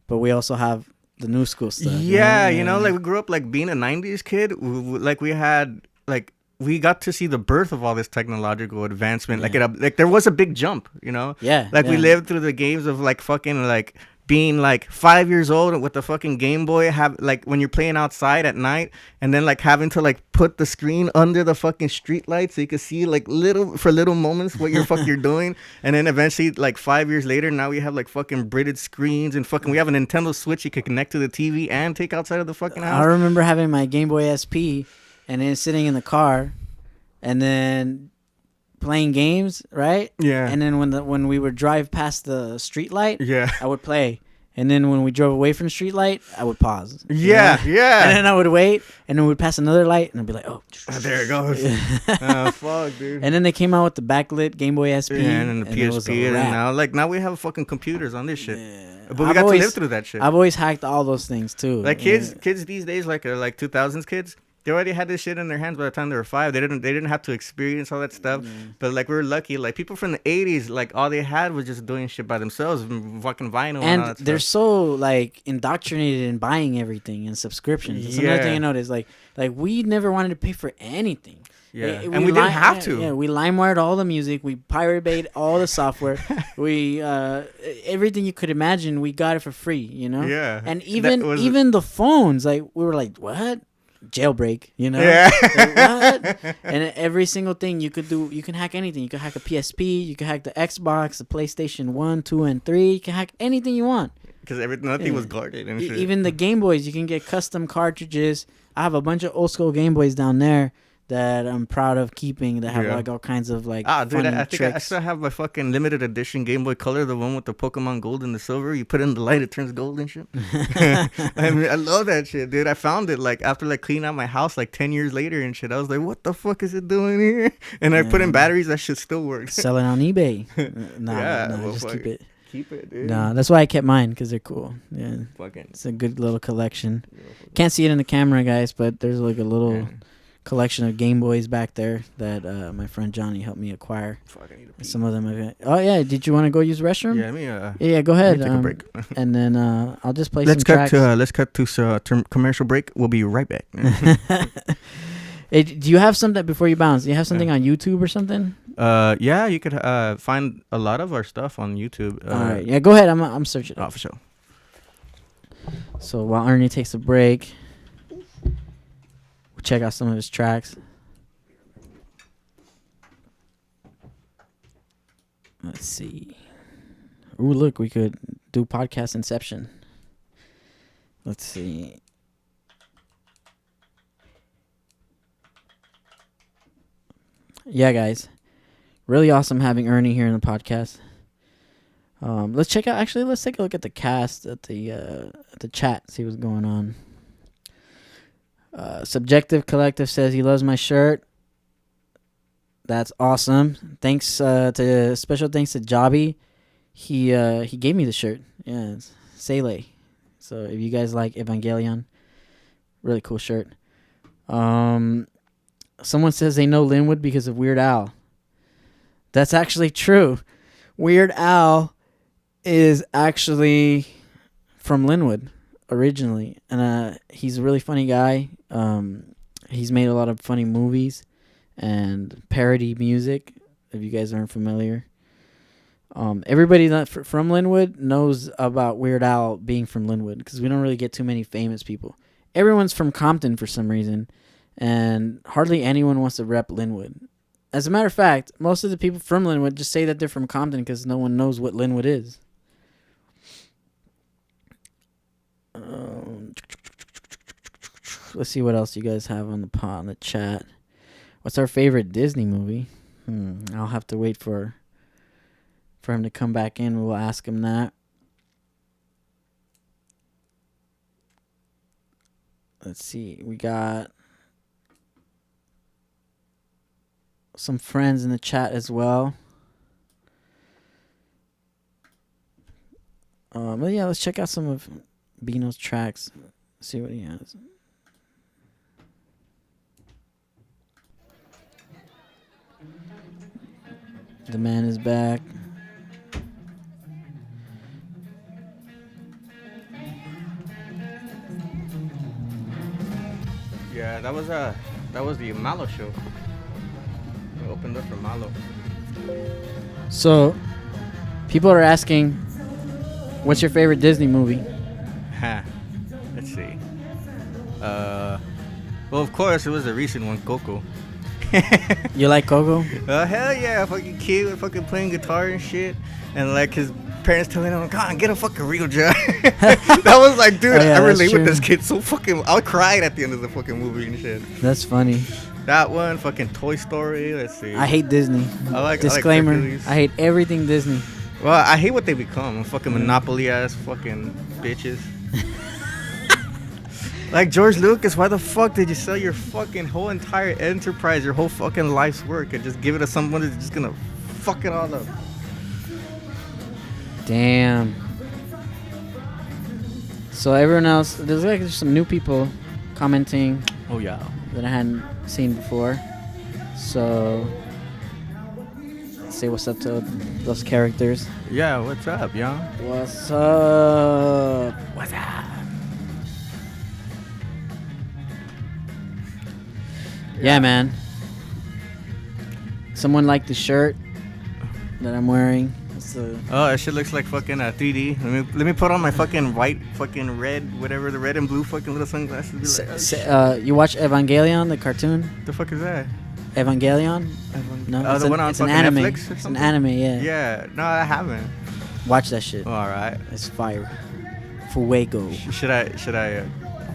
but we also have the new school stuff. Yeah, you know, like we grew up like being a '90s kid. Like we had like. We got to see the birth of all this technological advancement. Like there was a big jump, you know? Yeah. We lived through the games of like fucking like being like 5 years old with the fucking Game Boy, have like when you're playing outside at night and then like having to like put the screen under the fucking street light so you could see like little moments what you're doing. And then eventually like 5 years later, now we have like fucking braided screens and fucking we have a Nintendo Switch you can connect to the TV and take outside of the fucking house. I remember having my Game Boy SP and then sitting in the car, and then playing games, right? Yeah. And then when we would drive past the street light, yeah, I would play. And then when we drove away from the street light, I would pause. Yeah, yeah. And then I would wait, and then we'd pass another light, and I'd be like, oh. There it goes. Oh, fuck, dude. And then they came out with the backlit Game Boy SP. Yeah, and then the PSP. And now we have fucking computers on this shit. Yeah. But we got to live through that shit. I've always hacked all those things, too. Like kids these days, like 2000s kids, they already had this shit in their hands by the time they were 5. They didn't have to experience all that stuff. But like we were lucky. Like people from the 80s, like all they had was just doing shit by themselves, fucking vinyl and all that they're stuff. so like indoctrinated in buying everything and subscriptions. That's another thing I noticed. Like we never wanted to pay for anything. Yeah, and we didn't have to. Yeah, we LimeWired all the music. We Pirate Bayed all the software. We everything you could imagine. We got it for free. You know. Yeah. And even the phones, like we were like, what? Jailbreak, you know? Yeah. Like, what? And every single thing you could do, you can hack anything. You can hack a PSP, you can hack the Xbox, the PlayStation 1, 2, and 3. You can hack anything you want. Because nothing was guarded and shit. Even the Game Boys, you can get custom cartridges. I have a bunch of old school Game Boys down there that I'm proud of keeping that have like all kinds of like dude, funny I think tricks. I still have my fucking limited edition Game Boy Color, the one with the Pokemon Gold and the silver. You put it in the light, it turns gold and shit. I mean, I love that shit, dude. I found it like after like cleaning out my house like 10 years later and shit. I was like, what the fuck is it doing here? And I put in batteries, that shit still works. Sell it on eBay. Well, just keep it. Keep it, dude. No, that's why I kept mine, because they're cool. Yeah, fucking. It's a good little collection. Can't see it in the camera, guys, but there's like a little collection of Game Boys back there that my friend Johnny helped me acquire. Fuck, I need to pee. Some of them. Oh yeah, did you want to go use the restroom? Yeah, Yeah, go ahead. Take a break. And then I'll just play some tracks. Let's cut to commercial break. We'll be right back. Hey, do you have something before you bounce? Do you have something on YouTube or something? Yeah, you could find a lot of our stuff on YouTube. All right, yeah, go ahead. I'm searching. Oh, for sure. So while Ernie takes a break, we'll check out some of his tracks. Let's see. Ooh, look, we could do podcast Inception. Let's see. Yeah, guys. Really awesome having Ernie here in the podcast. Let's take a look at the cast at the chat, see what's going on. Subjective Collective says he loves my shirt. That's awesome. Special thanks to Jobby. He gave me the shirt. Yeah, it's Sele. So if you guys like Evangelion, really cool shirt. Someone says they know Lynwood because of Weird Al. That's actually true. Weird Al is actually from Lynwood originally, and he's a really funny guy. He's made a lot of funny movies, and parody music. If you guys aren't familiar, everybody that from Lynwood knows about Weird Al being from Lynwood because we don't really get too many famous people. Everyone's from Compton for some reason, and hardly anyone wants to rep Lynwood. As a matter of fact, most of the people from Lynwood just say that they're from Compton because no one knows what Lynwood is. Let's see what else you guys have on the chat. What's our favorite Disney movie? I'll have to wait for him to come back in. We'll ask him that. Let's see. We got some friends in the chat as well. But yeah, let's check out some of Beano's tracks. See what he has. The man is back. Yeah, that was the Malo show. We opened up for Malo. So, people are asking, what's your favorite Disney movie? Let's see. Well, of course, it was the recent one, Coco. You like Coco? Hell yeah, fucking kid with fucking playing guitar and shit, and like his parents telling him, "Come on, get a fucking real job." That was like, dude, I relate with this kid so fucking. I cried at the end of the fucking movie and shit. That's funny. That one, fucking Toy Story. Let's see. I hate Disney. Disclaimer: I hate everything Disney. Well, I hate what they become. Fucking Monopoly ass fucking bitches. Like George Lucas, why the fuck did you sell your fucking whole entire enterprise, your whole fucking life's work, and just give it to someone that's just gonna fuck it all up? Damn. So everyone else, there's some new people commenting. Oh yeah. That I hadn't seen before. So say what's up to those characters. Yeah, what's up, y'all? What's up? What's up? Yeah, man. Someone liked the shirt that I'm wearing. Oh, that shit looks like fucking 3D. Let me put on my fucking white, fucking red, whatever, the red and blue fucking little sunglasses. You watch Evangelion, the cartoon? The fuck is that? Evangelion? No, the one on fucking anime. Netflix or It's something? an anime, yeah. Yeah, no, I haven't. Watch that shit. All right. It's fire. Fuego. Should I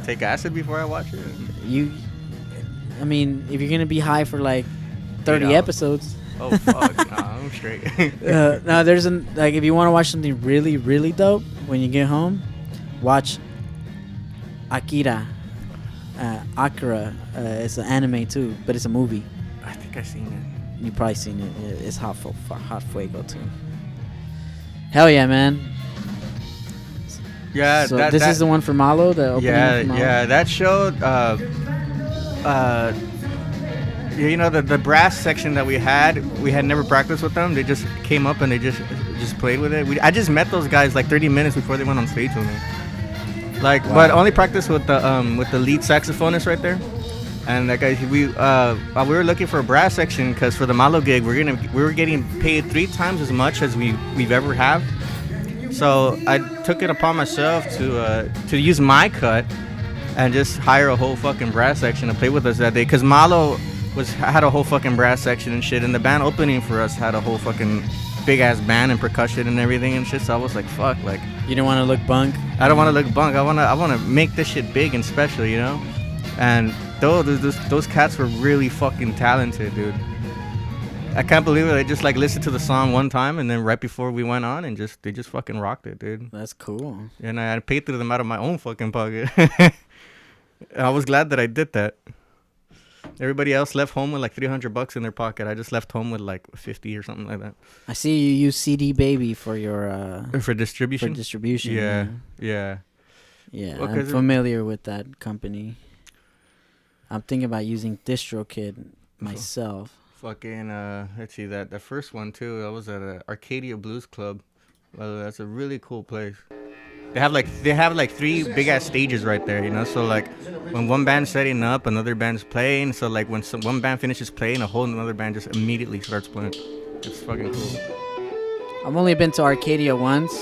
take acid before I watch it? I mean, if you're gonna be high for like 30 episodes. Oh fuck, nah, I'm straight. No, if you want to watch something really, really dope when you get home, watch Akira. It's an anime too, but it's a movie. I think I've seen it. You probably seen it. It's hot fuego too. Hell yeah, man. Yeah, so this is the one for Malo. The opening for Malo? Yeah, that show. You know the brass section that we had never practiced with them. They just came up and they just played with it. I just met those guys like 30 minutes before they went on stage with me. Like, wow. But only practiced with the lead saxophonist right there. And that guy, we were looking for a brass section because for the Malo gig we were getting paid 3 times as much as we've ever have. So I took it upon myself to use my cut and just hire a whole fucking brass section to play with us that day. Because Malo had a whole fucking brass section and shit, and the band opening for us had a whole fucking big ass band and percussion and everything and shit. So I was like, fuck, like you don't want to look bunk. I don't want to look bunk. I wanna make this shit big and special, you know. And those cats were really fucking talented, dude. I can't believe it. I just like listened to the song one time and then right before we went on and they just fucking rocked it, dude. That's cool. And I paid through them out of my own fucking pocket. I was glad that I did that. Everybody else left home with like $300 in their pocket. I just left home with like 50 or something like that. I see you use CD Baby for your for distribution. For distribution. Yeah. Well, I'm familiar with that company. I'm thinking about using DistroKid myself. Fucking let's see that first one too. I was at Arcadia Blues Club. Well, that's a really cool place. They have like 3 big ass stages right there, you know. So like when one band's setting up, another band's playing. So like when one band finishes playing, a whole another band just immediately starts playing. It's fucking cool. I've only been to Arcadia once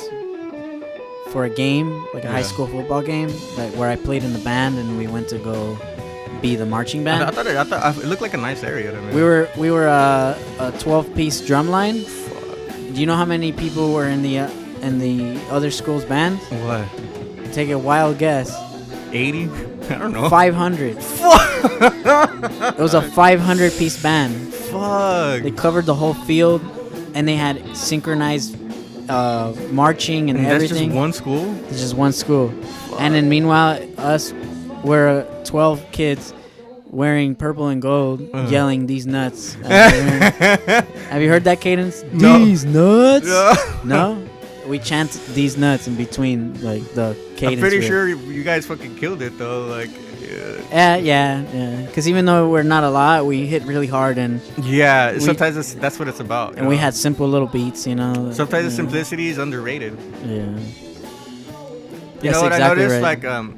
for a game, like a high school football game, like where I played in the band and we went to go be the marching band. I thought it looked like a nice area to me. We were a 12-piece drum line. Do you know how many people were in the other school's band? What? Take a wild guess. 80? I don't know. 500. It was a 500-piece band. Fuck. They covered the whole field, and they had synchronized marching and everything. That's just one school? It's just one school. Fuck. And then meanwhile, us, we're 12 kids wearing purple and gold, yelling "These nuts." Have you heard that cadence? No. These nuts. No. We chant "These nuts" in between like the cadence. I'm pretty sure you guys fucking killed it though. Like. Yeah. Because even though we're not a lot, we hit really hard and. Yeah. Sometimes that's what it's about. And we had simple little beats, you know. Sometimes the simplicity is underrated. Yeah. You know what exactly I noticed? Right. Like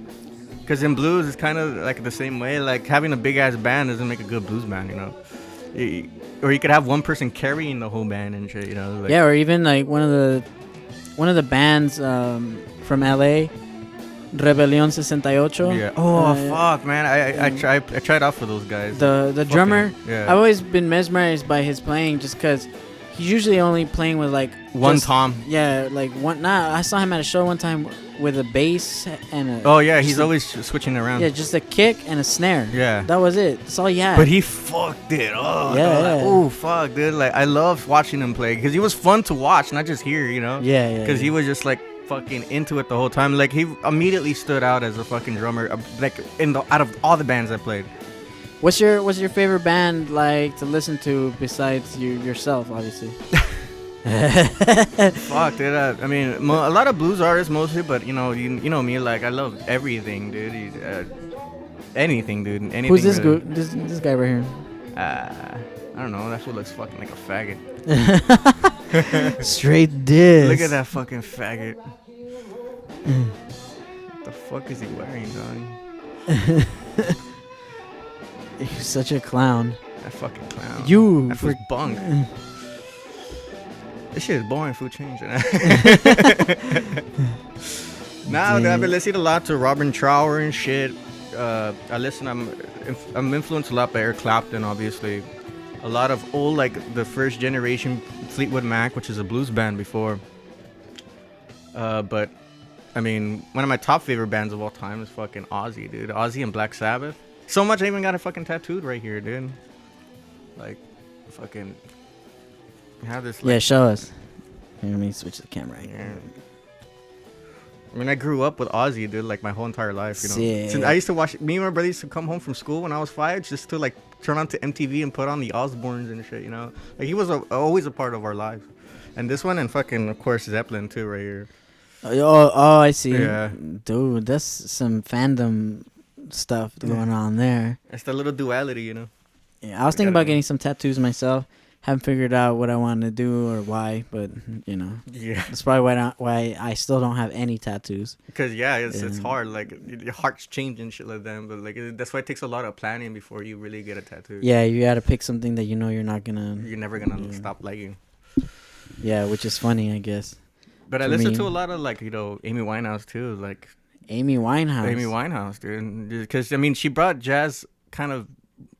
because in blues it's kind of like the same way. Like having a big ass band doesn't make a good blues band, you know. Or you could have one person carrying the whole band and shit, you know. Like, yeah, or even like one of the bands from LA, Rebelión 68. Yeah. Oh fuck, man! I tried out for those guys. The drummer. Yeah. I've always been mesmerized by his playing, just because he's usually only playing with like one tom. Yeah, like one. Nah, I saw him at a show one time with a bass and a. Oh yeah, he's always switching around. Yeah, just a kick and a snare. Yeah. That was it. That's all he had. But he fucked it up. Yeah. Like, oh fuck, dude! Like I loved watching him play because he was fun to watch, not just hear, you know. Yeah. Because he was just like fucking into it the whole time. Like he immediately stood out as a fucking drummer. Like out of all the bands I played. What's your favorite band like to listen to besides yourself, obviously? Fuck, dude. I mean, a lot of blues artists mostly, but you know me. Like I love everything, dude. Anything, dude. Anything. Who's this guy? This guy right here. I don't know. That fool looks fucking like a faggot. Straight diss. Look at that fucking faggot. What the fuck is he wearing, Donnie? You're such a clown. That fucking clown. That fool's bunk. This shit is boring. Food changing. Nah, I've been listening a lot to Robin Trower and shit. I'm influenced a lot by Eric Clapton, obviously. A lot of old, like the first generation Fleetwood Mac, which is a blues band before. But I mean, one of my top favorite bands of all time is fucking Ozzy, dude. Ozzy and Black Sabbath. So much I even got it fucking tattooed right here, dude. Like, fucking have this. Like, yeah, show us. Here, let me switch the camera right here. I mean, I grew up with Ozzy, dude, like my whole entire life, you know. Yeah. Since I used to watch, me and my brother used to come home from school when I was 5 just to like turn on to MTV and put on the Osbournes and shit, you know. Like he was always a part of our lives. And this one and fucking, of course, Zeppelin too, right here. Oh, I see. Yeah. Dude, that's some fandom stuff going on there. It's the little duality, you know. Yeah, I was thinking about getting some tattoos myself. Haven't figured out what I want to do or why, but you know. Yeah. That's probably why I still don't have any tattoos. Because it's hard. Like your heart's changing shit like that. But like that's why it takes a lot of planning before you really get a tattoo. Yeah, you got to pick something that you know you're never gonna stop liking. Yeah, which is funny, I guess. But I listen to a lot of like Amy Winehouse too, like. Amy Winehouse, dude. Because I mean, she brought jazz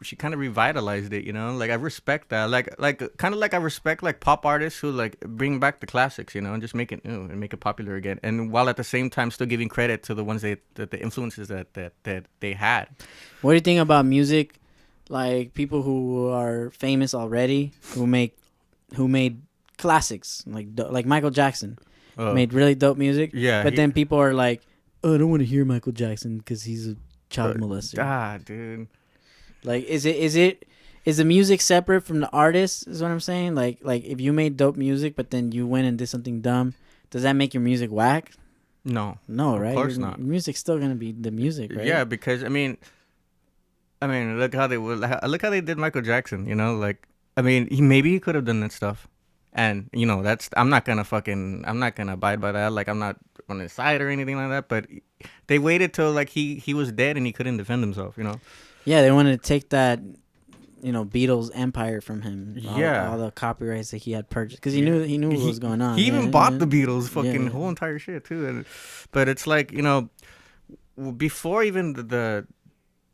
she kind of revitalized it, you know. Like I respect that. Like kind of like I respect like pop artists who like bring back the classics, you know, and just make it new and make it popular again. And while at the same time still giving credit to the ones that the influences that they had. What do you think about music? Like people who are famous already, who made classics, like Michael Jackson, made really dope music. Yeah. But then people are like, oh, I don't want to hear Michael Jackson because he's a child molester. Dude. Like, is the music separate from the artist? Is what I'm saying. Like if you made dope music, but then you went and did something dumb, does that make your music whack? No, right? Of course not. Your music's still gonna be the music, right? Yeah, because I mean, look how they did Michael Jackson. You know, like I mean, he could have done that stuff, and you know I'm not gonna abide by that. Like I'm not on his side or anything like that. But they waited till like he was dead and he couldn't defend himself. You know. Yeah, they wanted to take that, Beatles empire from him. Yeah, all the copyrights that he had purchased because he knew what was going on. He even bought the Beatles fucking whole entire shit too. But it's like before even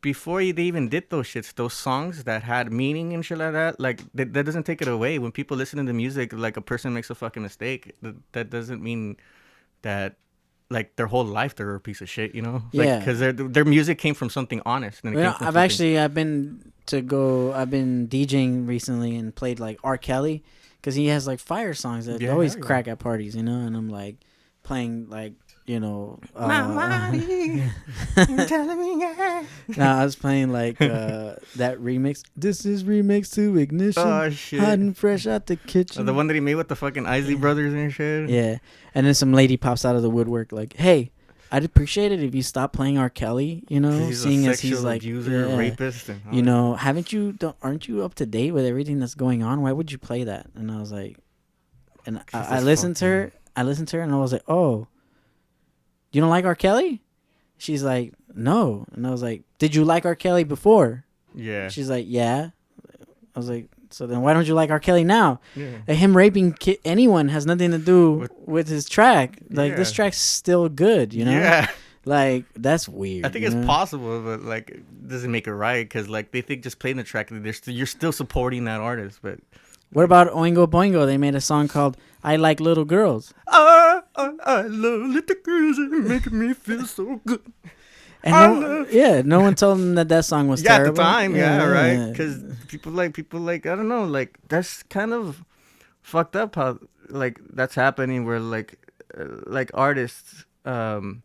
before they even did those shits, those songs that had meaning and shit like that, like that doesn't take it away. When people listen to the music, like a person makes a fucking mistake, that doesn't mean that like their whole life they're a piece of shit, Yeah, because their music came from something honest. And I've been DJing recently and played like R. Kelly because he has like fire songs that always crack at parties, and I'm like playing like. Mommy, you're telling me I was playing like that remix. This is remix to Ignition. Oh shit! Hiding fresh out the kitchen. The one that he made with the fucking Isley brothers and shit. Yeah, and then some lady pops out of the woodwork like, "Hey, I'd appreciate it if you stop playing R. Kelly. Seeing as he's like abuser, rapist. And aren't you up to date with everything that's going on? Why would you play that?" And I was like, and I listened to her. And I was like, "Oh. You don't like R. Kelly?" She's like, "No." And I was like, "Did you like R. Kelly before?" Yeah. She's like, "Yeah." I was like, "So then why don't you like R. Kelly now?" Yeah. Him raping anyone has nothing to do with his track. Like, this track's still good, Yeah. Like, that's weird. I think it's possible, but like, it doesn't make it right because like they think just playing the track, you're still supporting that artist. But what about Oingo Boingo? They made a song called "I Like Little Girls." I love little girls and make me feel so good. And no one told them that song was terrible. At the time, right? Because people like I don't know, like that's kind of fucked up how like that's happening where like artists and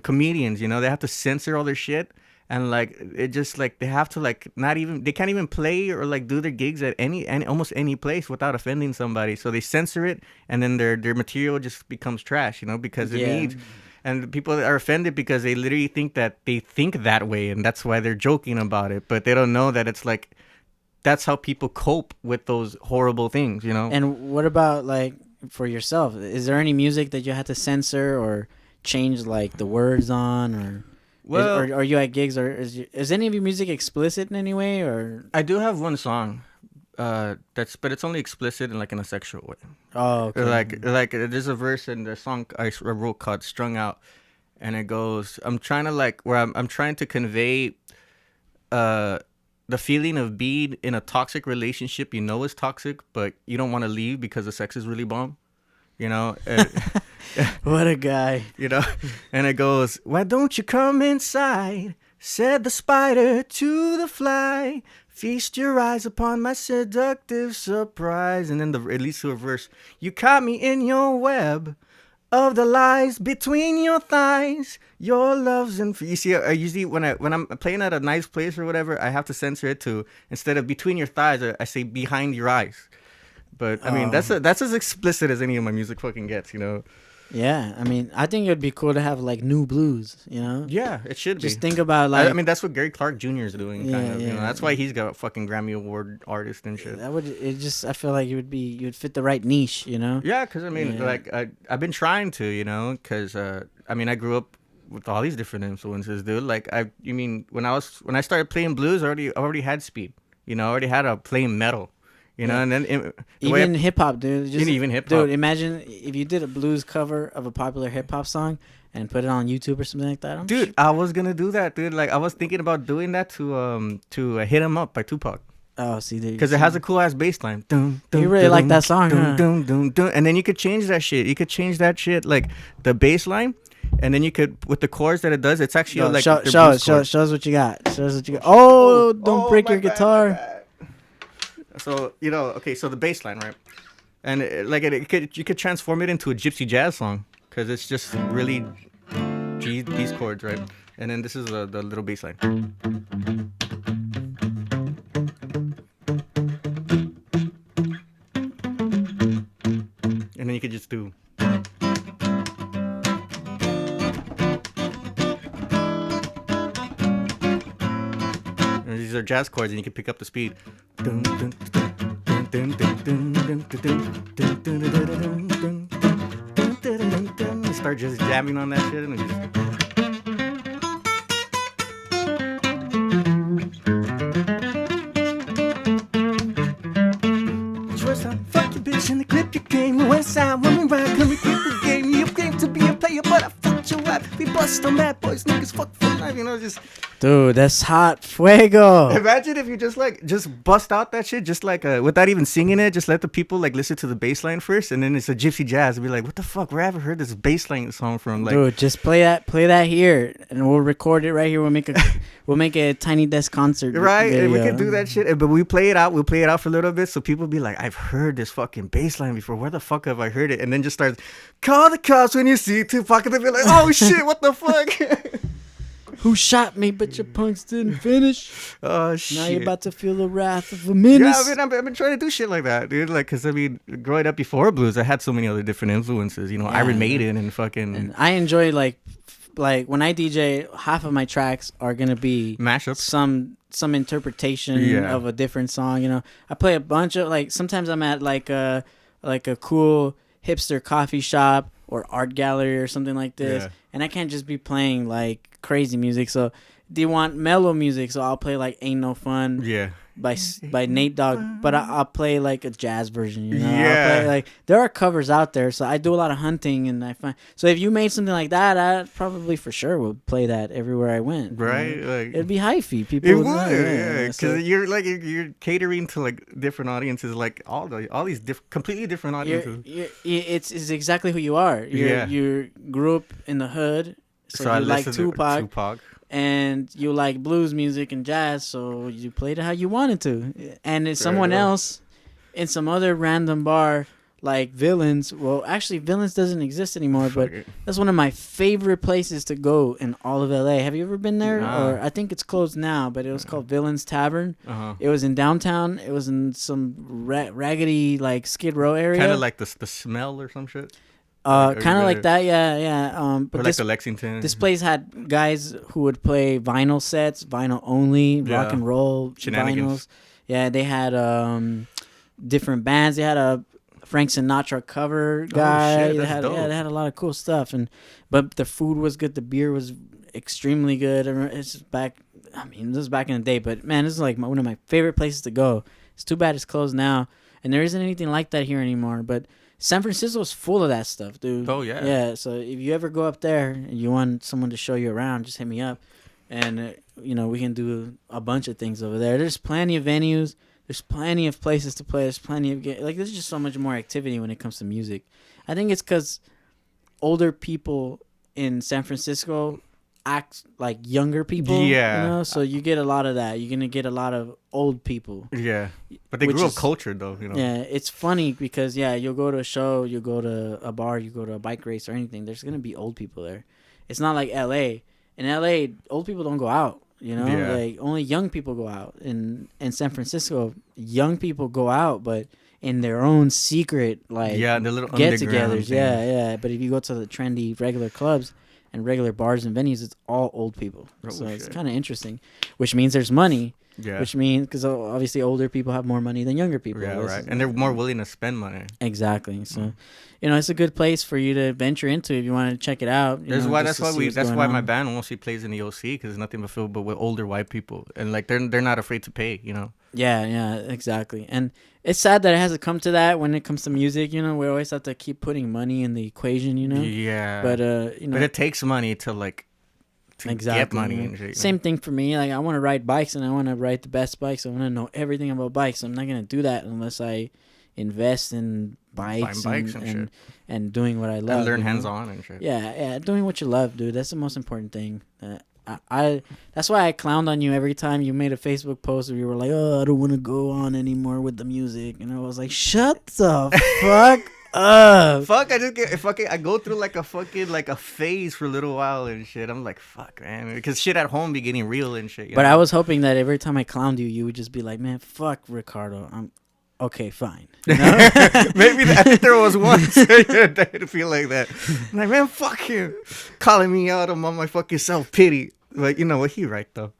comedians, they have to censor all their shit. And like it just like they have to like they can't even play or like do their gigs at almost any place without offending somebody. So they censor it, and then their material just becomes trash, because it needs. And people are offended because they literally think that they think that way, and that's why they're joking about it. But they don't know that it's like that's how people cope with those horrible things, And what about like for yourself? Is there any music that you had to censor or change like the words on or? Well, are you at gigs, or is any of your music explicit in any way? Or I do have one song, but it's only explicit in a sexual way. Oh, okay. Like there's a verse in the song I wrote called "Strung Out," and it goes, I'm trying to convey, the feeling of being in a toxic relationship. Is toxic, but you don't want to leave because the sex is really bomb. What a guy. And it goes, "Why don't you come inside?" Said the spider to the fly. "Feast your eyes upon my seductive surprise." And then it leads to a verse. "You caught me in your web of the lies between your thighs. Your love's in." You see, I usually when I'm playing at a nice place or whatever, I have to censor it to, instead of between your thighs, I say behind your eyes. But I mean, that's as explicit as any of my music fucking gets, Yeah, I mean, I think it would be cool to have like new blues, Yeah, it should just think about like. I mean, that's what Gary Clark Jr. is doing, kind of. That's why he's got a fucking Grammy Award artist and shit. I feel like you'd fit the right niche, Yeah, because I mean, I've been trying to, because I mean, I grew up with all these different influences, dude. Like when I started playing blues, I already had speed, I already had playing metal. And then even hip hop, dude. Even hip hop, dude. Imagine if you did a blues cover of a popular hip hop song and put it on YouTube or something like that. Dude, I was gonna do that, dude. Like I was thinking about doing that to "Hit 'Em Up" by Tupac. Oh, see, because it has a cool ass bass line. You really like that song, huh? And then you could change that shit. You could change that shit, like the bass line, and then you could with the chords that it does. It's actually show us what you got. Show us what you got. Oh, don't break your guitar. So okay, so the bass line, right? And you could transform it into a gypsy jazz song because it's just really these chords, right? And then this is the little bass line. And then you could just do. And these are jazz chords, and you can pick up the speed. just start just jamming on that shit and just. Fuck your bitch in the clip you came. West side woman ride, come and quit the game. You came to be a player, but I fucked your wife. We bust on bad boys, niggas fuck for life, you know, just. Dude, that's hot fuego. Imagine if you just bust out that shit, just like without even singing it, just let the people like listen to the bass line first, and then it's a gypsy jazz. And be like, what the fuck? Where have I heard this bass line song from? Like, dude, just play that here, and we'll record it right here. We'll make a tiny desk concert. Right, video. and we can do that shit. But we play it out. We'll play it out for a little bit, so people be like, I've heard this fucking bass line before. Where the fuck have I heard it? And then just starts, call the cops when you see Tupac, and they be like, oh shit, what the fuck? Who shot me, but your punks didn't finish? Oh, shit. Now you're about to feel the wrath of a menace. Yeah, I mean, I've been trying to do shit like that, dude. Like, because, I mean, growing up before blues, I had so many other different influences. You know, Iron Maiden and fucking... And I enjoy, like when I DJ, half of my tracks are going to be... mashups. Some interpretation of a different song, you know. I play a bunch of, like, sometimes I'm at, like a cool hipster coffee shop or art gallery or something like this. Yeah. And I can't just be playing like crazy music. So they want mellow music, so I'll play like "Ain't No Fun" by Nate Dogg, but I'll play like a jazz version. You know, I'll play, like there are covers out there. So I do a lot of hunting, and I find so if you made something like that, I probably for sure would play that everywhere I went. Right, you know? like it'd be hyphy. People it would, yeah, because so, you're catering to like different audiences, like all these completely different audiences. It's exactly who you are. You grew up in the hood, so you like Tupac. And you like blues music and jazz, so you played it how you wanted to. And if someone else in some other random bar like Villains, well, actually Villains doesn't exist anymore, but that's one of my favorite places to go in all of LA. Have you ever been there? No. Or I think it's closed now, but it was called Villains Tavern. It was in downtown. It was in some raggedy like Skid Row area. Kind of like the Smell or some shit. Kind of like that, yeah. But or like the Lexington. This place had guys who would play vinyl sets, vinyl only, rock and roll vinyls. Yeah, they had different bands. They had a Frank Sinatra cover guy. Oh, shit, that's dope. They had a lot of cool stuff, but the food was good. The beer was extremely good. It's back. I mean, this was back in the day, but man, this is like one of my favorite places to go. It's too bad it's closed now, and there isn't anything like that here anymore. But San Francisco is full of that stuff, dude. Oh, yeah. Yeah, so if you ever go up there and you want someone to show you around, just hit me up. And, we can do a bunch of things over there. There's plenty of venues. There's plenty of places to play. There's plenty of... there's just so much more activity when it comes to music. I think it's because older people in San Francisco act like younger people. Yeah. So you get a lot of that. You're going to get a lot of old people. Yeah. But they grew up cultured, though, Yeah, it's funny because, you'll go to a show, you'll go to a bar, you go to a bike race or anything. There's going to be old people there. It's not like L.A. In L.A., old people don't go out, Like, only young people go out. In San Francisco, young people go out, but in their own secret, like, the little get-togethers. Yeah. But if you go to the trendy regular clubs and regular bars and venues, it's all old people. So it's kind of interesting, which means there's money. Yeah. Which means, because obviously older people have more money than younger people. Yeah, right. And they're more willing to spend money. Exactly. So, it's a good place for you to venture into if you want to check it out. That's why my band mostly plays in the OC, because there's nothing but filled but with older white people, and like they're not afraid to pay. Yeah, exactly. And it's sad that it has to come to that when it comes to music. We always have to keep putting money in the equation. Yeah. But but it takes money to like. Get money and shit. Same thing for me. Like, I want to ride bikes, and I want to ride the best bikes. I want to know everything about bikes. I'm not gonna do that unless I invest in bikes and doing what I love. And learn hands-on and shit. Yeah, doing what you love, dude. That's the most important thing. I that's why I clowned on you every time you made a Facebook post where you were like, "Oh, I don't want to go on anymore with the music," and I was like, "Shut the fuck." Fuck! I go through like a phase for a little while and shit. I'm like, fuck, man, because shit at home be getting real and shit. But I was hoping that every time I clowned you, you would just be like, man, fuck Ricardo. I'm okay, fine. Maybe I think there was once that feel like that. I'm like, man, fuck you, calling me out on my fucking self pity. But you know what? He right though.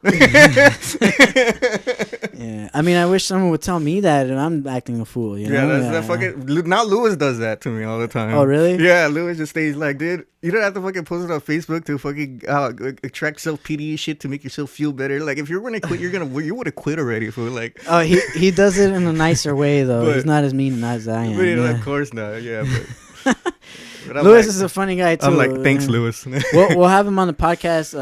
Yeah, I mean, I wish someone would tell me that, and I'm acting a fool. You know? Yeah, that's that fucking. Now Lewis does that to me all the time. Oh, really? Yeah, Lewis just stays like, dude, you don't have to fucking post it on Facebook to fucking attract self pity shit to make yourself feel better. Like, if you're gonna quit, you would have quit already. For like. Oh, he does it in a nicer way though. But, he's not as mean as I am. But, Yeah. of course not. Yeah, but. Lewis is a funny guy too. I'm like, thanks, Lewis. we'll have him on the podcast,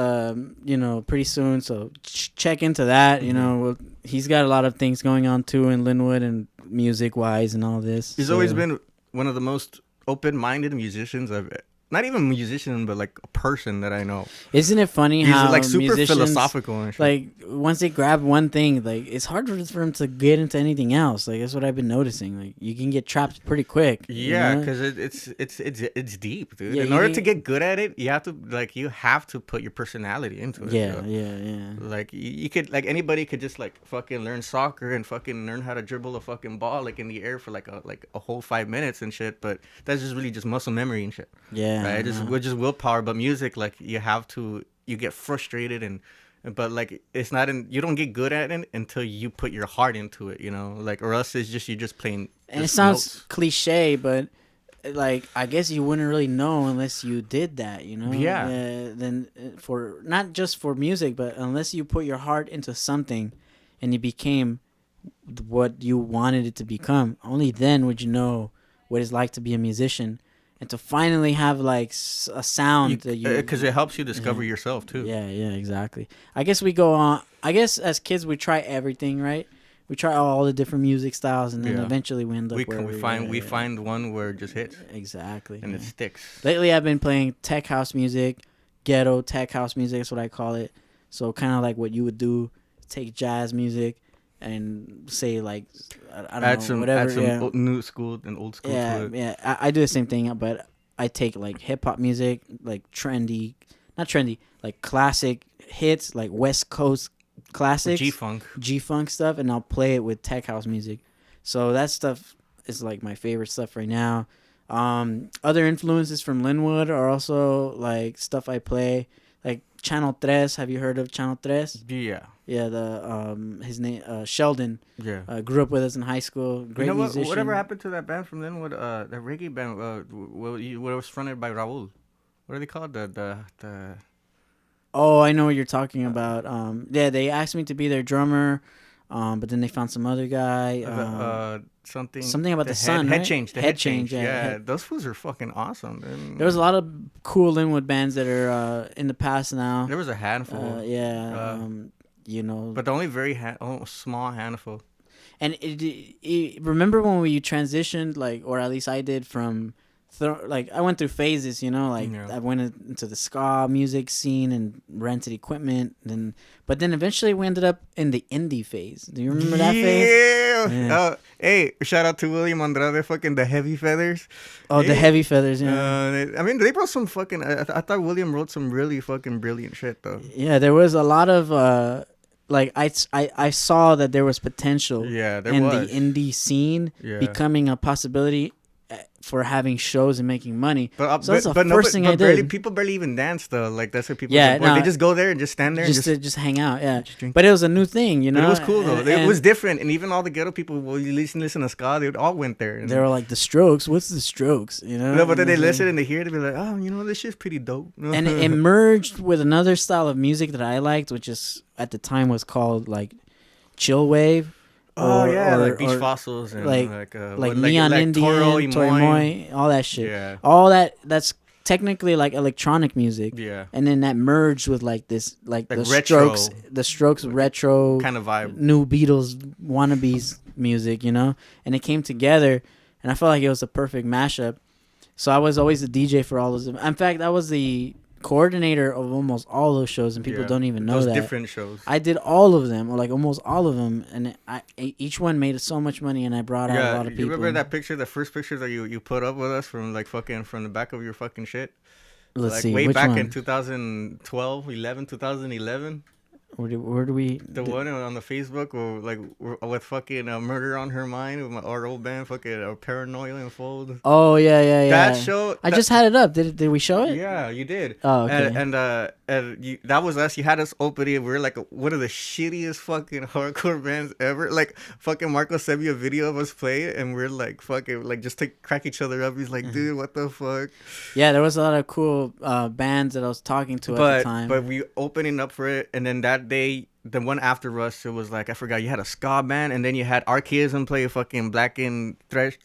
pretty soon. So check into that. You know, he's got a lot of things going on too in Lynwood and music wise and all this. He's always been one of the most open-minded musicians not even musician, but like a person that I know. Isn't it funny He's how like super musicians, philosophical and shit. like once they grab one thing, like it's hard for them to get into anything else. Like that's what I've been noticing. Like you can get trapped pretty quick. Yeah, because it's deep, dude. Yeah, In order to get good at it, you have to put your personality into it. Yeah, bro. yeah. Like you could, like anybody could just like fucking learn soccer and fucking learn how to dribble a fucking ball like in the air for like a whole 5 minutes and shit. But that's just really just muscle memory and shit. Yeah. Right? Just willpower. But music, like you get frustrated but like it's not you don't get good at it until you put your heart into it, you know, like, or else it's just you're just playing. And it sounds cliche, but like I guess you wouldn't really know unless you did that, you know. Yeah. Then for not just for music, but unless you put your heart into something, and it became what you wanted it to become, only then would you know what it's like to be a musician. And to finally have like a sound that you, because it helps you discover yourself too. Yeah, exactly. I guess we go on. I guess as kids we try everything, right? We try all the different music styles, and then eventually we end up we find one where it just hits. Exactly. And it sticks. Lately, I've been playing tech house music, ghetto tech house music. That's what I call it. So kind of like what you would do, take jazz music and say like I don't know, whatever. Add some new school and old school to it. Yeah. I do the same thing, but I take like hip hop music, like not trendy, like classic hits, like West Coast classics, G-funk stuff, and I'll play it with tech house music. So that stuff is like my favorite stuff right now. Other influences from Lynwood are also like stuff I play, like Channel 3. Have you heard of Channel 3? Yeah. Yeah, his name Sheldon. Yeah. Grew up with us in high school. Great musician. Whatever happened to that band from Lynwood? That reggae band. What was fronted by Raul? What are they called? The. Oh, I know what you're talking about. Yeah, they asked me to be their drummer, but then they found some other guy. Something about the sun. Head right? change. The head change. Yeah, those fools are fucking awesome. There was a lot of cool Lynwood bands that are in the past now. There was a handful. You know, but the only very small handful. And remember when we transitioned, like, or at least I did, from I went through phases, you know, like I went into the ska music scene and rented equipment, but then eventually we ended up in the indie phase. Do you remember that phase? Yeah. Hey, shout out to William Andrade, fucking the Heavy Feathers. Oh, the Heavy Feathers, yeah. I mean, they brought some fucking. I thought William wrote some really fucking brilliant shit though. Yeah, there was a lot of. Like I saw that there was potential in the indie scene becoming a possibility for having shows and making money. So that's the first thing I did. People barely even dance though. Like that's what people. Yeah, they just go there and just stand there and just hang out. Yeah, but it was a new thing, you know. But it was cool though. It was different, and even all the ghetto people, you listen to ska, they all went there. They were like, the Strokes. What's the Strokes? You know. No, but then they listen and they hear it, and be like, oh, you know, this shit's pretty dope. And it merged with another style of music that I liked, which is at the time was called like chill wave. Like Beach Fossils and like Neon Indian, Toy Moy, all that shit. Yeah. All that's technically like electronic music. Yeah. And then that merged with like this like the retro. Strokes retro kind of vibe. New Beatles wannabes music, you know? And it came together and I felt like it was a perfect mashup. So I was always the DJ for all those. In fact, I was the coordinator of almost all those shows, and people don't even know that. Different shows. I did all of them, or like almost all of them, and each one made so much money, and I brought out a lot of people. You remember that picture, the first picture that you put up with us from like fucking from the back of your fucking shit? Let's see, way which back one? In 2011. Where do we? The one on the Facebook or like with fucking Murder on Her Mind with our old band, fucking Paranoia Unfold. Oh yeah. That show. I just had it up. Did we show it? Yeah, you did. Oh, okay. And that was us. You had us open it. We were like one of the shittiest fucking hardcore bands ever. Like fucking Marco sent me a video of us playing, and we're like fucking like just to crack each other up. He's like, dude, what the fuck? Yeah, there was a lot of cool bands that I was talking to at the time. But we opening up for it, and then that day, the one after us, it was like I forgot. You had a ska band, and then you had Archaism play fucking black and thrash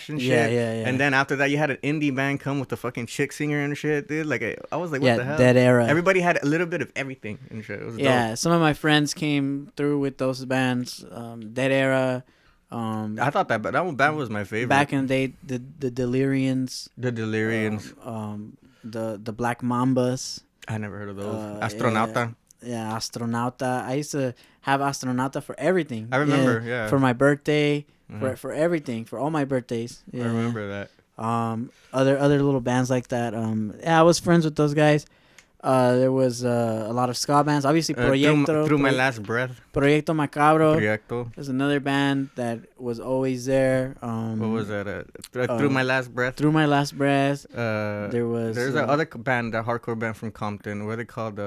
and shit. Yeah. And then after that, you had an indie band come with the fucking chick singer and shit, dude. Like I was like, what the hell? Dead Era. Everybody had a little bit of everything and shit. It was dope. Some of my friends came through with those bands. Dead Era. I thought that band was my favorite. Back in the day, the Delirians. The Delirians. The Black Mambas. I never heard of those. Astronauta. Yeah, Astronauta. I used to have Astronauta for everything. I remember, yeah. For my birthday, for everything, for all my birthdays. Yeah. I remember that. Other little bands like that. I was friends with those guys. There was a lot of ska bands. Obviously, Proyecto. Through My Last Breath. Proyecto Macabro. Proyecto. There's another band that was always there. What was that? Through My Last Breath. Through My Last Breath. There's that other band, that hardcore band from Compton. What are they called?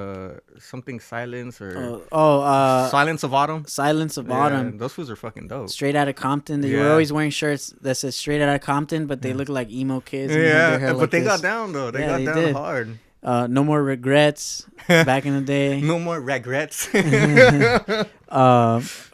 Something Silence or Silence of Autumn. Silence of Autumn. Those fools are fucking dope. Straight Outta Compton. They were always wearing shirts that says Straight Outta Compton, but they look like emo kids. Yeah, but they this. got down though. They got down did. hard. No More Regrets back in the day. No More Regrets.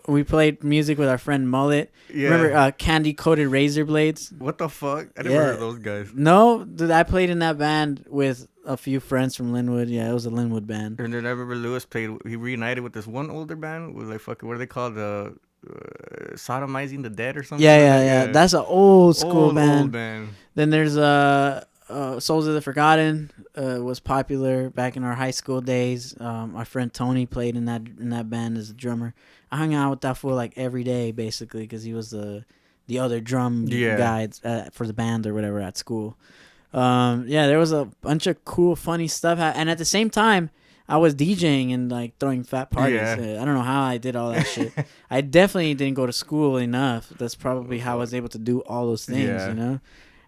We played music with our friend Mullet. Yeah. Remember Candy Coated Razor Blades? What the fuck? I never heard of those guys. No, dude, I played in that band with a few friends from Lynwood. Yeah, it was a Lynwood band. And then I remember Lewis played. He reunited with this one older band with like fucking, what are they called? Sodomizing the Dead or something. Yeah. That's an old school band. Old band. Then there's Souls of the Forgotten was popular back in our high school days. My friend Tony played in that band as a drummer. I hung out with that fool like every day basically because he was the other drum guy for the band or whatever at school. There was a bunch of cool, funny stuff. And at the same time, I was DJing and like throwing fat parties. Yeah. I don't know how I did all that shit. I definitely didn't go to school enough. That's probably how I was able to do all those things, you know?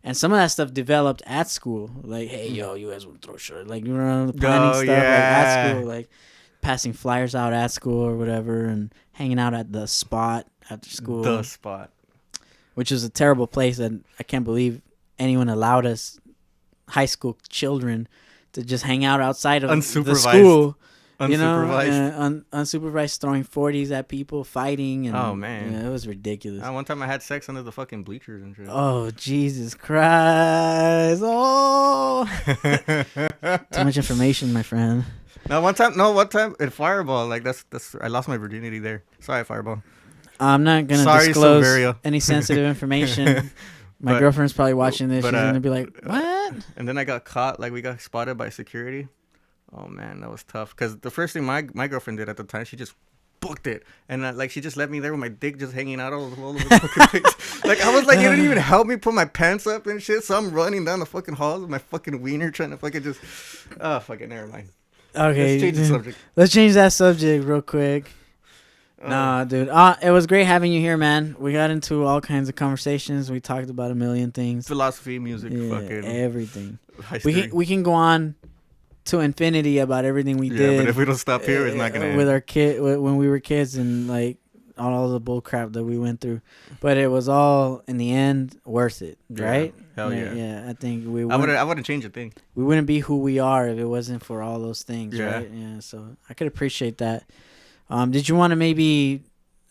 And some of that stuff developed at school. Like, hey, yo, you guys want to throw shit? Like, you know, the planning stuff like, at school. Like, passing flyers out at school or whatever and hanging out at the spot after school. The spot. Which is a terrible place. And I can't believe anyone allowed us, high school children, to just hang out outside of the school. You know, unsupervised, throwing 40s at people, fighting. And, oh, man. Yeah, it was ridiculous. One time I had sex under the fucking bleachers and shit. Oh, Jesus Christ. Oh. Too much information, my friend. One time in Fireball, like that's I lost my virginity there. Sorry, Fireball. I'm not going to disclose any sensitive information. My girlfriend's probably watching this. She's going to be like, what? And then I got caught. Like, we got spotted by security. Oh, man, that was tough. Because the first thing my girlfriend did at the time, she just booked it. And, like, she just left me there with my dick just hanging out all over the fucking place. Like, I was like, you didn't even help me put my pants up and shit. So I'm running down the fucking halls with my fucking wiener trying to fucking just... Oh, fucking never mind. Okay. Let's change the subject. Let's change that subject real quick. Nah, dude. It was great having you here, man. We got into all kinds of conversations. We talked about a million things. Philosophy, music, fucking... everything. We can go on to infinity about everything we did. But if we don't stop here, it's not gonna end. With our when we were kids and like all the bull crap that we went through, but it was all in the end worth it, right? Hell yeah. Yeah, I think I wouldn't change a thing. We wouldn't be who we are if it wasn't for all those things, yeah. Right? Yeah. So I could appreciate that. Did you want to maybe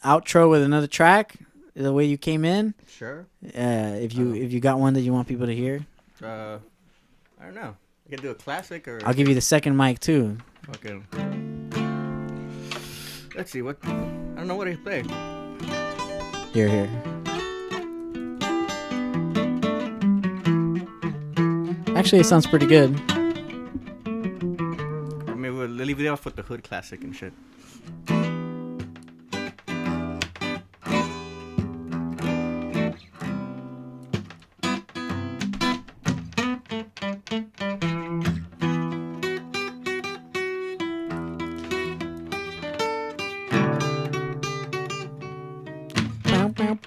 outro with another track the way you came in? Sure. If you got one that you want people to hear. I don't know. You can do a classic or... I'll give you the second mic, too. Okay. Let's see, what... I don't know what I play. Here. Actually, it sounds pretty good. Maybe we'll leave it off with the hood classic and shit.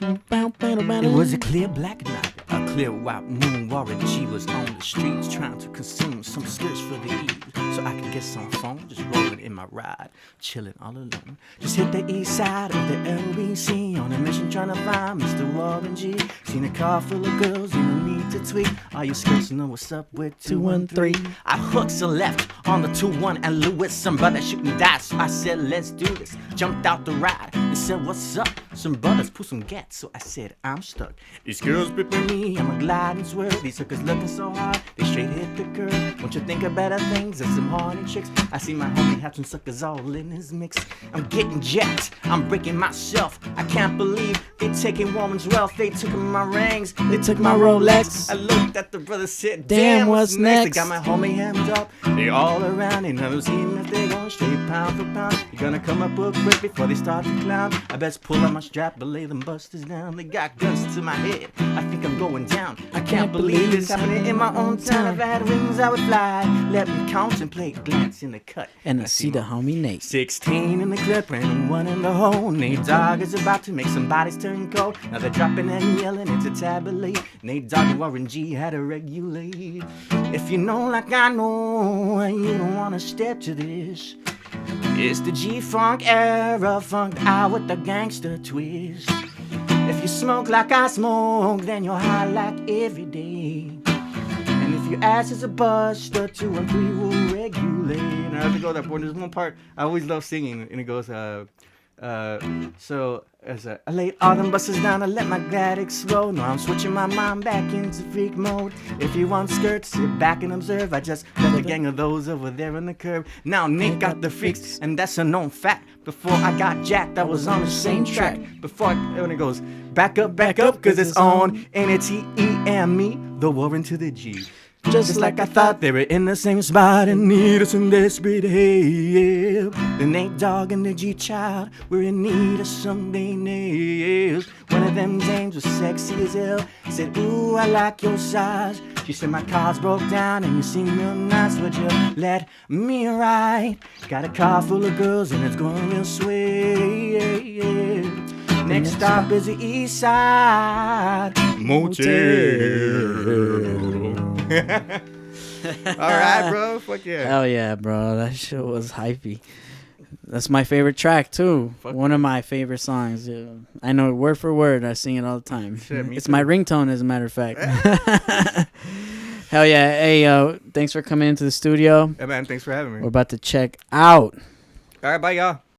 It was a clear black night, a clear white moon. Warren G was on the streets trying to consume some skirts for the eve, so I could get some phone. Just rolling in my ride, chilling all alone. Just hit the east side of the LBC on a mission trying to find Mr. Warren G. Seen a car full of girls, you don't need to tweet. All you skirts know what's up with 213. I hooked a left on the 21 and Lewis. Some brother shooting dice, so I said let's do this. Jumped out the ride and said what's up. Some brothers pull some gats, so I said I'm stuck. These girls gripping me, I'm a glide and swerve. These suckers looking so hard, they straight hit the curve. Won't you think of better things than some horny chicks? I see my homie have some suckers all in his mix. I'm getting jacked, I'm breaking myself. I can't believe they taking woman's wealth. They took my rings, they took my Rolex. I looked at the brother, said damn, what's next? They got my homie hemmed up, they all around. They never seen if they going straight pound for pound. You're gonna come up real quick before they start to clown. I best pull out my strap and lay them busters down. They got guns to my head, I think I'm going down. I can't believe it's happening in my own town. If I had wings I would fly. Let me contemplate, glance in the cut, And I see the homie Nate. 16 in the clip and one in the hole. Nate Dogg is about to make some bodies turn cold. Now they're dropping and yelling, it's a tabulate. Nate Dogg and Warren G had to regulate. If you know like I know, and you don't wanna step to this, it's the G-Funk era, funked out with the gangster twist. If you smoke like I smoke, then you're high like every day. And if your ass is a buster, 2 and 3 will regulate. And I have to go that part. There's one part I always love singing, and it goes, so as I laid all them busters down, I let my glad explode. Now I'm switching my mind back into freak mode. If you want skirts, sit back and observe. I just left a gang of those over there on the curb. Now Nick got the freaks, and that's a known fact. Before I got jacked, I was on the same track. Before when it goes back up, cause it's on N-A-T-E-M-E, the Warren to the G. Just like I thought, they were in the same spot and need of some desperate help. The Nate Dogg and the G-Child were in need of Sunday nails. One of them dames was sexy as hell. Said, ooh, I like your size. She said, my car's broke down and you seem real nice. Would you let me ride? Got a car full of girls and it's going real swell. Next stop is the East Side Motel. Alright, bro. Fuck yeah. Hell yeah, bro. That shit was hypey. That's my favorite track, too. One of my favorite songs. Yeah. I know it word for word. I sing it all the time. Shit, it's my ringtone, as a matter of fact. Hell yeah. Hey, thanks for coming into the studio. Yeah, man. Thanks for having me. We're about to check out. All right, bye, y'all.